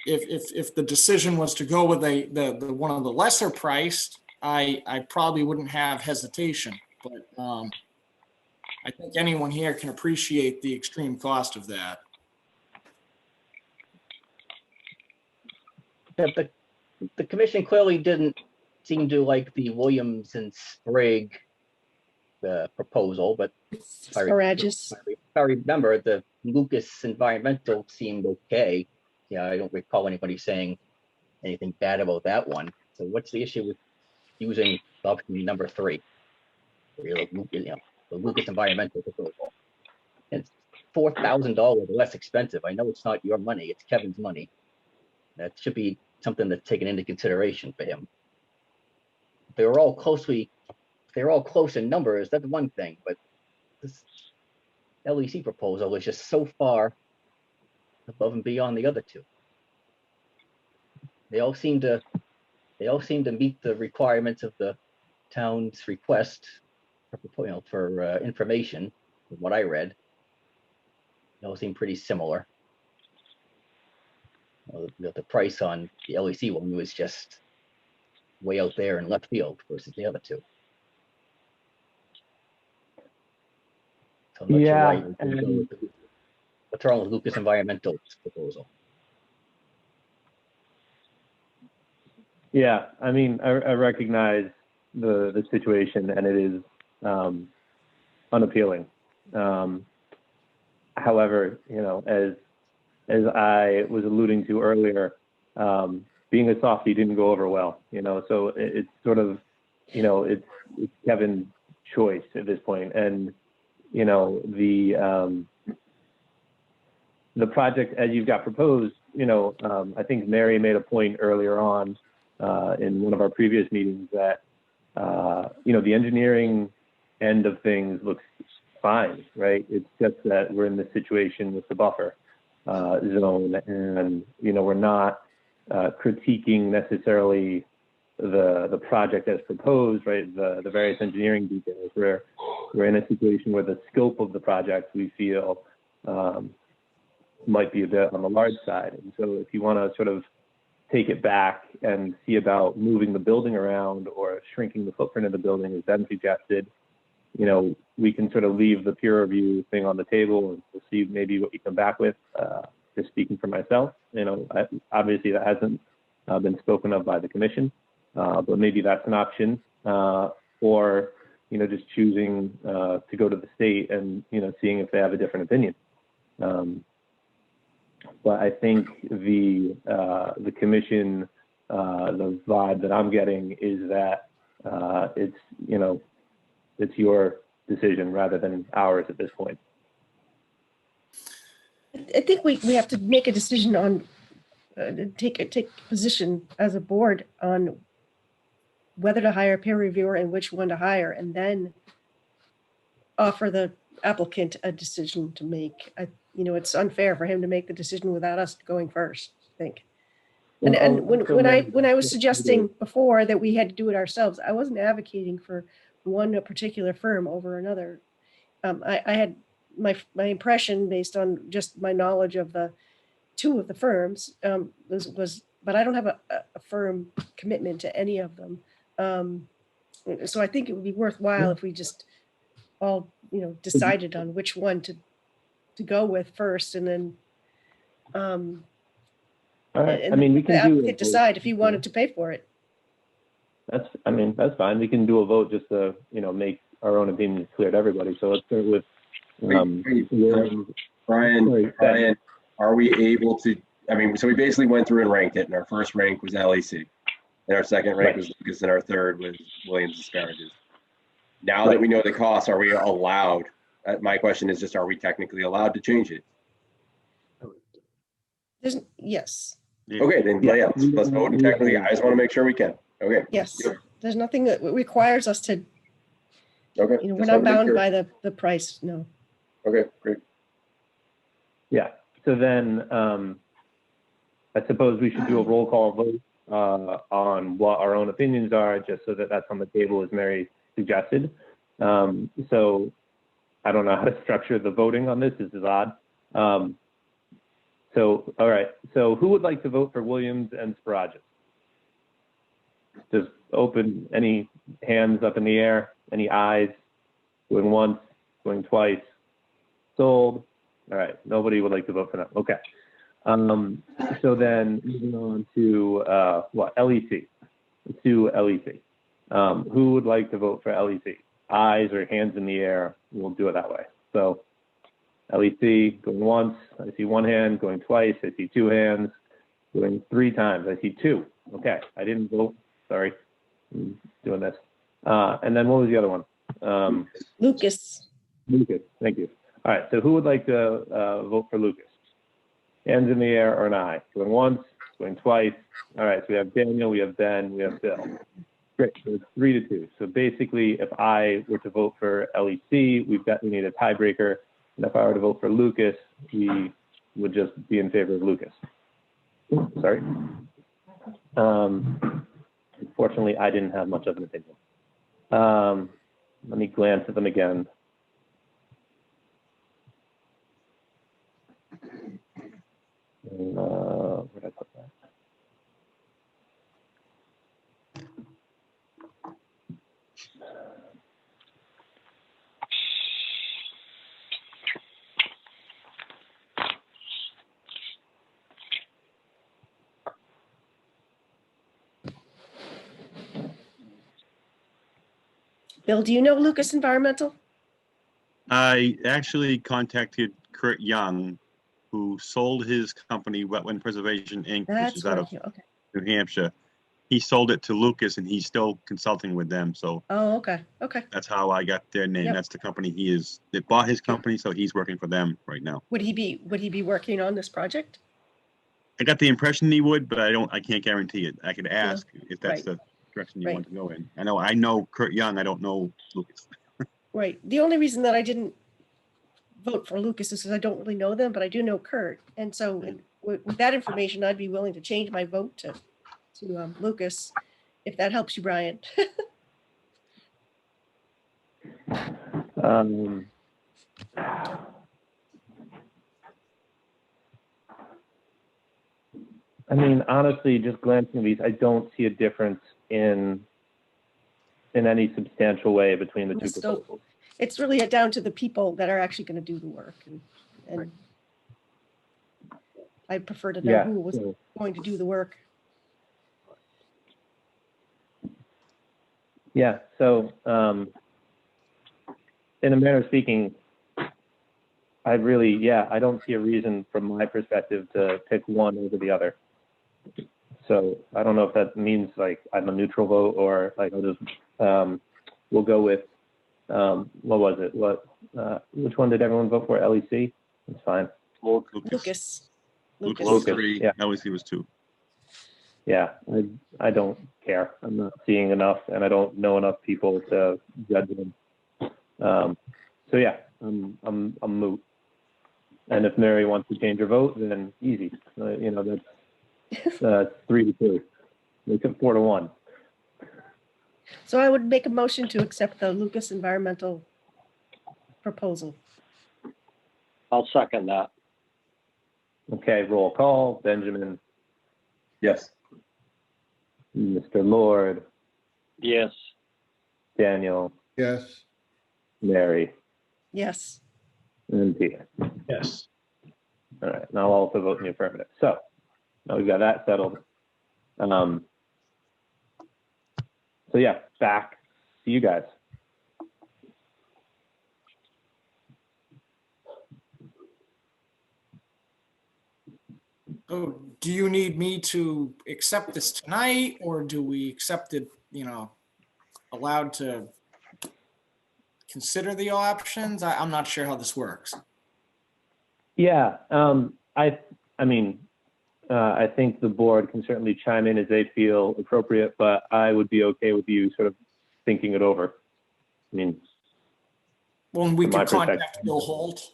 If the decision was to go with the one of the lesser priced, I probably wouldn't have hesitation. But I think anyone here can appreciate the extreme cost of that. The commission clearly didn't seem to like the Williams and Sprague proposal, but if I remember, the Lucas Environmental seemed okay. Yeah, I don't recall anybody saying anything bad about that one. So what's the issue with using option number 3? The Lucas Environmental proposal. It's $4,000 less expensive. I know it's not your money; it's Kevin's money. That should be something that's taken into consideration for him. They were all close in numbers, that's one thing, but this LEC proposal is just so far above and beyond the other two. They all seem to meet the requirements of the town's request for information, from what I read. They all seem pretty similar. The price on the LEC one was just way out there in left field versus the other two. So I'm not sure why what's wrong with Lucas Environmental's proposal? Yeah, I mean, I recognize the situation, and it is unappealing. However, as as I was alluding to earlier, being a softie didn't go over well, so it's sort of, it's Kevin's choice at this point. And, the project as you've got proposed, I think Mary made a point earlier on in one of our previous meetings that, the engineering end of things looks fine, right? It's just that we're in this situation with the buffer zone, and we're not critiquing necessarily the project as proposed, right? The various engineering details. We're in a situation where the scope of the project we feel might be a bit on the large side, and so if you want to sort of take it back and see about moving the building around or shrinking the footprint of the building as Ben suggested, we can sort of leave the peer review thing on the table and we'll see maybe what we come back with. Just speaking for myself, obviously that hasn't been spoken of by the commission, but maybe that's an option, or, just choosing to go to the state and, seeing if they have a different opinion. But I think the commission, the vibe that I'm getting is that it's your decision rather than ours at this point. I think we have to make a decision on, take a position as a board on whether to hire a peer reviewer and which one to hire, and then offer the applicant a decision to make. It's unfair for him to make the decision without us going first, I think. And when I was suggesting before that we had to do it ourselves, I wasn't advocating for one particular firm over another. I had my impression based on just my knowledge of the two of the firms was, but I don't have a firm commitment to any of them. So I think it would be worthwhile if we just all, decided on which one to go with first, and then all right. and we can the applicant decide if he wanted to pay for it. That's fine. We can do a vote just to, make our own opinions clear to everybody. So let's start with Brian, are we able to, so we basically went through and ranked it, and our first rank was LEC, and our second rank was Lucas, and our third was Williams Asparagus. Now that we know the costs, are we allowed, my question is just, are we technically allowed to change it? Yes. Okay, then let's vote, and technically, I just want to make sure we can. Okay. Yes. There's nothing that requires us to, okay. We're not bound by the price, no. Okay, great. Yeah, so then I suppose we should do a roll call vote on what our own opinions are, just so that that's on the table as Mary suggested. So I don't know how to structure the voting on this. This is odd. So, all right. So who would like to vote for Williams and Sparagus? Just open, any hands up in the air, any ayes, going once, going twice, sold. All right, nobody would like to vote for that. Okay. So then moving on to LEC, to LEC. Who would like to vote for LEC? Ayes or hands in the air, we'll do it that way. So LEC going once, I see one hand, going twice, I see two hands, going three times, I see two. Okay, I didn't vote, sorry, I'm doing this. And then what was the other one? Lucas. Lucas, thank you. All right, so who would like to vote for Lucas? Hands in the air or an aye? Going once, going twice. All right, so we have Daniel, we have Ben, we have Bill. Great, so it's 3-2. So basically, if I were to vote for LEC, we need a tiebreaker. And if I were to vote for Lucas, we would just be in favor of Lucas. Sorry. Unfortunately, I didn't have much of an opinion. Let me glance at them again. Where did I put that? Bill, do you know Lucas Environmental? I actually contacted Kurt Young who sold his company, Wetland Preservation Inc., which That's is out what, of okay. New Hampshire. He sold it to Lucas and he's still consulting with them. So Oh, okay, okay. that's how I got their name. Yep. That's the company they bought his company, so he's working for them right now. Would he be working on this project? I got the impression he would, but I can't guarantee it. I could ask if that's Right. the direction you Right. want to go in. I know Kurt Young, I don't know Lucas. Right. The only reason that I didn't vote for Lucas is because I don't really know them, but I do know Kurt. And so with that information, I'd be willing to change my vote to Lucas, if that helps you, Brian. I mean, honestly, just glancing at these, I don't see a difference in any substantial way between the two So proposals. it's really down to the people that are actually going to do the work. And I prefer to know Yeah, who was so- going to do the work. Yeah, so in a manner of speaking, I don't see a reason from my perspective to pick one over the other. So I don't know if that means like I'm a neutral vote or like I'll just we'll go with what was it? Which one did everyone vote for? LEC? It's fine. Lucas. Lucas 3, yeah. LEC was 2. Yeah, I don't care. I'm not seeing enough, and I don't know enough people to judge them. So yeah, I'm moot. And if Mary wants to change her vote, then easy. That's 3-2. Make it 4-1. So I would make a motion to accept the Lucas environmental proposal. I'll second that. Okay, roll call. Benjamin. Yes. Mr. Lord. Yes. Daniel. Yes. Mary. Yes. And Peter. Yes. All right, now I'll also vote in the affirmative. So now we've got that settled. So yeah, back to you guys. Oh, do you need me to accept this tonight, or do we accept it, allowed to consider the options? I'm not sure how this works. Yeah, I think the board can certainly chime in as they feel appropriate, but I would be okay with you sort of thinking it over. I mean, Well, we from my could contact perspective- Bill Holt,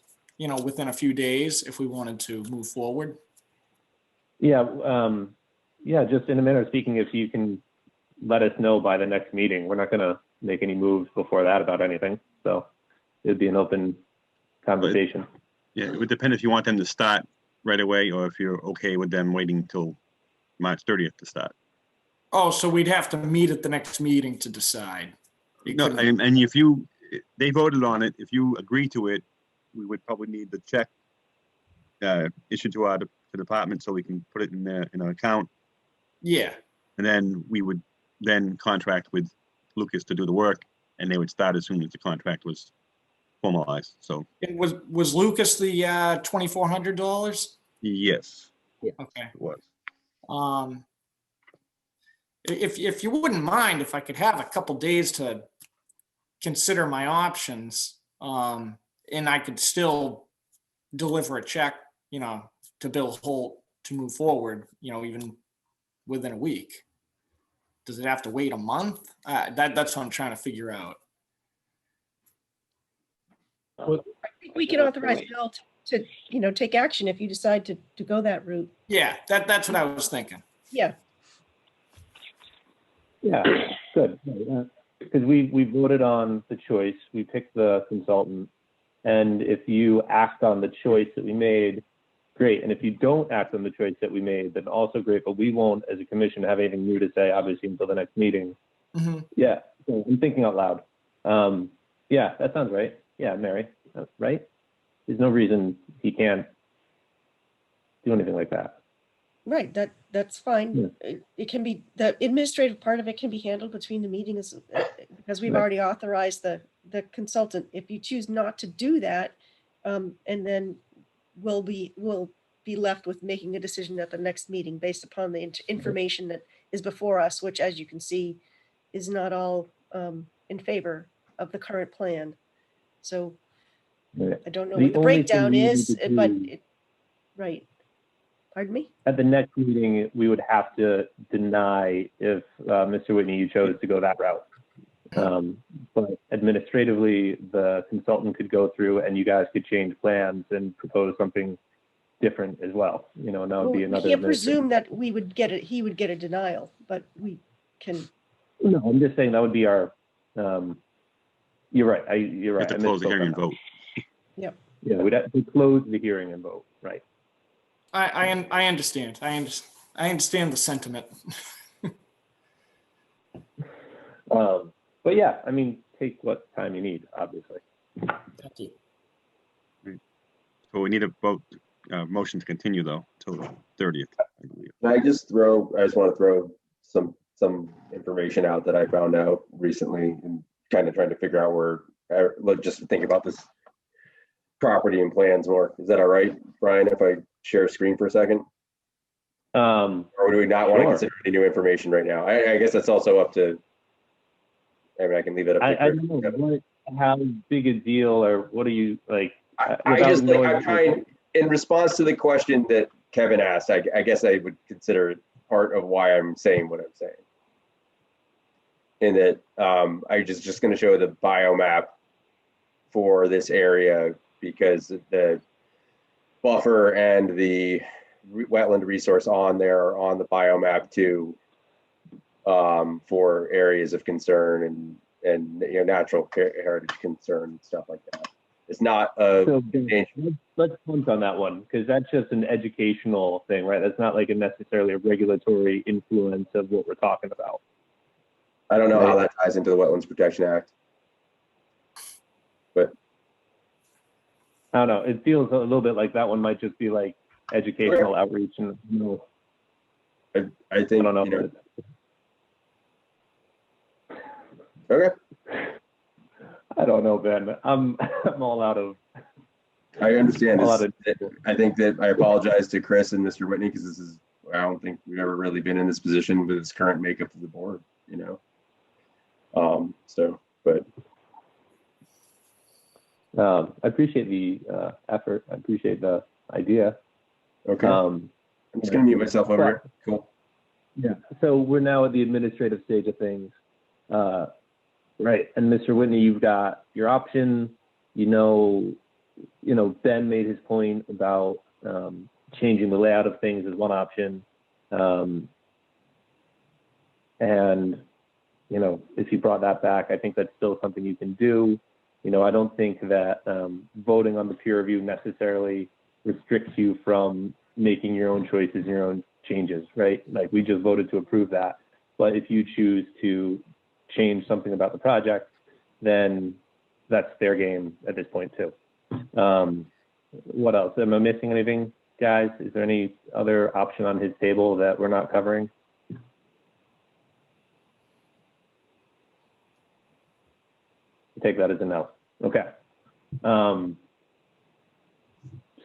within a few days if we wanted to move forward. Yeah, just in a manner of speaking, if you can let us know by the next meeting, we're not going to make any moves before that about anything. So it'd be an open conversation. Yeah, it would depend if you want them to start right away or if you're okay with them waiting until March 30th to start. Oh, so we'd have to meet at the next meeting to decide. No, and if they voted on it, if you agree to it, we would probably need the check issued to our department so we can put it in our account. Yeah. And then we would then contract with Lucas to do the work, and they would start as soon as the contract was formalized. So Was Lucas the $2,400? yes, Okay. it was. If you wouldn't mind, if I could have a couple days to consider my options, and I could still deliver a check, to Bill Holt to move forward, even within a week. Does it have to wait a month? That's what I'm trying to figure out. I think we can authorize Bill to take action if you decide to go that route. Yeah, that's what I was thinking. Yeah. Yeah, good. Because we voted on the choice, we picked the consultant, and if you act on the choice that we made, great. And if you don't act on the choice that we made, then also great. But we won't, as a commission, have anything new to say, obviously, until the next meeting. Mm-hmm. Yeah, so I'm thinking out loud. Yeah, that sounds right. Yeah, Mary, right? There's no reason he can't do anything like that. Right, that's fine. Yeah. It can be, the administrative part of it can be handled between the meetings because we've Right. already authorized the consultant. If you choose not to do that, and then we'll be left with making a decision at the next meeting based upon the information that is before us, which, as you can see, is not all in favor of the current plan. So I don't know what the only thing breakdown we need is, to but do- right. Pardon me? At the next meeting, we would have to deny if, Mr. Whitney, you chose to go that route. But administratively, the consultant could go through and you guys could change plans and propose something different as well. And that would Well, be we another. can't presume that he would get a denial, but we can. No, I'm just saying that would be our, you're right. You're right. Have to close the hearing and vote. Yep. Yeah, we'd have to close the hearing and vote, right? I understand. I understand the sentiment. But yeah, I mean, take what time you need, obviously. Thank you. So we need a vote, motion to continue though, till the 30th, I believe. I just want to throw some information out that I found out recently and kind of trying to figure out just think about this property and plans more. Is that all right, Brian, if I share a screen for a second? Or do we not want to consider any new information right now? I guess that's also up to, I can leave it up to I don't know how big a deal, or what do you like? I'm trying, in response to the question that Kevin asked, I guess I would consider it part of why I'm saying what I'm saying. In that I just going to show the biomap for this area because the buffer and the wetland resource on there are on the biomap too, for areas of concern and natural heritage concern and stuff like that. It's not a let's punt on that one because that's just an educational thing, right? That's not like necessarily a regulatory influence of what we're talking about. I don't know how that ties into the Wetlands Protection Act, but I don't know. It feels a little bit like that one might just be like educational outreach, and I think I don't know. Okay. I don't know, Ben. I'm all out of. I understand. I think that I apologize to Chris and Mr. Whitney because I don't think we've ever really been in this position with this current makeup of the board, I appreciate the effort. I appreciate the idea. Okay. I'm just gonna mute myself over here. Cool. Yeah. So we're now at the administrative stage of things. Right. And Mr. Whitney, you've got your option. Ben made his point about changing the layout of things as one option. And if you brought that back, I think that's still something you can do. I don't think that voting on the peer review necessarily restricts you from making your own choices and your own changes, right? Like we just voted to approve that. But if you choose to change something about the project, then that's their game at this point too. What else? Am I missing anything, guys? Is there any other option on his table that we're not covering? Take that as a no. Okay.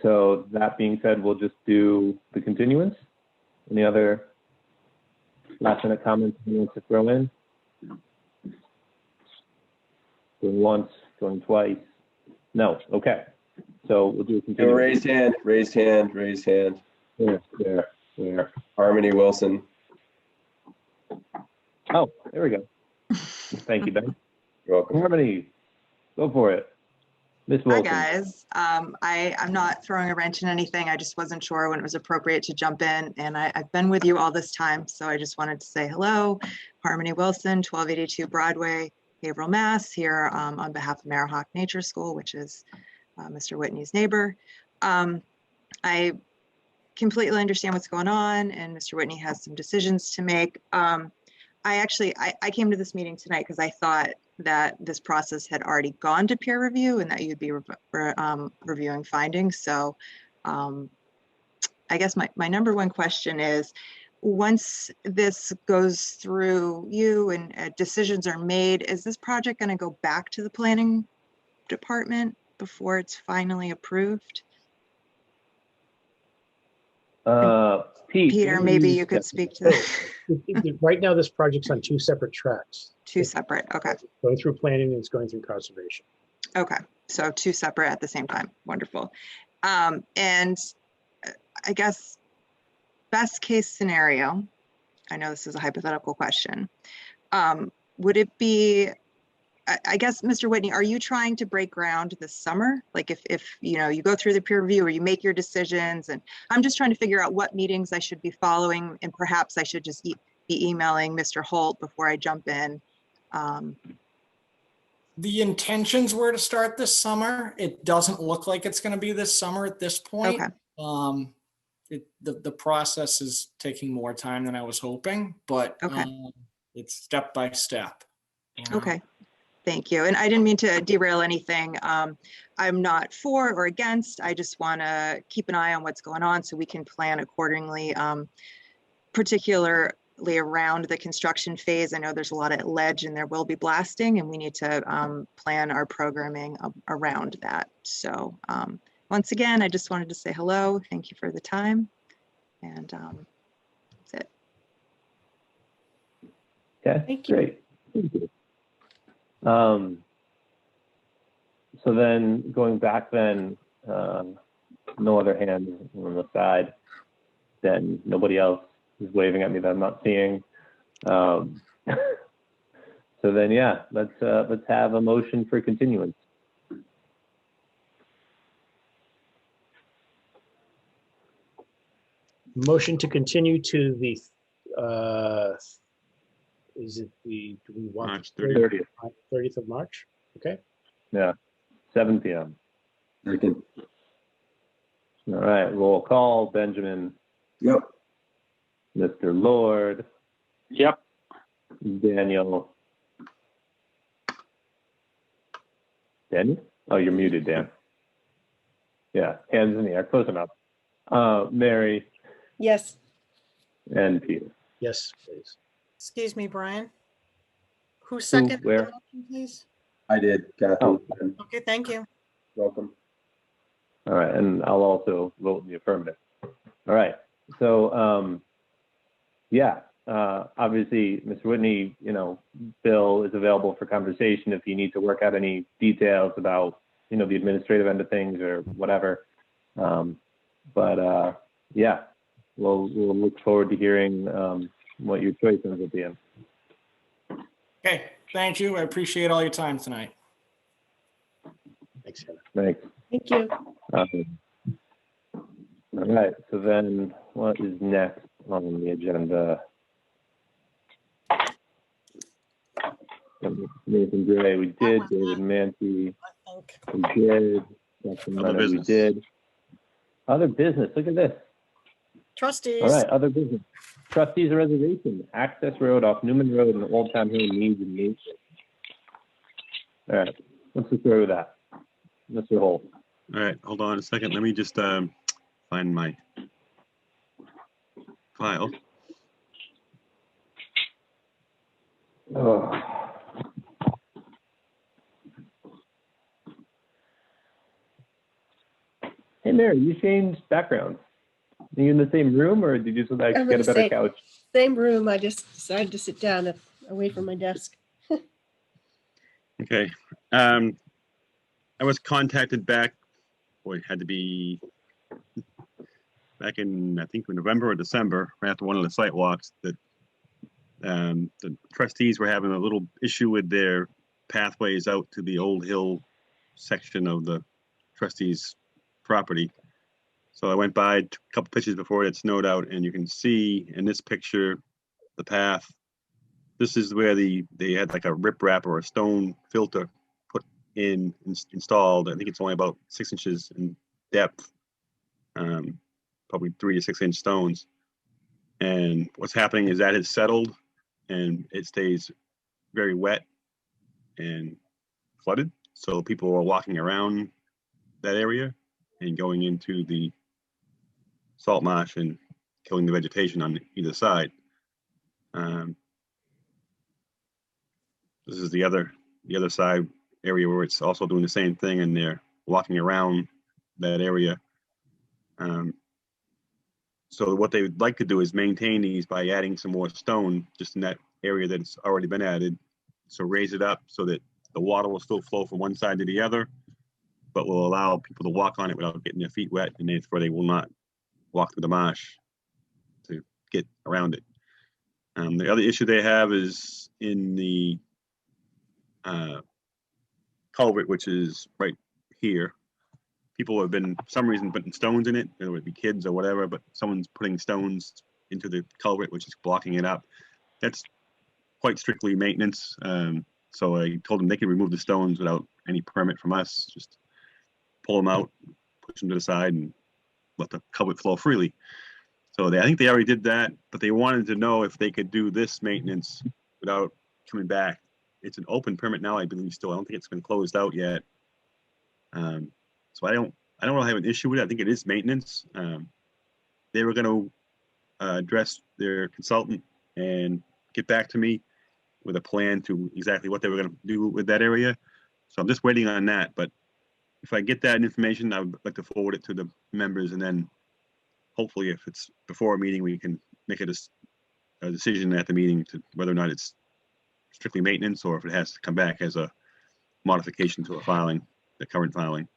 So that being said, we'll just do the continuance. Any other last minute comments you want to throw in? Going once, going twice. No. Okay. So we'll do a continuance. Raised hand. Where? Harmony Wilson. Oh, there we go. Thank you, Ben. You're welcome. Harmony, go for it. Miss Wilson. Hi, guys. I'm not throwing a wrench in anything. I just wasn't sure when it was appropriate to jump in. And I've been with you all this time. So I just wanted to say hello. Harmony Wilson, 1282 Broadway, Haverhill, Mass. Here on behalf of Marahawk Nature School, which is Mr. Whitney's neighbor. I completely understand what's going on, and Mr. Whitney has some decisions to make. I came to this meeting tonight because I thought that this process had already gone to peer review and that you'd be reviewing findings. So I guess my number one question is, once this goes through you and decisions are made, is this project going to go back to the planning department before it's finally approved? Pete. Peter, maybe you could speak to that. Right now, this project's on two separate tracks. Two separate, okay. Going through planning and it's going through conservation. Okay, so two separate at the same time. Wonderful. And I guess best case scenario, I know this is a hypothetical question. Would it be, I guess, Mr. Whitney, are you trying to break ground this summer? Like if you know, you go through the peer review or you make your decisions, and I'm just trying to figure out what meetings I should be following, and perhaps I should just be emailing Mr. Holt before I jump in. The intentions were to start this summer. It doesn't look like it's going to be this summer at this point. Okay. The process is taking more time than I was hoping, but it's step by step. Okay, thank you. And I didn't mean to derail anything. I'm not for or against. I just want to keep an eye on what's going on so we can plan accordingly, particularly around the construction phase. I know there's a lot of ledge and there will be blasting, and we need to plan our programming around that. So once again, I just wanted to say hello. Thank you for the time. And that's it. Okay, Thank you. Great. Thank you. So then going back then, no other hands on the side, then nobody else is waving at me that I'm not seeing. So then, yeah, let's have a motion for continuance. Motion to continue to the, is it the, do we want March 30th. 30th of March? Okay. Yeah, 7 p.m. Second. All right, roll call. Benjamin. Yep. Mr. Lord. Yep. Daniel. Daniel? Oh, you're muted, Dan. Yeah, hands in the air, close enough. Mary Yes. and Peter. Yes, please. Excuse me, Brian. Who seconded the where? motion, please? I did, Kathy. Oh. Okay, thank you. Welcome. All right, and I'll also vote in the affirmative. All right, so yeah, obviously, Mr. Whitney, you know, Bill is available for conversation if you need to work out any details about, you know, the administrative end of things or whatever. But yeah, we'll look forward to hearing what your choices will be. Okay, thank you. I appreciate all your time tonight. Thanks, Heather. Thanks. Thank you. All right, so then what is next on the agenda? Nathan Gray, we did. David Mancy, we did. Dr. Murray, we did. Other business, look at this. Trustees. All right, other business. Trustees of reservation, access road off Newman Road and Old Town Hill needs and needs. All right, what's the story with that? Mr. Holt. All right, hold on a second. Let me just find my file. Oh. Hey, Mary, you changed backgrounds. Are you in the same room, or did you just like I'm get in a the better couch? Same room. I just decided to sit down away from my desk. Okay. I was contacted back, boy, it had to be back in, I think, November or December, right after one of the site walks, that the trustees were having a little issue with their pathways out to the Old Hill section of the trustees' property. So I went by, took a couple pictures before it snowed out, and you can see in this picture the path. This is where they had like a riprap or a stone filter put in, installed. I think it's only about 6 inches in depth, probably 3 to 6 inch stones. And what's happening is that has settled and it stays very wet and flooded. So people are walking around that area and going into the salt marsh and killing the vegetation on either side. This is the other side area where it's also doing the same thing, and they're walking around that area. So what they would like to do is maintain these by adding some more stone just in that area that's already been added. So raise it up so that the water will still flow from one side to the other, but will allow people to walk on it without getting their feet wet, and therefore they will not walk through the marsh to get around it. The other issue they have is in the culvert, which is right here. People have been, for some reason, putting stones in it. There would be kids or whatever, but someone's putting stones into the culvert, which is blocking it up. That's quite strictly maintenance. So I told them they could remove the stones without any permit from us. Just pull them out, push them to the side, and let the culvert flow freely. So I think they already did that, but they wanted to know if they could do this maintenance without coming back. It's an open permit now, I believe, still. I don't think it's been closed out yet. So I don't really have an issue with it. I think it is maintenance. They were going to address their consultant and get back to me with a plan to exactly what they were going to do with that area. So I'm just waiting on that. But if I get that information, I would like to forward it to the members, and then hopefully, if it's before a meeting, we can make a decision at the meeting to whether or not it's strictly maintenance or if it has to come back as a modification to a filing, the current filing.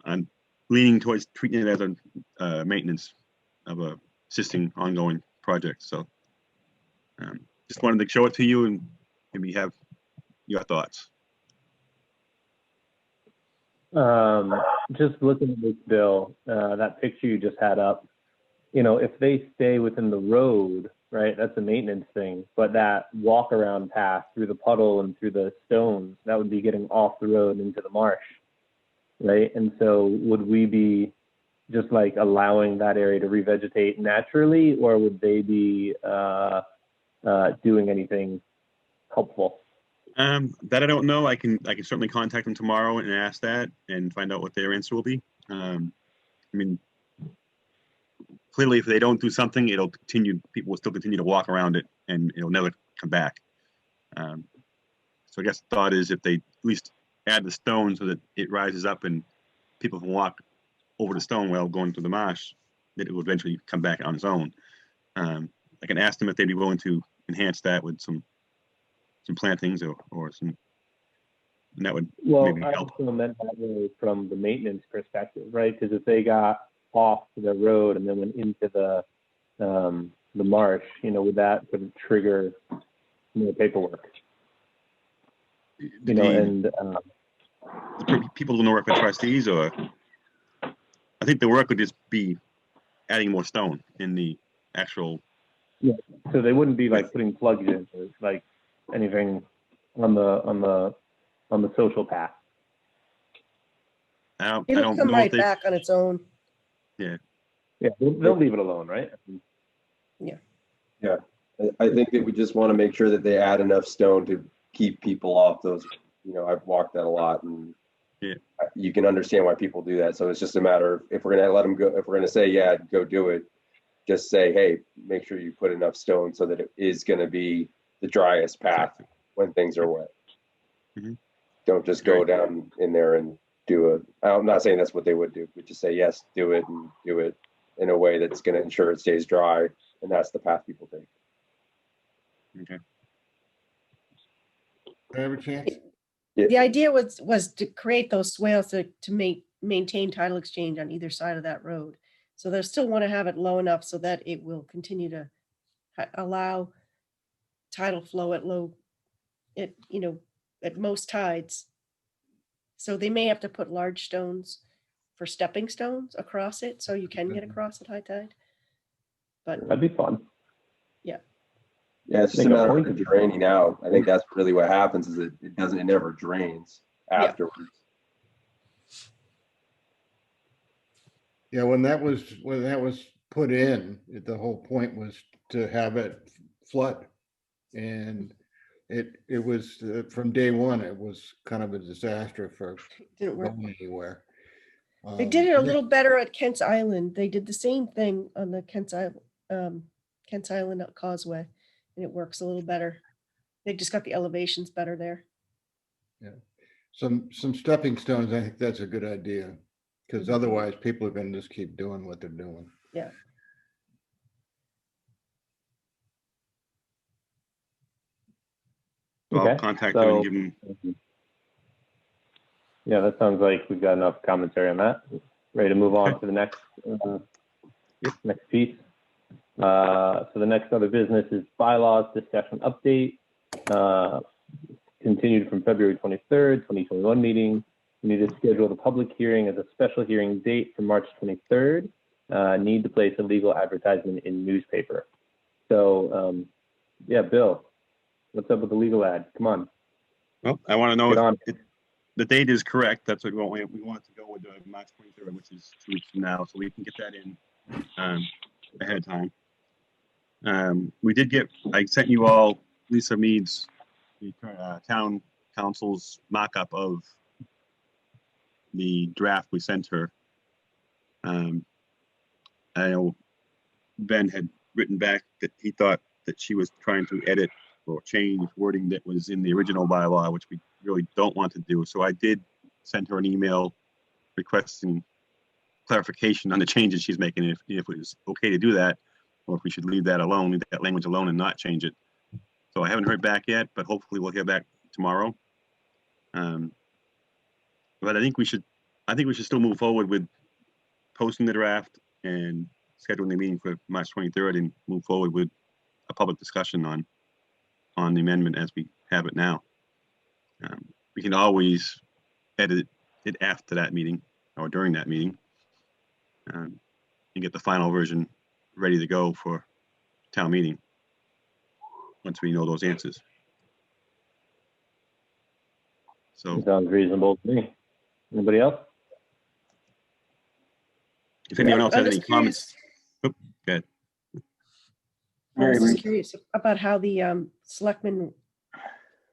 I'm leaning towards treating it as a maintenance of a existing ongoing project. So just wanted to show it to you and maybe have your thoughts. Just looking at this bill, that picture you just had up, if they stay within the road, right, that's a maintenance thing, but that walk around path through the puddle and through the stones, that would be getting off the road into the marsh, right? And so would we be just like allowing that area to revegetate naturally, or would they be doing anything helpful? That I don't know. I can certainly contact them tomorrow and ask that and find out what their answer will be. I mean, clearly, if they don't do something, it'll continue. People will still continue to walk around it, and it'll never come back. So I guess the thought is if they at least add the stone so that it rises up and people can walk over the stone while going through the marsh, that it will eventually come back on its own. I can ask them if they'd be willing to enhance that with some plantings or some, and that would maybe I help. also meant that way from the maintenance perspective, right? Because if they got off the road and then went into the marsh, would that sort of trigger paperwork? The people who work with trustees, or I think the work would just be adding more stone in the actual. Yeah, so they wouldn't be like putting plugs in or like anything on the social path. It'll come right back on its own. Yeah. Yeah, they'll leave it alone, right? Yeah. Yeah, I think that we just want to make sure that they add enough stone to keep people off those. I've walked that a lot, and you can understand why people do that. So it's just a matter of if we're going to let them go, if we're going to say, yeah, go do it, just say, hey, make sure you put enough stone so that it is going to be the driest path when things are wet. Mm-hmm. Don't just go down in there and do it. I'm not saying that's what they would do, but just say, yes, do it, and do it in a way that's going to ensure it stays dry. And that's the path people take. Okay. I have a chance? The idea was to create those swales to maintain tidal exchange on either side of that road. So they still want to have it low enough so that it will continue to allow tidal flow at most tides. So they may have to put large stones for stepping stones across it so you can get across at high tide. But that'd be fun. Yeah. Yeah, it's just a matter of draining out. I think that's really what happens is it never drains afterwards. Yeah, when that was put in, the whole point was to have it flood, and it was from day one. It was kind of a disaster for going anywhere. They did it a little better at Kent's Island. They did the same thing on the Kent's Island Causeway, and it works a little better. They just got the elevations better there. Yeah, some stepping stones. I think that's a good idea, because otherwise people are going to just keep doing what they're doing. Yeah. So I'll Okay, contact him and give him. Yeah, that sounds like we've got enough commentary on that. Ready to move on to the next next piece. So the next other business is bylaws discussion update. Continued from February 23rd, 2021 meeting. We need to schedule the public hearing as a special hearing date for March 23rd. Need to place a legal advertisement in newspaper. So yeah, Bill, what's up with the legal ad? Come on. Well, I want to know if the date is correct. That's what we want to go with March 23rd, which is 2 weeks from now, so we can get that in ahead of time. We did get, I sent you all Lisa Mead's, the town council's mock-up of the draft we sent her. I know Ben had written back that he thought that she was trying to edit or change wording that was in the original bylaw, which we really don't want to do. So I did send her an email requesting clarification on the changes she's making, if it was okay to do that, or if we should leave that alone, leave that language alone and not change it. So I haven't heard back yet, but hopefully we'll hear back tomorrow. But I think we should still move forward with posting the draft and scheduling the meeting for March 23rd and move forward with a public discussion on the amendment as we have it now. We can always edit it after that meeting or during that meeting and get the final version ready to go for town meeting once we know those answers. So sounds reasonable to me. Anybody else? If anyone else has any comments, go ahead. I was just curious about how the selectmen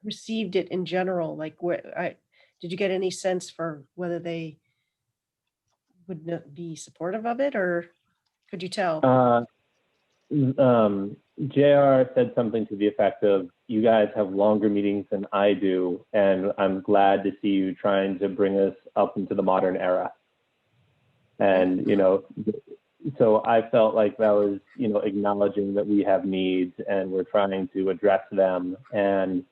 received it in general. Like, did you get any sense for whether they would not be supportive of it, or could you tell? JR said something to the effect of, you guys have longer meetings than I do, and I'm glad to see you trying to bring us up into the modern era. And, so I felt like that was, acknowledging that we have needs and we're trying to address them. And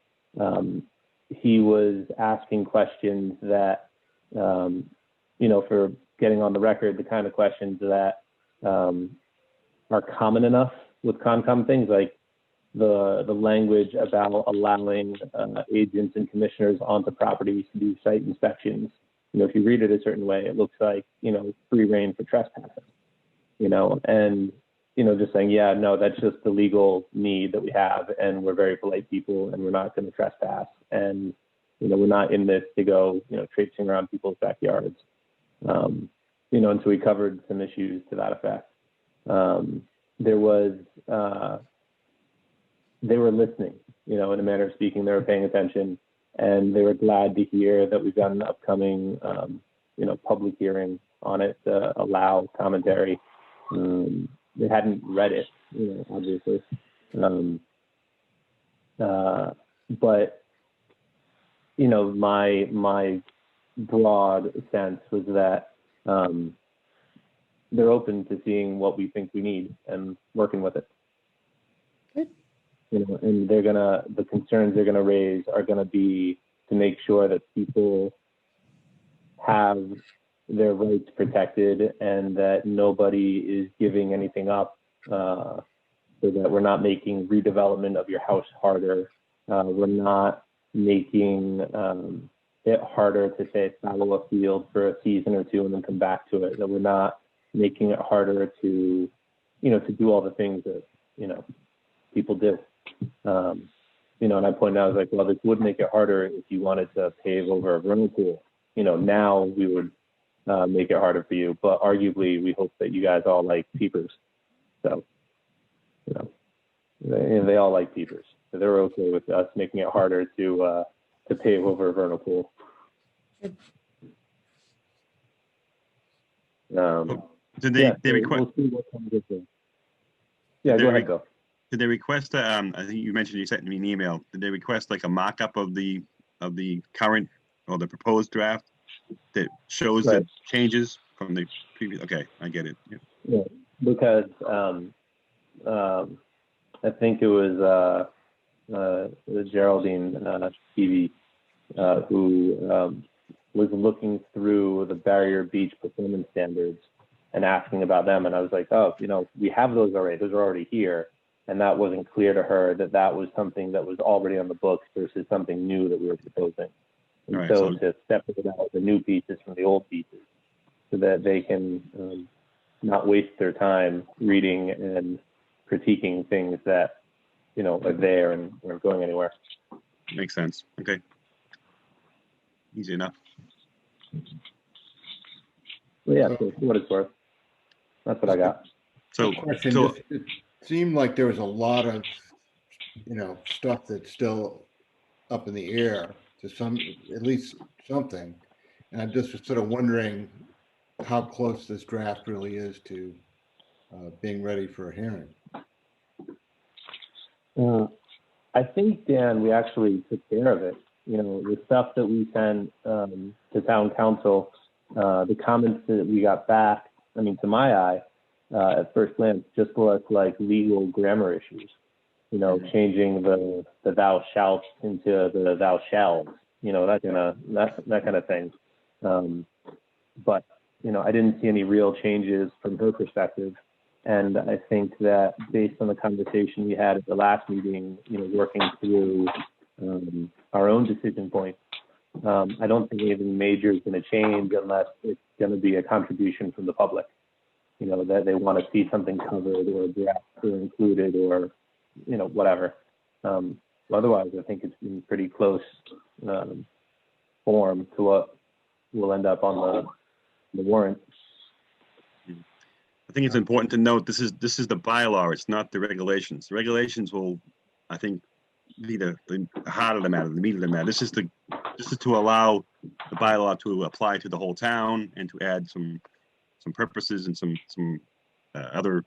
he was asking questions that, for getting on the record, the kind of questions that are common enough with Concom things, like the language about allowing agents and commissioners onto properties to do site inspections. If you read it a certain way, it looks like, free reign for trespassing, and, just saying, yeah, no, that's just the legal need that we have. And we're very polite people and we're not going to trespass. And, we're not in this to go, traipsing around people's backyards. And so we covered some issues to that effect. There was, they were listening, in a manner of speaking, they were paying attention, and they were glad to hear that we've got an upcoming, public hearing on it to allow commentary. They hadn't read it, obviously. But, my broad sense was that they're open to seeing what we think we need and working with it. Good. And the concerns they're gonna raise are gonna be to make sure that people have their rights protected and that nobody is giving anything up, so that we're not making redevelopment of your house harder. We're not making it harder to say fallow a field for a season or two and then come back to it. That we're not making it harder to, to do all the things that, people do. And I pointed out, I was like, well, this would make it harder if you wanted to pave over a vernal pool. Now we would make it harder for you, but arguably we hope that you guys all like peepers. So, they all like peepers. So they're okay with us making it harder to pave over a vernal pool. Did they request? Yeah, go ahead, Bill. Did they request? I think you mentioned you sent me an email. Did they request like a mock-up of the current or the proposed draft that shows the changes from the previous? Okay, I get it. Yeah, because I think it was Geraldine Stevie, who was looking through the Barrier Beach performance standards and asking about them. And I was like, oh, we have those already. Those are already here. And that wasn't clear to her that that was something that was already on the books versus something new that we were proposing. And Right, so so- to separate out the new pieces from the old pieces so that they can not waste their time reading and critiquing things that, are there and aren't going anywhere. Makes sense. Okay. Easy enough. Well, yeah, so for what it's worth. That's what I got. So, Question, so it seemed like there was a lot of, stuff that's still up in the air to at least something. And I'm just sort of wondering how close this draft really is to being ready for a hearing. I think, Dan, we actually took care of it. The stuff that we sent to town council, the comments that we got back, to my eye, at first glance, just look like legal grammar issues. Changing the thou shalt into the thou shalt, that kind of thing. But, I didn't see any real changes from her perspective. And I think that based on the conversation we had at the last meeting, working through our own decision point, I don't think anything major is going to change unless it's going to be a contribution from the public, that they want to see something covered or addressed or included or, whatever. Otherwise, I think it's in pretty close form to what will end up on the warrant. I think it's important to note this is the bylaw. It's not the regulations. The regulations will, I think, be the heart of the matter, the meat of the matter. This is to allow the bylaw to apply to the whole town and to add some purposes and some other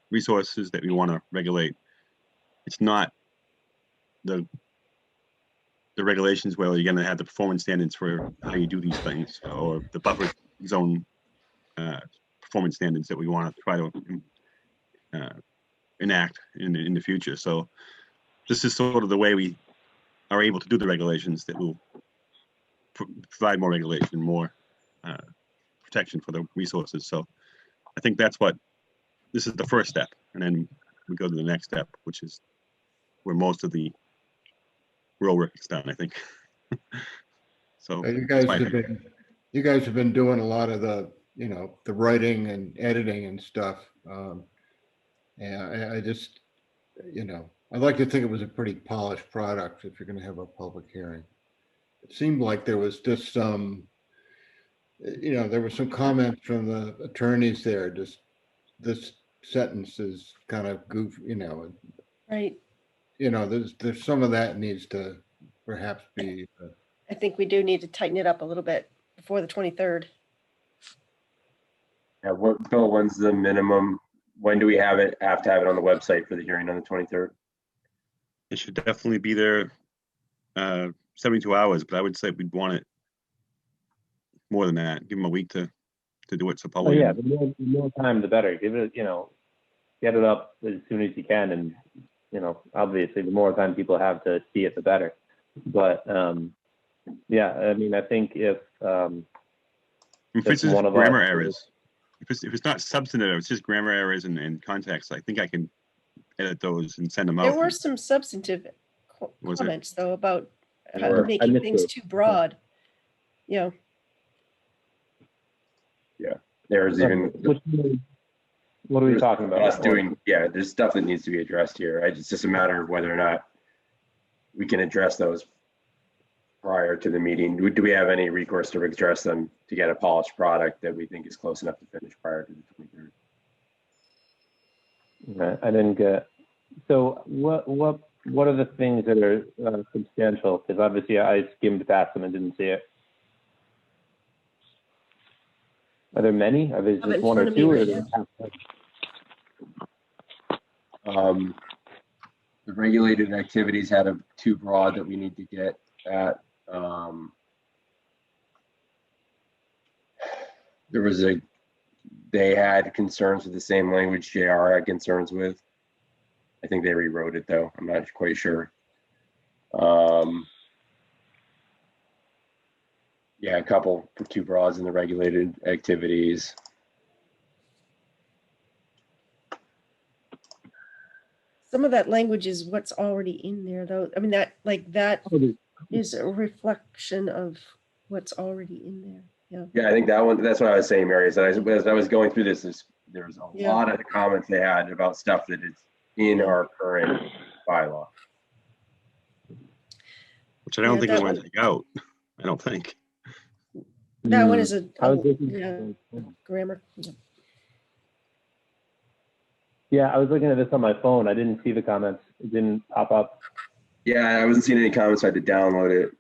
resources that we want to regulate. It's not the regulations where you're going to have the performance standards for how you do these things or the buffer zone performance standards that we want to try to enact in the future. So this is sort of the way we are able to do the regulations that will provide more regulation, more protection for the resources. So I think this is the first step, and then we go to the next step, which is where most of the real work is done, I think. So You guys have been doing a lot of the writing and editing and stuff. And I just, I'd like to think it was a pretty polished product if you're going to have a public hearing. It seemed like there was just some, there were some comments from the attorneys there. Just this sentence is kind of goofy, Right. There's some of that needs to perhaps be. I think we do need to tighten it up a little bit before the 23rd. Yeah, Bill, when's the minimum? When do we have to have it on the website for the hearing on the 23rd? It should definitely be there 72 hours, but I would say we'd want it more than that. Give them a week to do it. So probably. Oh, yeah, the more time, the better. Give it, get it up as soon as you can. And, obviously the more time people have to see it, the better. But, yeah, I think if it's just grammar errors, if it's not substantive, it's just grammar errors and context. I think I can edit those and send them out. There were some substantive comments though about making things too broad. Yeah, there's even. What are we talking about? There's stuff that needs to be addressed here. It's just a matter of whether or not we can address those prior to the meeting. Do we have any recourse to address them to get a polished product that we think is close enough to finish prior to the 23rd? Right. I didn't get. So what are the things that are substantial? Because obviously I skimmed past them and didn't see it. Are there many? Are there just one or two? The regulated activities had a too broad that we need to get at. They had concerns with the same language JR had concerns with. I think they rewrote it though. I'm not quite sure. Yeah, a couple for 2 broads in the regulated activities. Some of that language is what's already in there, though. I mean, that is a reflection of what's already in there. Yeah. Yeah, I think that one, that's what I was saying, Mary, is that as I was going through this, there was a lot of comments they had about stuff that is in our current bylaw. Which I don't think we want to take out. I don't think. That one is a grammar. Yeah, I was looking at this on my phone. I didn't see the comments. It didn't pop up. Yeah, I wasn't seeing any comments. So I had to download it.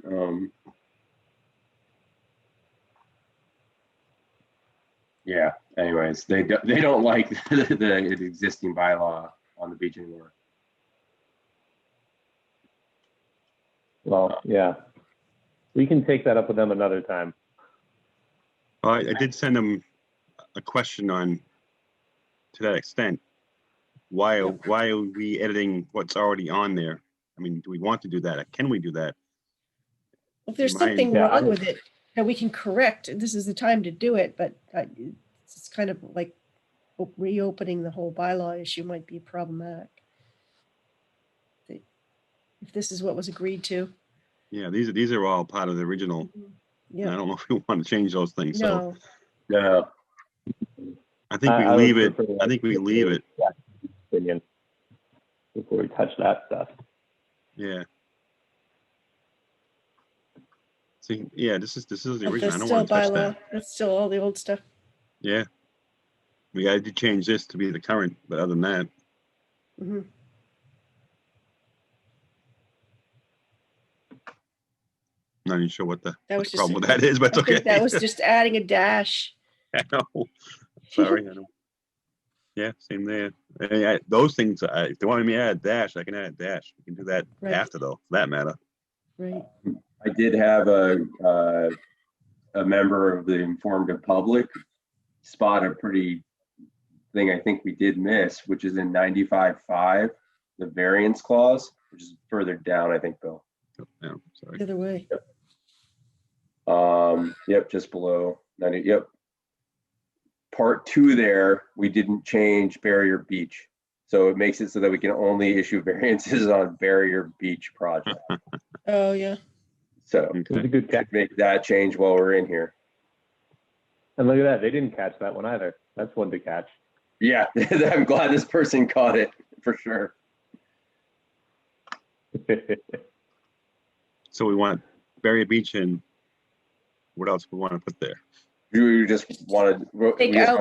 Yeah. Anyways, they don't like the existing bylaw on the beach anymore. Well, yeah, we can take that up with them another time. Well, I did send them a question on to that extent. Why are we editing what's already on there? I mean, do we want to do that? Can we do that? If there's something wrong with it that we can correct, this is the time to do it. But it's kind of like reopening the whole bylaw issue might be problematic. If this is what was agreed to. Yeah, these are all part of the original. Yeah. I don't know if we want to change those things. No. So yeah. I think we leave it. I think we leave it. Opinion before we touch that stuff. Yeah. See, yeah, this is the original. I don't still want to touch bylaw. that. That's still all the old stuff. Yeah. We got to change this to be the current, but other than that. Mm-hmm. Not even sure what the just problem with that is, but it's okay. That was just adding a dash. I know. Sorry, I know. Yeah, same there. Those things, if they wanted me to add a dash, I can add a dash. We can do that after, though, for that matter. Right. I did have a member of the informative public spot a pretty thing I think we did miss, which is in 95.5, the variance clause, which is further down, I think, Bill. Oh, yeah, sorry. The other way. Yep. Yep, just below 90. Yep. Part 2 there, we didn't change barrier beach. So it makes it so that we can only issue variances on barrier beach project. Oh, yeah. So make that change while we're in here. And look at that. They didn't catch that one either. That's one to catch. Yeah, I'm glad this person caught it for sure. So we want barrier beach and what else we want to put there? You just want to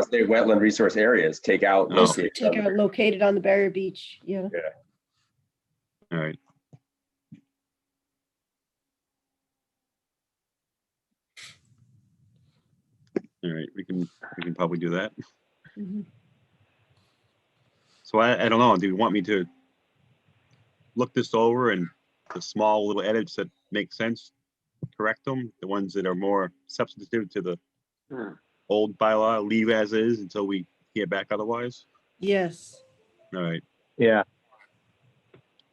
say wetland resource areas. Take out located on the barrier beach. Yeah. All right. All right, we can probably do that. Mm-hmm. So I don't know. Do you want me to look this over and the small little edits that make sense, correct them? The ones that are more substantive to the old bylaw, leave as is until we hear back otherwise? Yes. All right. Yeah.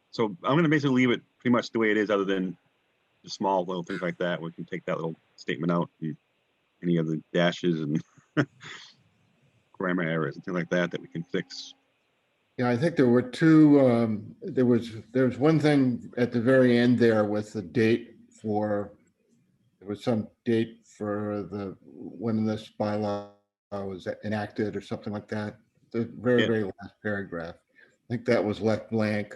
So I'm going to basically leave it pretty much the way it is, other than the small little things like that. We can take that little statement out, and any of the dashes and grammar errors and things like that we can fix. Yeah, I think there were two. There was one thing at the very end there with the date for. There was some date for when this bylaw was enacted or something like that. The very last paragraph. I think that was left blank.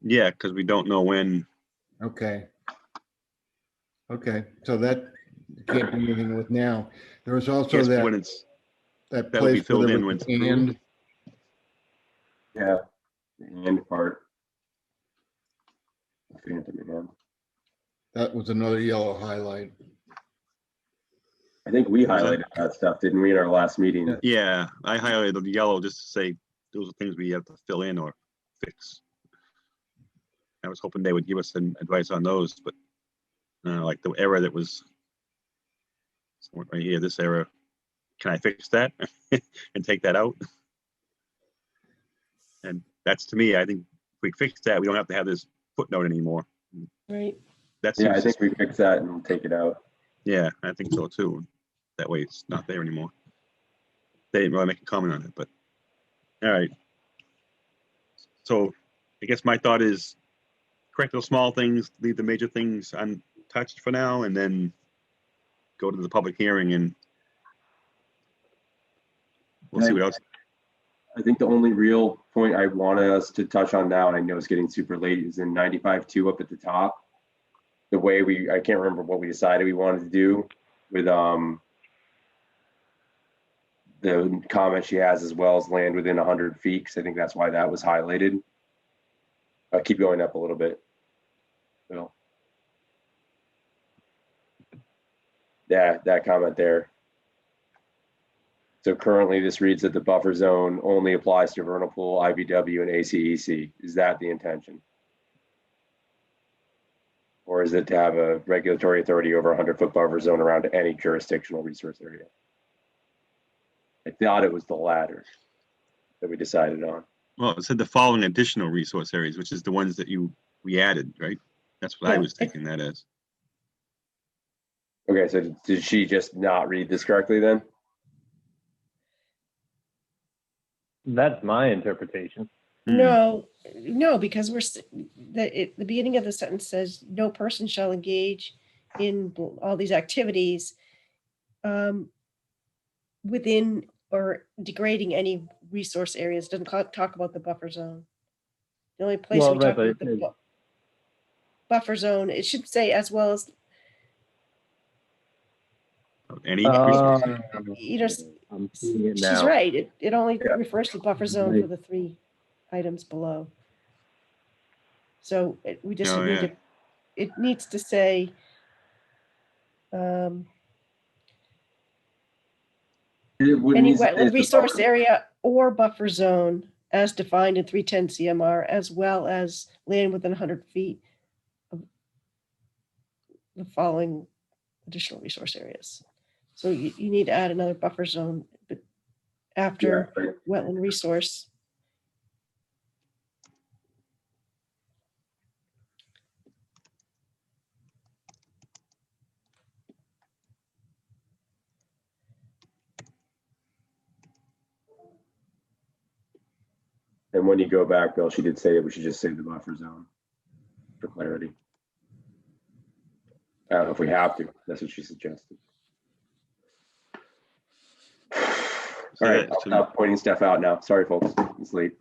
Yeah, because we don't know when. Okay. So that can't do anything with now. There was also that when it's that that'll place be filled where in when it's and. Yeah, the end part. That was another yellow highlight. I think we highlighted that stuff, didn't we, in our last meeting? Yeah, I highlighted the yellow just to say those are things we have to fill in or fix. I was hoping they would give us some advice on those, but like the error that was right here, this error, can I fix that and take that out? And That's, to me, I think if we fix that, we don't have to have this footnote anymore. Right. That's Yeah, I think we fix that and take it out. Yeah, I think so too. That way it's not there anymore. They didn't really make a comment on it, but all right. So I guess my thought is correct those small things, leave the major things untouched for now, and then go to the public hearing and we'll see what else. I think the only real point I wanted us to touch on now, and I know it's getting super late, is in 95.2 up at the top. The way I can't remember what we decided we wanted to do with the comment she has, as well as land within 100 feet, because I think that's why that was highlighted. Keep going up a little bit, Bill. Yeah, that comment there. So currently this reads that the buffer zone only applies to vernal pool, IBW, and ACEC. Is that the intention? Or is it to have a regulatory authority over 100-foot buffer zone around any jurisdictional resource area? I thought it was the latter that we decided on. Well, it said the following additional resource areas, which is the ones that we added, right? That's what I was taking that as. Okay, so did she just not read this correctly then? That's my interpretation. No, because the beginning of the sentence says no person shall engage in all these activities within or degrading any resource areas. Doesn't talk about the buffer zone. The only place we talk about the buffer zone, it should say as well as any she's right. It only refers to buffer zone for the 3 items below. So we just need to, it needs to say any wetland resource area or buffer zone as defined in 310 CMR, as well as land within 100 feet of the following additional resource areas. So you need to add another buffer zone after wetland resource. And when you go back, Bill, she did say we should just say the buffer zone for clarity. I don't know if we have to. That's what she suggested. All right, I'll stop pointing stuff out now. Sorry, folks. It's late.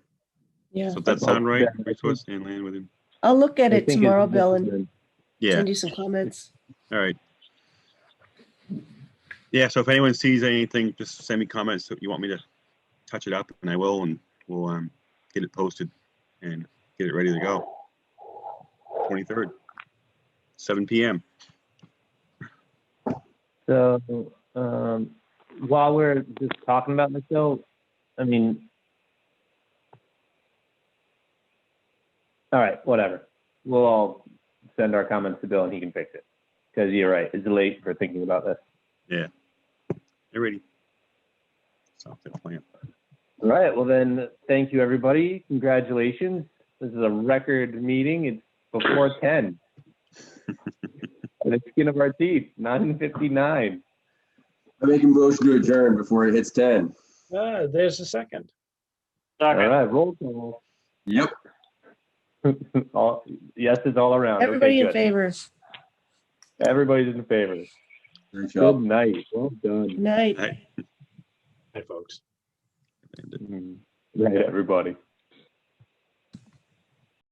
Yeah. So that sound right? Resource and land within. I'll look at it tomorrow, Bill, and send you some comments. All right. Yeah, so if anyone sees anything, just send me comments that you want me to touch it up, and I will, and we'll get it posted and get it ready to go. 23rd, 7 p.m. So while we're just talking about this, though, I mean, all right, whatever. We'll all send our comments to Bill and he can fix it. Because you're right, it's late for thinking about this. Yeah. You're ready. Sounds like a plan. All right, well then, thank you, everybody. Congratulations. This is a record meeting. It's before 10. The skin of our teeth, 9:59. I'm making motion to adjourn before it hits 10. There's a second. All right, roll call. Yep. Yeses all around. Everybody okay, in favor. Everybody's in favor. Good night. Well done. Night. Hi, folks. Good night, everybody.